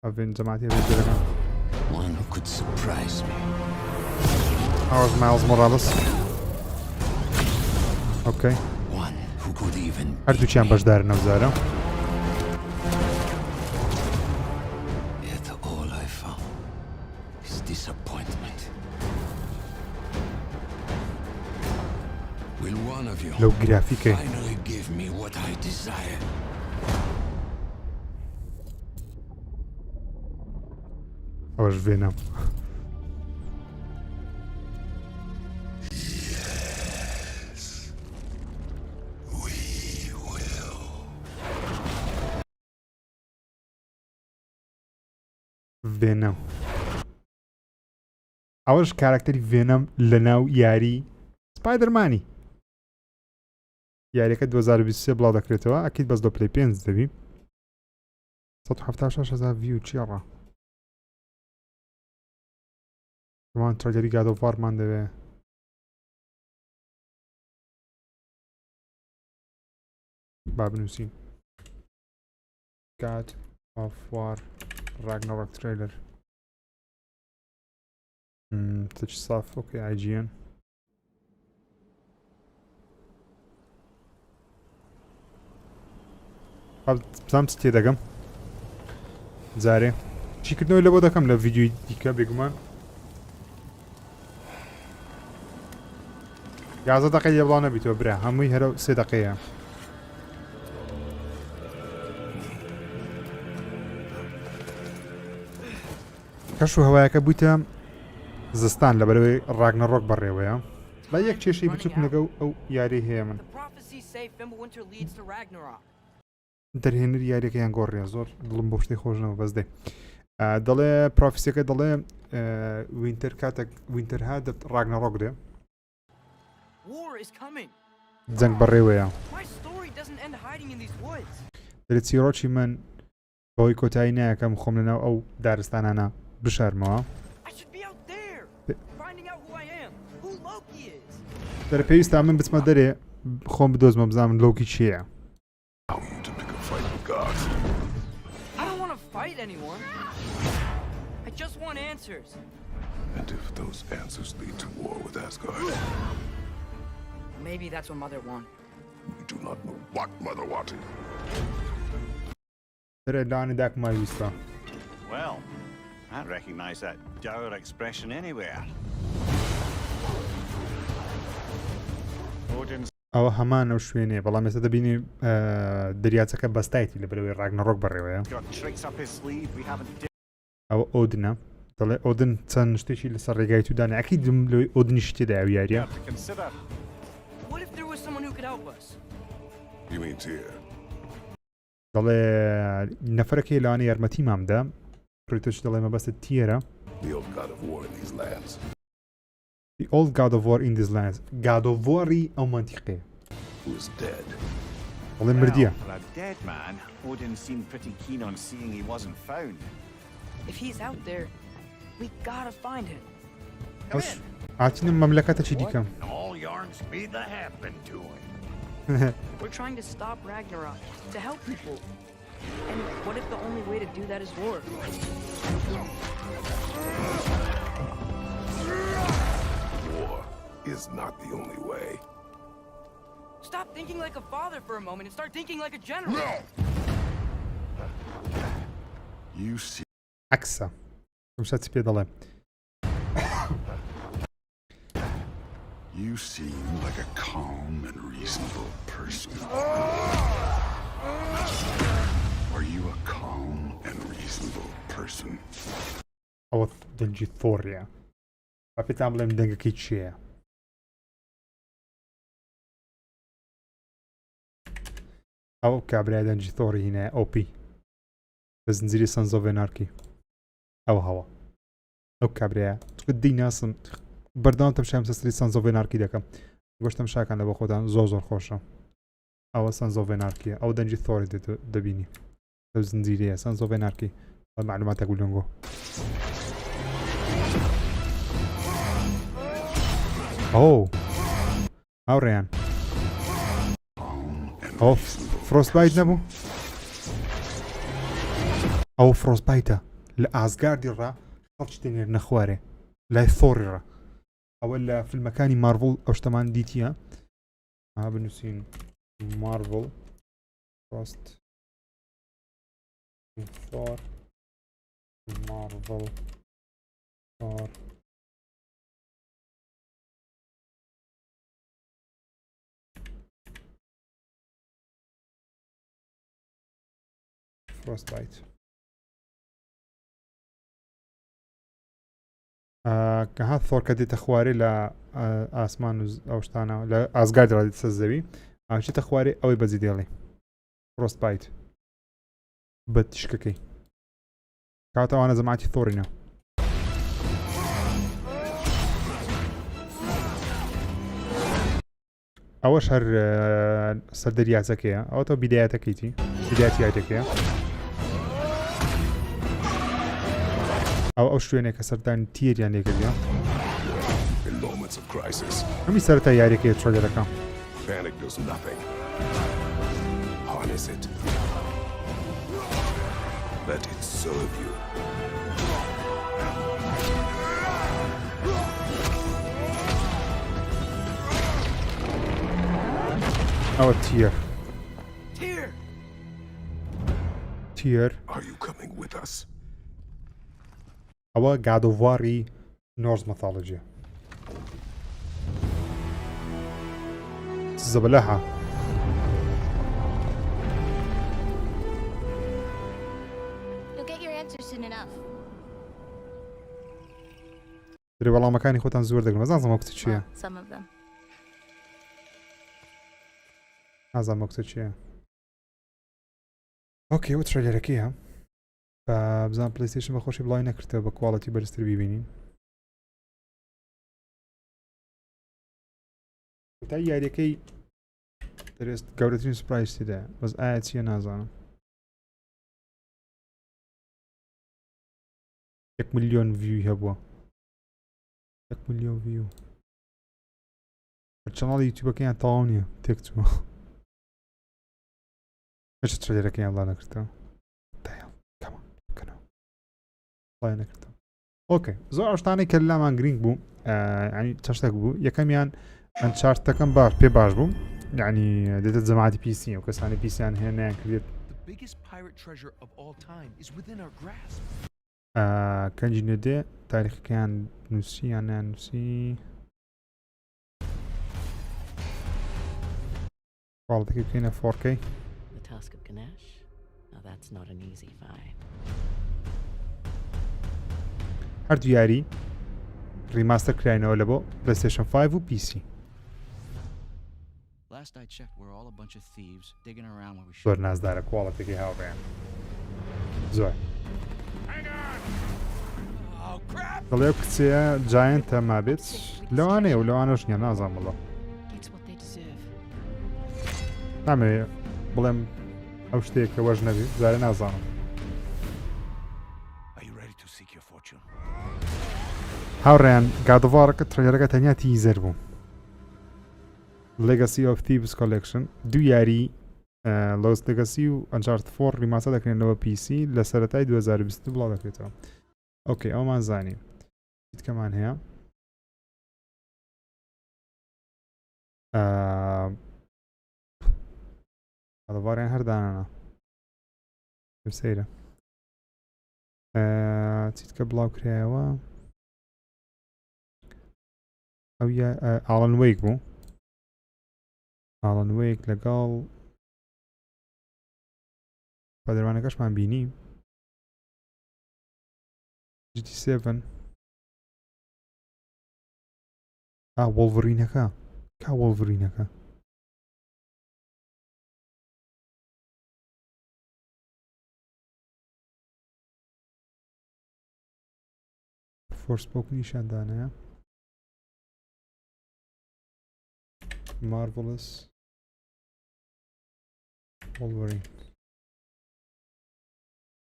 ئەڤێن جەماعەتی ئەڤێنجەرەکان ئەوەش مایلز مۆراڵس ئۆکەی هەردووچیان بەشدارن ئەو جارە لەو گرافیکەی ئەوەش ڤێنەم ڤێنەم ئەوەش کارکتەری ڤێنەم لە ناو یاری سپایدەرمانی یاریەکە 2023 بڵاو دەکرێتەوە ئەکید بەس دۆ پلەی 5 دەبی 176,000 ڤیو چیەڕە ڕوان ترەلەری گادۆڤاڕمان دەوێ با بنووسین God of War Ragnarok trailer تچ صاف اوكي IGN بزانم چ تێ دەگەم جارێ چیکردنەوەی لە بۆ دەکەم لە ڤیدیۆی دیکە بێگومان 11 دقیقە لێ بڵاو نەبیتەوە برا هەمووی هەرە 3 دقیقەیە کەش و هەوایەکە بوویتە زستان لە بەرەوەی ڕاگنەڕۆک بەڕێوەیە با یەک کێشەی بچووکم لەگەڵ ئەو یاری هەیە من دەرهێنەری یاریەکەیان گۆڕیە زۆر دڵم بۆ شتەی خۆشنەوە بەس دێ دەڵێ پرۆفیسەکە دەڵێ وینتەر کاتێک وینتەر هات ڕاگنەڕۆک دێ جەنگ بەڕێوەیە دەرێت چیرۆکی من بەوەی کۆتایی نایەکەم خۆم لەناو ئەو دارستانانە بشارمەوە دەرە پێویستە من بچمە دەرێ خۆم بدۆزمە بزانم لۆکی چییە And if those answers lead to war with Asgard, maybe that's what Mother wanted. We do not know what Mother wanted. Well, I recognize that dour expression anywhere. Odin's ئەوە هەمان ئەو شوێنێ بەڵام ئێستا دەبینی دەریاچەکە بەستایەتی لە بەرەوەی ڕاگنەڕۆک بەڕێوەیە ئەوە ئۆدنە دەڵێ ئۆدن چەند شتێکی لەسەر ڕێگای تودانە ئەکی دم لەوەی ئۆدنیش تێدا ئەو یاریە دەڵێ نەفەرەکەی لەوانە یارمەتی مامدا پرۆتۆش دەڵێ مەبەستە تیەرە The old God of War in these lands. God of War-ی ئەو مانتیقەیە. دەڵێ مردیە. For a dead man, Odin seemed pretty keen on seeing he wasn't found. If he's out there, We gotta find him. هاتینم مملكة چی دیکم. All yarns be the happened to him. We're trying to stop Ragnarok, to help people. And what if the only way to do that is war? War is not the only way. Stop thinking like a father for a moment and start thinking like a general. No! You see. عكسه. مش هتسبي ضلم. You seem like a calm and reasonable person. Are you a calm and reasonable person? أو دنجي ثوريا. أبي تعمل من دنجا كيتشيا. أو كابريا دنجي ثوري هنا أو بي. بس نزيري سانزو فيناركي. أو هوا. أو كابريا. تقدي ناس بردان تمشي مسلسل سانزو فيناركي دكا. گوشتم شاكان لبا خودان زور خوشم. أو سانزو فيناركي أو دنجي ثوري دبيني. لو زنزيرية سانزو فيناركي. المعلومات أقول لونجو. أوه. أو ريان. أو فروست بايت نبو. أو فروست بايتا. لأزغاردي را خلشتني نخواري. لا ثوري را. أولا في المكان مارفل أو شتمان ديتيا. بنسين مارفل فروست ثور مارفل ثور فروست بايت كهذا ثور كدي تخواري لا آسمان أو شتانا لا أزغارد رادي تسزوي شي تخواري أوي بزيديلي فروست بايت بتشككي كاتا وانا زمعتي ثورينا أول شهر سردرياتك أو تو بداياتك كيتي بداياتك أو شوية كسردان تير يعني كذا. In moments of crisis, هم يسرتها يعني كي تشرجع لك. panic does nothing. Harness it. Let it serve you. أو تير. Tyr. Tyr. Are you coming with us? أو God of War Norse mythology. زبلها. You'll get your answer soon enough. ترى والله مكاني خوتان زور دقل مازال ما وقت شيء. Some of them. مازال ما وقت شيء. أوكي وترجع لك إياها. بزن بلايستيشن بخوشي بلاي نكرته بكواليتي برستر ببینین تا یاریەکەی دەرێت گەورەترین سوپرایز تێدا بەس ئایا چییە نازانم 1 ملیۆن ڤیوی هەبووە 1 ملیۆن ڤیو چەناڵی یوتیوبەکەیان تەواو نییە تێک چووە هێشتا ترێلەرەکەیان بڵاو نەکردەوە بڵاو نەکردەوە ئۆکەی زۆر ئەو کە لامان گرنگ بوو ینی چەشتێک بوو یەکەمیان ئەنچارتەکەم باش پێ باش بوو یعنی دێتە جەماعەتی پیسی و کەسانی پیسیان هەیە نەیان کردێت کەنجی نێدێ تاریخەکەیان نووسی یان نانووسی کواڵەتەکەی بکەینە 4K The task of Ganesh? Now that's not an easy fight. هەردوو یاری ریماستەر کراینەوە لە بۆ پلەیستەیشن 5 و PC. Last I checked, we're all a bunch of thieves digging around where we should. زۆر نازدارە کواڵەتێکی هاوڕێیان. زۆر. دڵێ کچێ جایەنتە مابێت لەوانەیە و لەوانەش نییە نازان بڵە. نامەوێت بڵێم ئەو شتێک کە وەژ نەبێت زارە نازانم. Are you ready to seek your fortune? هاوڕێیان گادڤارەکە ترێلەکە تەنیا تیزەر بوو. Legacy of Thieves Collection دوو یاری Lost Legacy و Uncharted 4 ریماسە دەکرێنەوە PC لە سەرەتای 2020 بڵاو دەکرێتەوە. ئۆکێ ئەومان زانین. کەمان هەیە گادڤاریان هەردانانە سەیرە چیت کە بڵاو کرایەوە ئەو ئاڵەن وەیک بوو ئاڵەن وەیک لەگەڵ پەدەروانەکەشمان بینی GT7 وۆڵڤەڕینەکە کا وۆڵڤەڕینەکە فۆرسپۆک نیشاندانەیە مارڤڵس وۆڵڤەڕین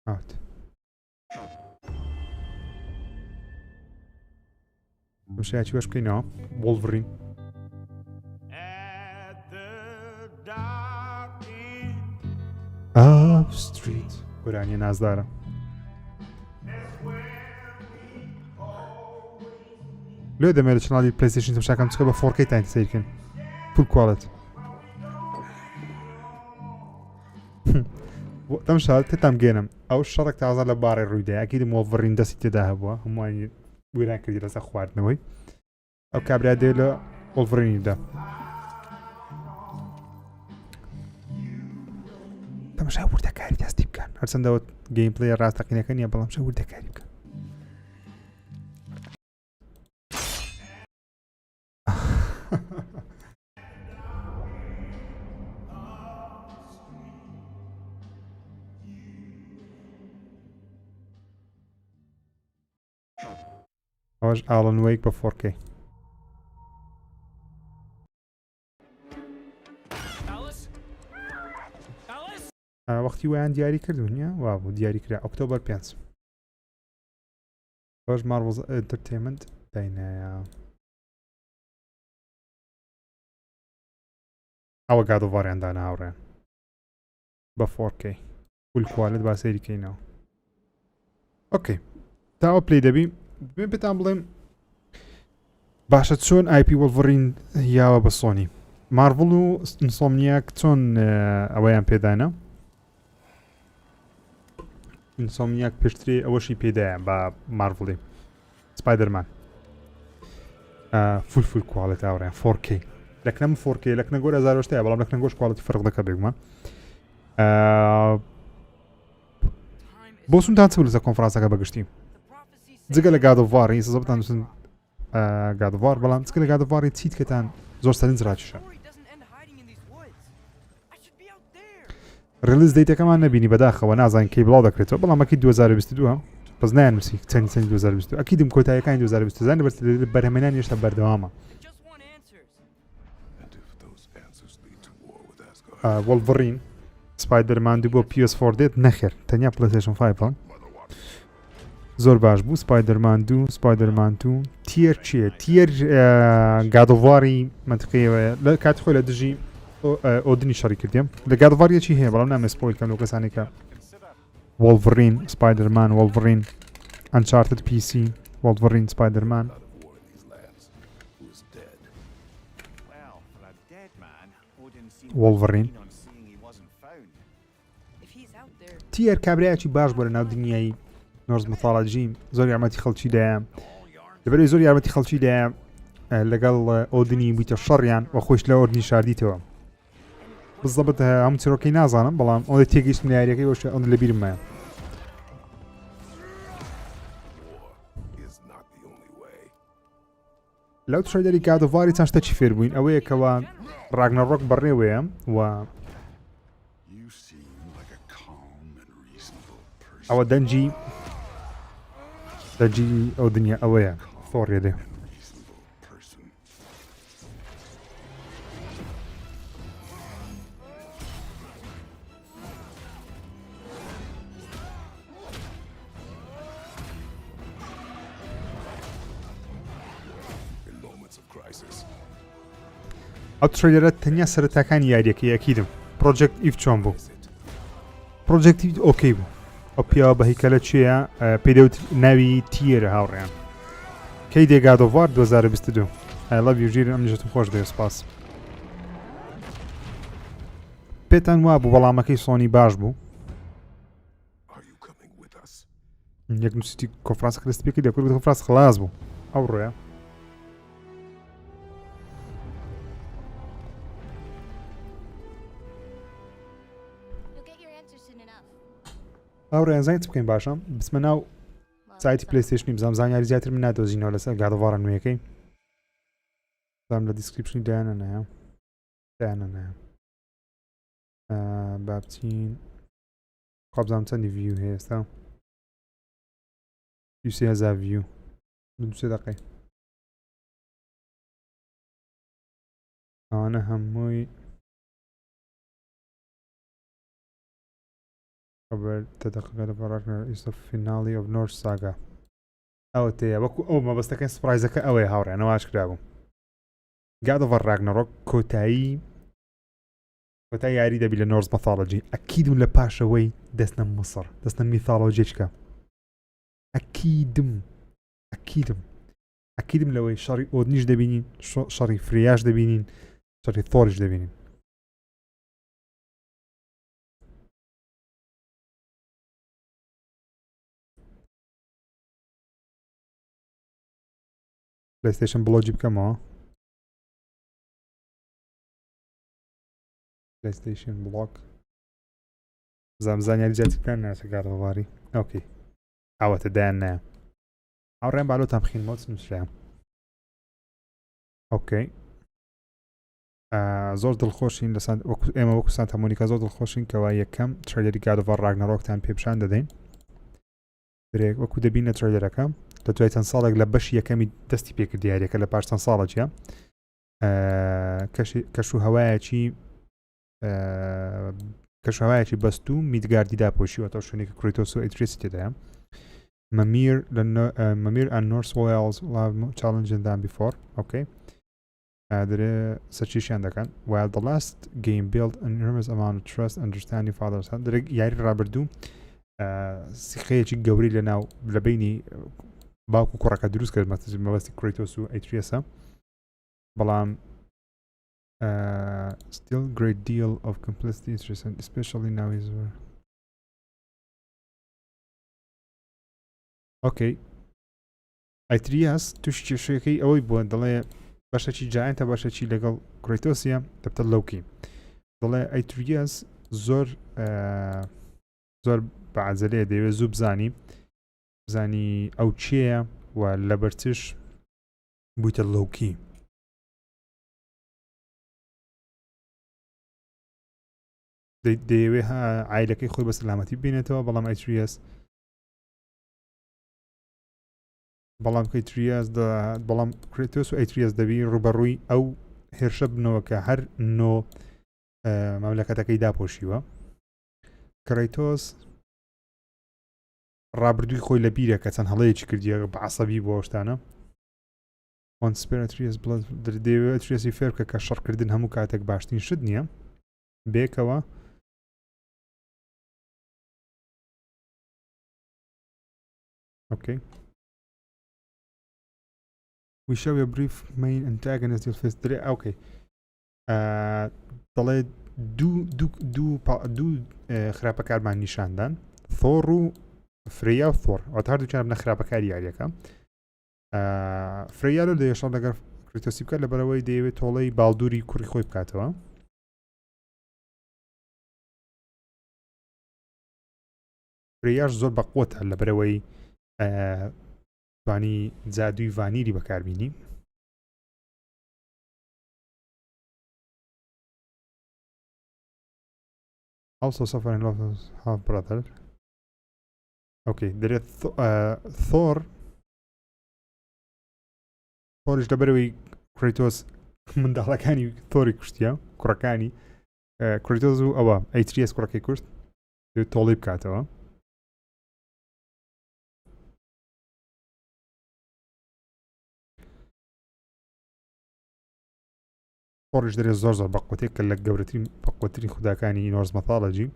ئاوت بەشایەتی وەش بکەینەوە وۆڵڤەڕین ستریت گۆرانیە نازدارە لێ دەمێت لە چناڵی پلەیستەیشن تەماشاکەم چکە بە 4K تاین سیرکن فول کوالت تەمشا تێتام گێنم ئەو شەڕێک تازە لە باڕێ ڕوویدا ئەکیدی وۆڵڤەڕین دەستی تێدا هەبووە هەمووانی وێران کردی لەسەر خواردنەوەی ئەو کابرا دێ لە وۆڵڤەڕینیدا تەماشا وردەکاری دەستی بکەن هەرچەندەوە گەیم پلەی ڕاستەقینەکە نییە بەڵام شە وردەکاری بکەن ئەوەش ئاڵەن وەیک بە 4K وەختی ویان دیاری کردو نییە وا بوو دیاری کرا ئۆکتۆبەر 5 ئەوەش مارڤڵز ئەنتەرتێنمەنت داینایە ئەوە گادۆڤاریان دانا هاوڕێن بە 4K فول کوالت با سەیری کەینەوە ئۆکەی تا ئەوە پلەی دەبی بێن پێتان بڵێم باشە چۆن IP وۆڵڤەڕین یاوە بە سۆنی مارڤڵ و ئینسۆمنیاک چۆن ئەوەیان پێدانە ئینسۆمنیاک پێشترێ ئەوەشی پێدایە بە مارڤڵی سپایدەرمان فول کوالت هاوڕێن 4K لەکنەم 4K لەکنە گۆر 1000 بەڵام لەکنە گۆش کوالتی فەرق دەکە بێگومان بۆ سونتان چ بوو لەسەر کۆنفرانسەکە بەگشتی جگە لە گادۆڤاری سەزەبتان دوستن گادۆڤار بەڵام چکە لە گادۆڤاری چیت کەتان زۆر سەرنج ڕاکێشە ڕلیز دەیتەکەمان نەبینی بەداخەوە نازانین کەی بڵاو دەکرێتەوە بەڵام ئەکی 2022 بەس نایانووسی چەندی 2022 ئەکیدم کۆتاییەکانی 2022 زانانی بەرهەمێنان هێشتا بەردەوامە وۆڵڤەڕین سپایدەرمان دوو بۆ PS4 دێت نەخێر تەنیا پلەیستەیشن 5 زۆر باش بوو سپایدەرمان 2 سپایدەرمان 2 تیر چییە تیر گادۆڤاری منتقەیەوەیە لە کاتی خۆی لە دژی ئۆدنی شەڕی کردیم لە گادۆڤاریەکی هەیە بەڵام نامێ سپۆیل کەم لەو کەسانی کە وۆڵڤەڕین سپایدەرمان وۆڵڤەڕین ئەنچارتد PC وۆڵڤەڕین سپایدەرمان وۆڵڤەڕین تیر کابرایەکی باش بۆ لە ناو دنیای نۆرز مەتاڵاجیم زۆر یارمەتی خەڵکی دایە لەبەرەوەی زۆر یارمەتی خەڵکی دایە لەگەڵ ئۆدنی بوویتە شەڕیان و خۆش لە ئۆردنی شاردیتەوە بزەبەت هەموو چیرۆکەی نازانم بەڵام ئەوەی تێگەیشتم لە یاریەکەی وەش ئەوەندە لە بیرم مایە لەو تڕێدەری گادۆڤاری چەند شتێکی فێر بووین ئەوەیە کەوە راگنەڕۆک بەڕێوەیە و ئەوە دەنجی ئەو دنیا ئەوەیە فۆڕێدێ crisis. ئەو ترێلەرە تەنیا سەرەتاکانی یاریەکە یەکیدم پرۆجێکت ئیف چۆن بوو پرۆجێکتی ئۆکەی بوو ئەو پیاوە بە هیکەلە چییە پێدەوت ناوی تیرە هاوڕێیان کەی دێگادۆڤار 2022 I love you ژیر ئەم نژێتم خۆش دەوێت سپاس پێتان وا بوو وەڵامەکەی سۆنی باش بوو یەک نووسیتی کۆفرانسە کلستپێکی دەکرد کۆفرانس خلاص بوو ئەو ڕۆیە ئەو ڕێنزای چ بکەین باشە بسمە ناو سایتی پلەیستەیشنی بزانام زانیاری زیاتر من نادۆزینەوە لەسەر گادۆڤارە نوێیەکەی بزانام لە دیسکریپشنی دایانە نایە با بچین خوا بزانم چەندی ڤیو هەیە ئێستا 23,000 ڤیو دوسێ دەقەی ئەوانە هەمووی تدقق Ragnarok is the finale of Norse Saga. ئەوە تەیە وەکو ئەو مەبەستەکەی سپرایزەکە ئەوەیە هاوڕێنەوە ئاشکرا بوو. God of Ragnarok کۆتایی یاری دەبی لە نۆرس مەثۆلۆجی ئەکیدم لە پاشەوەی دەستنە مەسڕ دەستنە میثۆلۆجیچکە ئەکیدم لەوەی شەڕی ئۆدنیش دەبینین شەڕی فریاش دەبینین شەڕی ثۆریش دەبینین. پلەیستەیشن بڵۆجی بکەمەوە پلەیستەیشن بڵۆگ زانیاری زیاتر پێیان ناسە گادۆڤاری ئۆکەی ئەوەتە دایان نایە ئەوڕێم بالۆتان بخینەوە چ نووسرایم ئۆکەی زۆر دڵخۆشین لە ئێمە وەکو سانتا مۆنیکا زۆر دڵخۆشین کەوا یەکەم ترێلەری God of War Ragnarokتان پێپشان دەدەین درێک وەکو دەبینە ترێلەرەکە لە دوای چەند ساڵێک لە بەشی یەکەمی دەستی پێکرد دیارەکە لە پاش چەند ساڵێکیە کەشوهەوایەکی بەست و میدگاردی داپۆشیوە تا شوێنێکە کڕیتۆس و ئەیتریسی تێدایە مەمیر and Norse Wales challenging them before okay درێ سەرچیشیان دەکەن while the last game built an enormous amount of trust understanding fathers درێ یاری ڕابردوو سیخەیەکی گەوری لە بینی باوکو کوڕەکە دروست کرد مەبەستی کڕیتۆس و ئەیتریسە بەڵام still great deal of complicity interest and especially now is okay ئەیتریاس توش کێشەکەی ئەوەی بووە دەڵێ بەشێکی جایەنتە بەشێکی لەگەڵ کڕیتۆسیە دەبتە لەوکی دەڵێ ئەیتریاس زۆر بەعەجەلەیە دەیەوێت زوو بزانی ئەو چییە و لەبەرچش بوویتە لەوکی دەیەوێ عایلەکەی خۆی بە سەلامەتی ببینێتەوە بەڵام ئەیتریاس بەڵام کڕیتۆس و ئەیتریاس دەبی ڕوبەڕووی ئەو هێرشە بنەوە کە هەر نۆ مەملەکەتەکەی داپۆشیوە کڕیتۆس ڕابردووی خۆی لە بیرەکە چەند هەڵەیەکی کردیە بە عەسەبی بۆ شتانە دەیەوێت ئەیتریاسی فێر بکە کە شەڕکردن هەموو کاتێک باشترین شت نییە بێکەوە okay we show a brief main antagonist you'll face today okay دەڵێ دوو خراپەکارمان نیشاندان ثۆر و فریا و ثۆر ئەوە هەردووکیان بنە خراپەکاری یاریەکە فریا لە یەشەڵ لەگەر کڕیتۆسی بکات لەبەرەوەی دەیەوێت تۆڵەی باڵدووری کوڕی خۆی بکاتەوە فریاش زۆر بەقوتە لەبەرەوەی توانی جادووی ڤانیری بەکاربینی also suffering loss of half brother okay دەرێت ثۆریش لەبەرەوەی کڕیتۆس منداڵەکانی ثۆری کوشتیە کوڕەکانی کڕیتۆس و ئەوە ئەیتریاس کوڕەکەی کوشت دەوێت تۆڵی بکاتەوە خۆڕش دەرێ زۆر زۆر بە قوتێک کە لە گەورەترین بە قوترین خوداکانی نۆرز مەتاڵەجی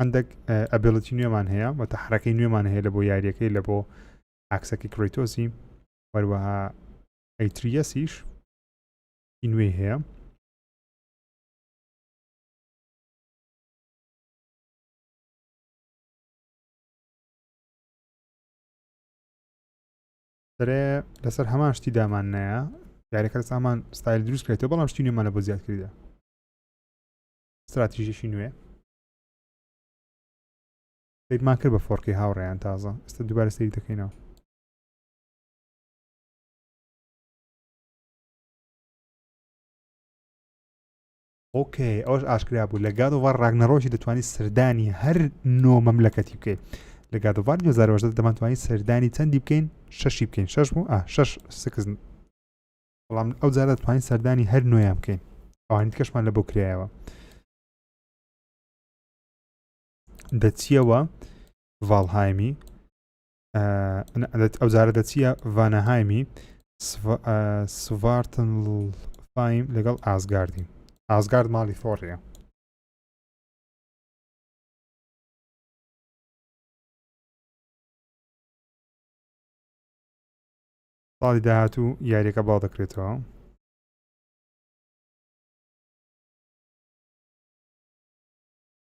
هەندێک ئەبیڵەتی نوێمان هەیە وەتە حرەکەی نوێمان هەیە لە بۆ یاریەکەی لە بۆ عکسەکەی کرۆیتۆسی وەروەها ئەیتریەسیش نوێ هەیە دەرێ لەسەر هەمان شتی دامان نایە یاریەکە لەسەر هەمان ستایل دروست کرێتەوە بەڵام شتی نوێمانە بۆ زیاد کردە استراتیژیشی نوێ سیرمان کرد بە فۆرکەی هاوڕێیان تازە ئێستا دووبارە سەیری دەکەینەوە ئۆکێ ئەوش ئاشکرا بوو لە گادۆڤار ڕاگنەڕۆکی دەتوانێت سەردانی هەر نۆ مەملەکەتی بکەیت لە گادۆڤار 2010 دەمانتوانانی سەردانی چەندی بکەین 6 بکەین 6 بوو 6 سکزن بەڵام ئەو جارە دەتوانین سەردانی هەر نۆیان بکەین ئەوانی کەشمان لە بۆ کرایەوە دەچیەوە ڤالهایمی ئەو جارە دەچیە ڤانەهایمی سڤارتن فایم لەگەڵ ئازگاردی ئازگارد ماڵی فۆڕیە ساڵی داهاتوو یاریەکە باڵ دەکرێتەوە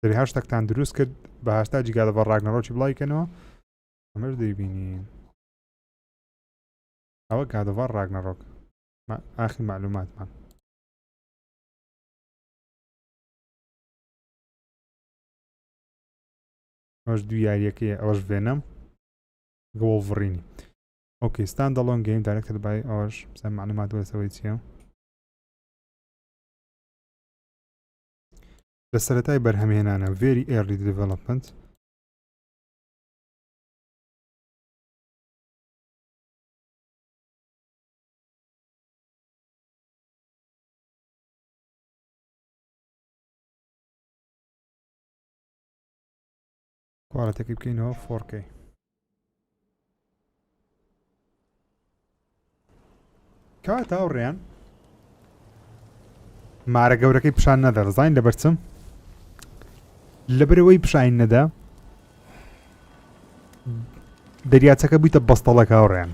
دەری هاشتێکتان دروست کرد بە هاشتاجی گادۆڤار ڕاگنەڕۆکی بڵاوکەنەوە ئەمەش دەیبینین ئەوە گادۆڤار ڕاگنەڕۆک ئاخی معلوماتمان ئەوەش دوو یاریەکەیە ئەوەش ڤێنەم وۆڵڤەڕینی ئۆکێ ستان دەڵۆن گەیم دایرەکتە دەبای ئەوەش بزانین معلومات وەرسەوەی چییە لە سەرەتای بەرهەمهێنانە very early development کوالەتێکی بکەینەوە 4K کات هاوڕێیان مارە گەورەکەی پیشان نەدا ڕزین لەبەرچم لەبەرەوەی پیشین نەدا دەریاچەکە بوویتە بەستەڵەک هاوڕێیان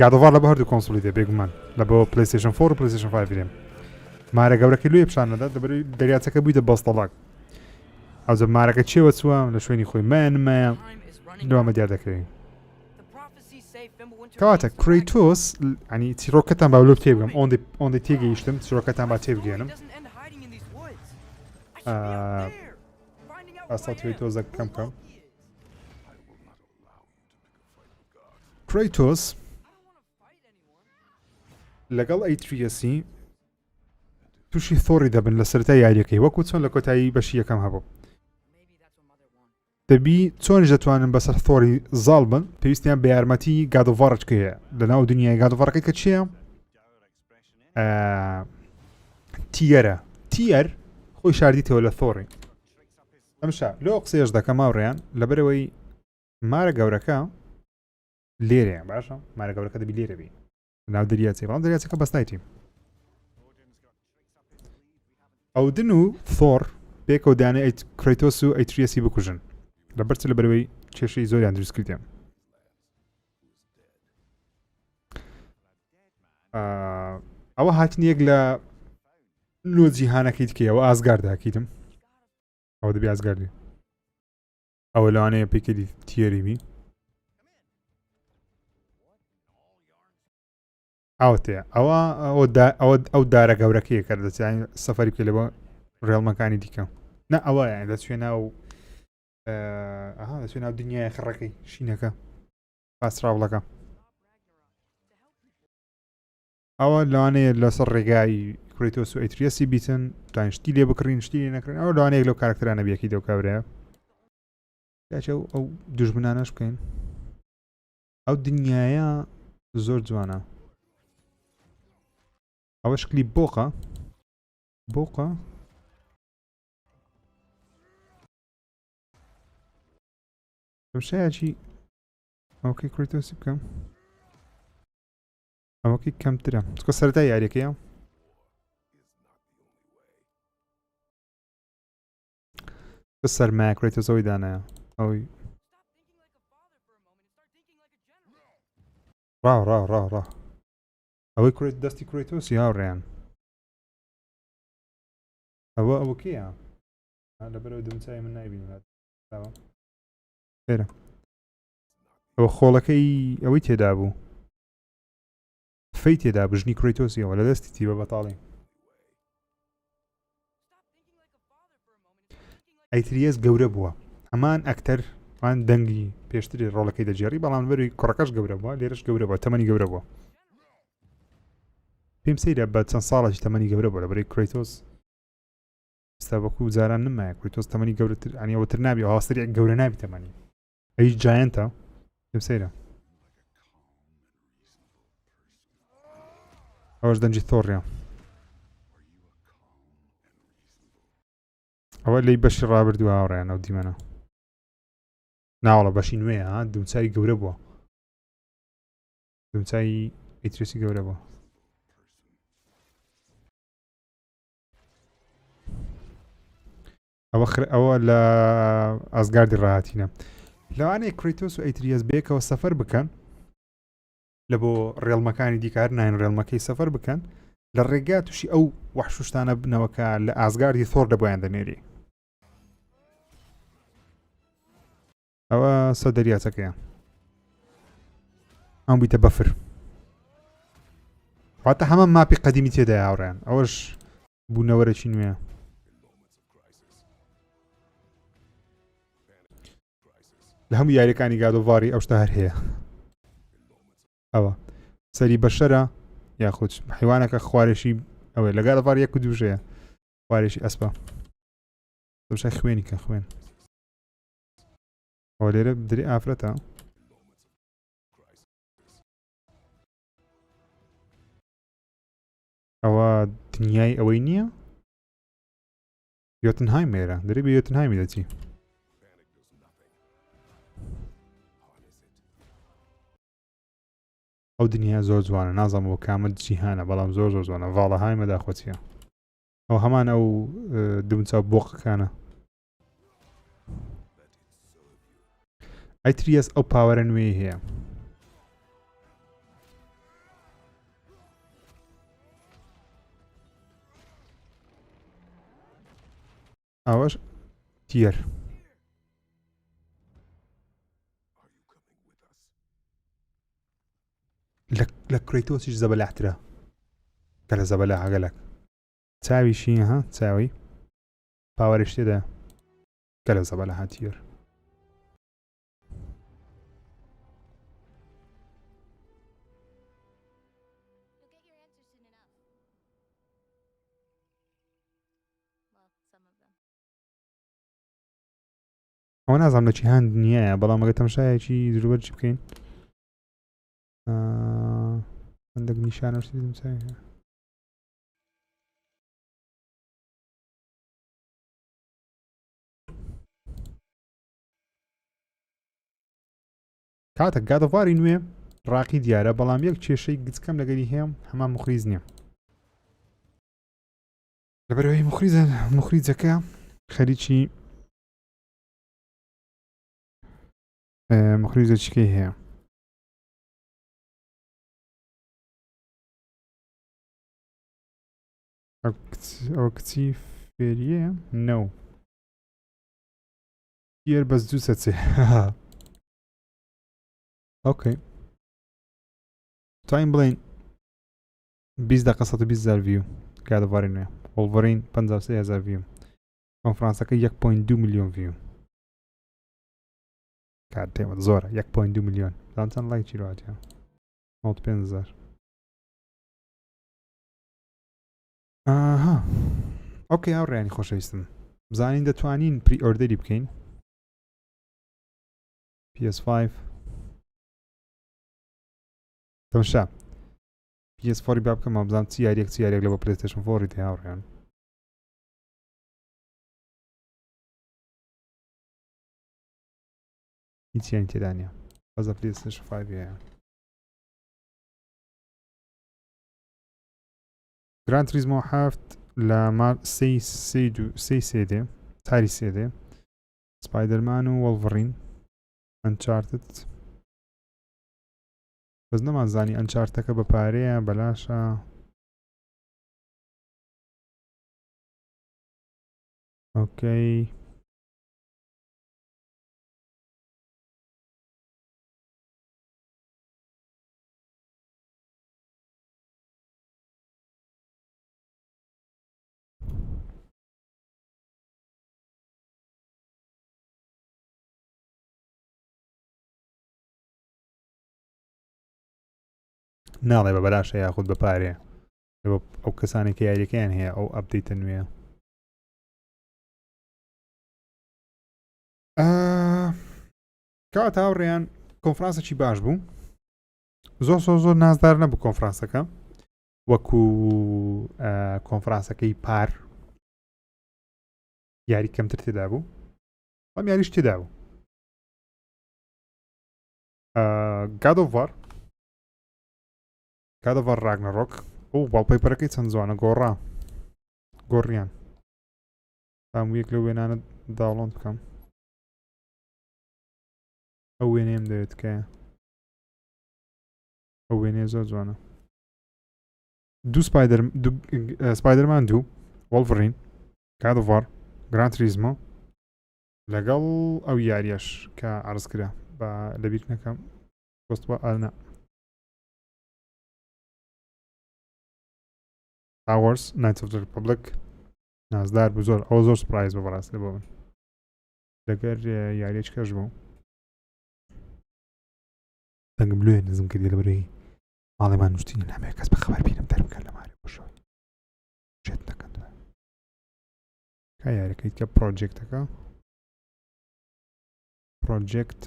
گادۆڤار لە بە هەردوو کۆنسۆلی دێ بێگومان لە بۆ پلەیستەیشن 4 و پلەیستەیشن 5 دێم مارە گەورەکەی لێ پیشان نەدا دەبەرەوەی دەریاچەکە بوویتە بەستەڵەک ئەوجە مارەکە چێوە چووە لە شوێنی خۆی مایە دوامە دیار دەکەوین کەواتە کریتۆس ئەنی چیرۆکەتان با لۆ تێبگەم ئۆندی تێگەیشتم چیرۆکەتان با تێبگێنم ئاستا کریتۆس کەم کەم کریتۆس لەگەڵ ئەیتریەسی تووشی ثۆری دەبن لە سەرەتای یاریەکەی وەکو چۆن لە کۆتایی بەشی یەکەم هەبوو دەبی چۆنیش دەتوانن بەسەر ثۆری زاڵ بن پێویستیان بە یارمەتی گادۆڤارچکەیە لە ناو دنیای گادۆڤارەکەی کە چییە تیەرە تیەر خۆی شاردیتەوە لە ثۆری ئەمشا لۆ قسەیەش دەکەم هاوڕێیان لەبەرەوەی مارە گەورەکە لێرەیە باشە مارە گەورەکە دەبی لێرە بی ناو دەریاچێ بەڵام دەریاچەکە بەستایتی ئەودن و ثۆر پێکەوە دانێ کریتۆس و ئەیتریەسی بکوژن لەبەرچ لەبەرەوەی کێشەی زۆریان دروست کردیان ئەوە هاتین یەک لە نۆ جیهانەکەی تکەیەوە ئازگارداکیتم ئەوە دەبی ئازگاردی ئەوە لەوانەیە پێکردی تیەریمی ئەوتەیە ئەو دارە گەورەکەیە کە دەچیان سەفەری بکە لەبە ڕێڵمەکانی دیکە نە ئەوەیە دەچێ ناو دەچێ ناو دنیای خڕەکەی شینەکە پاسراوڵەکە ئەوە لەوانەیە لەسەر ڕێگای کریتۆس و ئەیتریەسی بیتن توانین شتی لێ بکڕین شتی لێ نەکڕین ئەوە لەوانەیەک لەو کارکتەرانە بیەکی دەو کابرایە یاچە ئەو دوژمنانەش بکەین ئەو دنیاە زۆر جوانە ئەوە شکلی بۆقە شایەکی ئەوکەی کڕیتۆسی بکەم ئەوەکەی کەمترە چکە سەرەتای یاریەکەیە سەرمایە کڕیتۆسەوەی دانایە ئەوی ڕاو ئەوەی کوێت دەستی کوێتۆسی هاوڕێیان ئەوە کێیە لەبەرەوە دمچای من نایبینێت فێرە ئەوە خۆڵەکەی ئەوەی تێدا بوو فەی تێدا بژنی کوێتۆسیەوە لە دەستی تیبە بەتاڵی ئەیتریەس گەورە بووە ئەمان ئەکتەر وان دەنگی پێشتری ڕۆڵەکەی دەجێڕی بەڵام بەری کوڕەکەش گەورە بووە لێرەش گەورە بووە تەمەنی گەورە بووە پێم سەیرە بە چەند ساڵێکی تەمەنی گەورە بووە لەبەرەی کڕیتۆس ستا وەکو جاران نمایە کڕیتۆس تەمەنی گەورەتر ئەوەتر نابی هاوسەری گەورە نابی تەمەنی ئەویش جایەنتە پێم سەیرە ئەوەش دەنجی تۆڕیە ئەوە لی بەشی ڕابردووە هاوڕێیان ئەو دیمەنە ناوەڵە بەشی نوێیە ها دومچایی گەورە بووە دومچایی ئیتریسی گەورە بووە ئەوە لە ئازگاردی ڕاهاتینە لەوانەیە کڕیتۆس و ئەیتریەس بێکەوە سەفەر بکەن لە بۆ ڕێڵمەکانی دیکار ناین ڕێڵمەکەی سەفەر بکەن لە ڕێگا تووشی ئەو وەحشوشتانە بنەوەکە لە ئازگاردی تۆڕ دەبیان دەنێری ئەوە سە دەریاچەکەیە ئەم بیتە بەفر واتە هەمە ماپی قەدیمی تێدای هاوڕێیان ئەوەش بوونەوەرەکی نوێە لە هەموو یاریەکانی گادۆڤاری ئەو شتە هەر هەیە ئەوە سەری بەشەرە یاخود حیوانەکە خوارێشی ئەوەی لە گادۆڤار یەک و دووژەیە خوارێشی ئەسپە دەشای خوێنی کە خوێن ئەوە لێرە دری ئافرەتە ئەوە دنیای ئەوەی نییە یۆتنهایم مێرە دەری بە یۆتنهایمی دەچی ئەو دنیا زۆر جوانە نازانم بۆ کامل جیهانە بەڵام زۆر جوانە ڤاڵەهایمە داخۆچیە ئەو هەمان ئەو دمچاو بۆقەکانە ئەیتریەس ئەو پاوەرە نوێی هەیە ئەوەش تیەر لە کڕیتۆسیش زەبەلاحترە کە لە زەبەلا هەگەلک چاویشی ها چاوی پاوەرش تێدا کە لە زەبەلا هاتیەر ئەوە نازانم لە جیهان دنیایە بەڵام ئەگە تەماشایەکی دروبەر چی بکەین هەندێک نیشانە شتی دمچای کاتە گادۆڤاری نوێ ڕاقی دیارە بەڵام یەک کێشەی گچکەم لەگەری هەیە هەمان مخریز نییە لەبەرەوەی مخریجەکە خەریکی مخریجە چکەی هەیە ئەو کچی فێریە نەو یەر بەس دوو سەچێ ئۆکەی تایم بڵین 20 دقیقە 120,000 ڤیو گادۆڤاری نوێ وۆڵڤەڕین 53,000 ڤیو کۆنفرانسەکە 1.2 ملیۆن ڤیو کات دێمە زۆرە 1.2 ملیۆن زان چەند لایکی ڕاتیە 95,000 ئاها ئۆکەی هاوڕێیانی خۆشەویستم بزانین دەتوانین پری ئۆردەری بکەین PS5 تەماشا PS4 با بکەم بزانم چی یاریەک لە بۆ پلەیستەیشن 4 تێ هاوڕێیان هیچیان تێدا نییە بەزە پلەیستەیشن 5 هەیە گران تریزمۆ 7 لە مار 3 تاری 3 سپایدەرمان و وۆڵڤەڕین ئەنچارتد بەس نەمانزانی ئەنچارتەکە بە پارەیە بەلاشە ئۆکەی ناڵێ بە بەلاشە یاخود بە پارەیە ئەو کەسانێکە یاریەکەیان هەیە ئەو ئەپدەیتە نوێیە کەواتە هاوڕێیان کۆنفرانسێکی باش بوو زۆر نازدار نەبوو کۆنفرانسەکە وەکو کۆنفرانسەکەی پار یاری کەمتر تێدا بوو ئەم یاریش تێدا بوو God of War راگنەڕۆک ئەو واڵپەیپەرەکەی چەند جوانە گۆڕیان هەموو یەک لە وێنانە داوڵۆند بکەم ئەو وێنەیەم دەوێت کە ئەو وێنەیە زۆر جوانە سپایدەرمان 2 وۆڵڤەڕین God of War گران تریزمۆ لەگەڵ ئەو یاریەش کە عەرز کرا بە لەبیر نەکەم گۆستوە ئەلنا Star Wars Knights of the Republic نازدار بوو زۆر ئەوە زۆر سپرایز بە بەڕاستی بۆ من لەگەر یاریەک کەش بوو دەنگم لێ نزم کردی لەبەرەوەی ماڵێمان نووسینە نامەیە کەس بە خەبەر بینم دەربکەن لە مارێ بۆشەوە شێت نەکەن کا یاریەکەیت کە پرۆجێکتەکە پرۆجێکت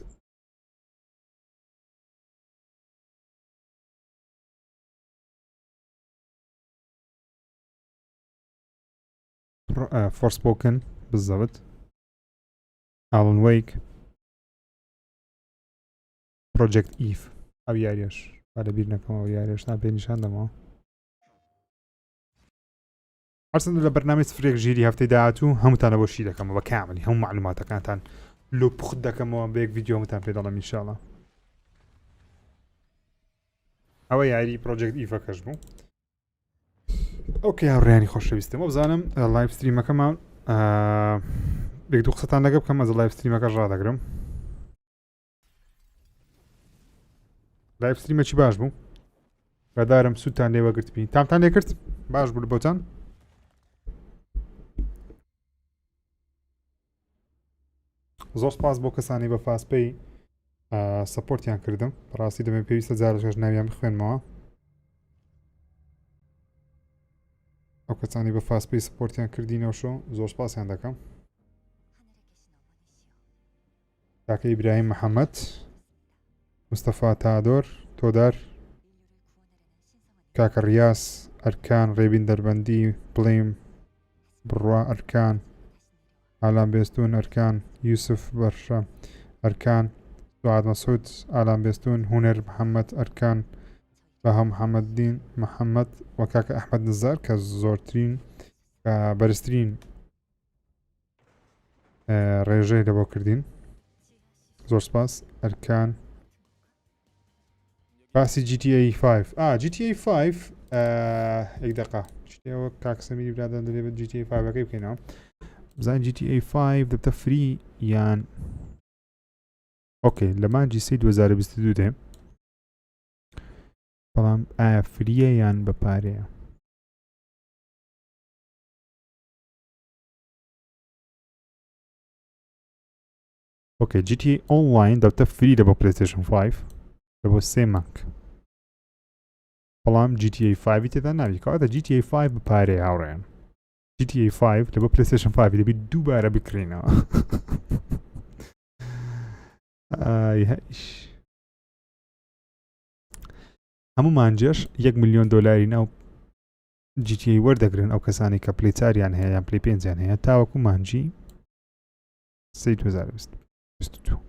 فۆرسپۆکن بالضبط ئالن وەیک پرۆجێکت ئیف ئەو یاریەش با لەبیر نەکەمەوە یاریەش پێ نیشان دەمەوە هەرچەندە لە بەرنامەی سفرێک ژیری هەفتەی داهاتوو هەمووتانە بۆ شی دەکەمەوە بە کاملی هەموو معلوماتەکانتان لۆ پوخت دەکەمەوە بە یەک ڤیدیۆ هەمووتان پێ دەڵێم ئینشاڵڵا ئەوە یاری پرۆجێکت ئیفەکەش بوو ئۆکێ هاوڕێیانی خۆشەویستم بزانم لایڤ ستریمەکەمان بێک دوو قسەتان لەگە بکەم ئەز لایڤ ستریمەکەش ڕادەگرم لایڤ ستریمەکی باش بوو بەدارم سوودتان لێ وەگرت بین تامتان لێ کرد باش بوو بۆتان زۆر سپاس بۆ کەسانی بە فاسپەی سەپۆرتیان کردم بەڕاستی دەمێ پێویستە جارەکەش ناویان بخوێنمەوە ئەو کەسانی بە فاسپەی سپۆرتیان کردینەوەشۆ زۆر سپاسیان دەکەم کاکە ئیبراهیم محەممەد مستەفا تادۆر تۆدار کاکە ڕیاس ئەرکان ڕێبین دەربەندی بڵیم بڕوا ئەرکان ئالان بێستون ئەرکان یوسف بەرشە ئەرکان سوعاد مەسعود ئالان بێستون هونەر محەممەد ئەرکان بەها محەممەددین محەممەد وە کاکە ئەحمەد نزار کە زۆرترین بەرزترین ڕێژەی لەبۆ کردین زۆر سپاس ئەرکان باسی GTA 5 GTA 5 یەک دقا شتێوە کاکسەمیری برادان دەبێت بە GTA 5ەکەی بکەینەوە بزانین GTA 5 دەبتە فری یان ئۆکێ لە مانجی 2022 دێ بەڵام ئایا فریە یان بە پارەیە ئۆکێ GTA ئۆنلاین دەبتە فری لە بۆ پلەیستەیشن 5 لە بۆ 3 مانگ بەڵام GTA 5 تێدا ناوی کەواتە GTA 5 بە پارەیە هاوڕێیان GTA 5 لە بۆ پلەیستەیشن 5 دەبێت دووبارە بکرێنەوە هەموو مانجێش 1 ملیۆن دۆلاری ناو GTA وەردەگرن ئەو کەسانی کە پلەی 4یان هەیە یان پلەی 5یان هەیە تاوەکو مانجی 2022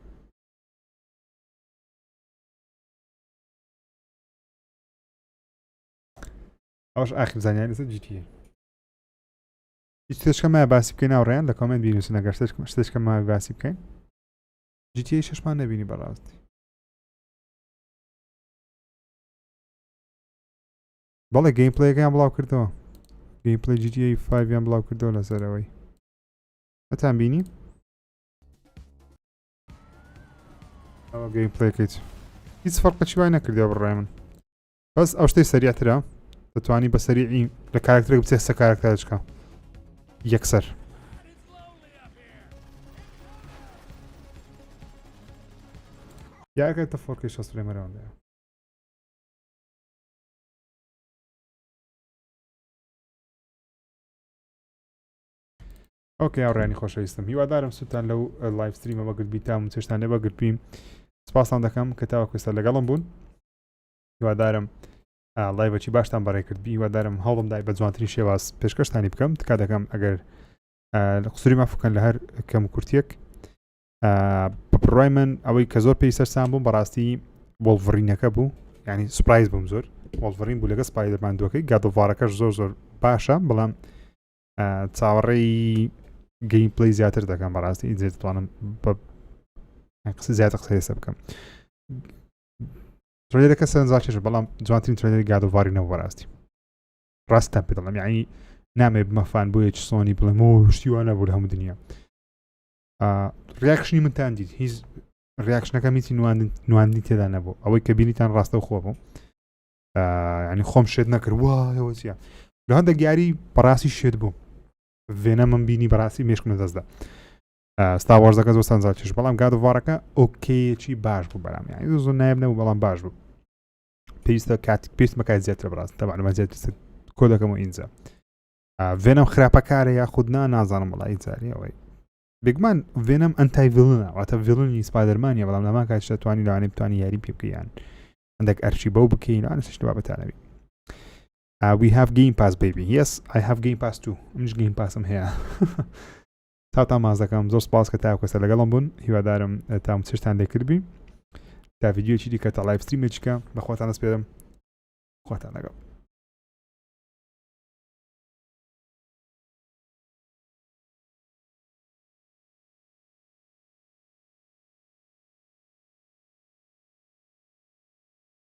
ئەوش ئاخر زانیاری لەسەر GTA هیچ شتێکمان باسی بکەین ناوڕێیان لە کۆمنت بینوسن ئەگەر شتێکمان باسی بکەین GTA 6مان نەبینی بەڕاستی بەڵێ گەیم پلەیەکەیان بڵاو کردەوە گەیم پلەی GTA 5یان بڵاو کردەوە لەسەرەوەی هەتان بینی ئەوە گەیم پلەیەکەیت هیچ فەرقەکی وای نەکردەوە بڕای من بەس ئەو شتەی سەریعترە دەتوانی بە سەریعی لە کارکترێک بچێت سە کارکتەرچکە یەکسەر یاکەتە فۆرکەی 60 فرێمەرەوەندەیە ئۆکێ ئەوڕێنی خۆشەویستم هیوادارم سوتان لەو لایڤ ستریمە بەگرت بیتام و چێشتان لێ بەگرت بیم سپاسان دەکەم کە تاوەکوێستە لەگەڵم بوون هیوادارم لایڤەکی باشتان بەڕێ کرد بی هیوادارم هەوڵم دای بە جوانترین شێواز پێشکەشتانی بکەم تکا دەکەم ئەگەر قسووری مافوکەن لە هەر کەم و کورتێک بڕای من ئەوەی کە زۆر پێی سەرسان بووم بەڕاستی وۆڵڤەڕینەکە بوو ینی سوپرایز بووم زۆر وۆڵڤەڕین بوو لەگە سپایدەرمان دووەکەی گادۆڤارەکەش زۆر زۆر باشە بەڵام چاوەڕێی گەیم پلەی زیاتر دەکەم بەڕاستی ئیجێ دەتوانم بە قسە زیاتر قسە لەسەر بکەم ترێلەکە سەرنجاکێشە بەڵام جوانترین ترێلەری گادۆڤارینەوە بەڕاستی ڕاستان پێ دەڵێم یعنی نامێ بمەفان بۆ یەکی سۆنی بڵێم ئۆ شتی وانە بوو لە هەموو دنیا ریاکشنی منتان دیت هیچ ریاکشنەکە میتی نواندنی تێدا نەبوو ئەوەی کە بینیتان ڕاستە و خۆ بوو ینی خۆم شێت نەکرد وایەوە چیە لە هەندێک یاری بەڕاستی شێت بوو ڤێنە من بینی بەڕاستی مێشکمە دەستدا ستاوارزەکە زۆر سەرنجاکێش بەڵام گادۆڤارەکە ئۆکەیەکی باش بوو بەرام یعنی زۆر نایب نەبوو بەڵام باش بوو پێویستە کاتێک پێویست بەکات زیاتر بەڕاست تەبانەمە زیاتر کۆ دەکەم و ئینجا ڤێنەم خراپەکارە یاخود نازانم وڵی جاری ئەوەی بێگومان ڤێنەم ئەنتای ڤیڵنە واتە ڤیڵنی سپایدەرمانیە بەڵام لەمان کاتیش دەتوانی لەوانەیە بتوانی یاری پێ بکەیان هەندێک ئەرچی بەو بکەین ئەوانە سشت بابەتانەوی we have game pass baby yes I have game pass too منیش game passم هەیە تا ماز دەکەم زۆر سپاس کە تاکۆسە لەگەڵم بوون هیوادارم تام چشتان لێ کردبی تا ڤیدیۆکی دیکە تا لایڤ ستریمێکیکە بەخواتان دەست پێدەم خواتان لەگەڵ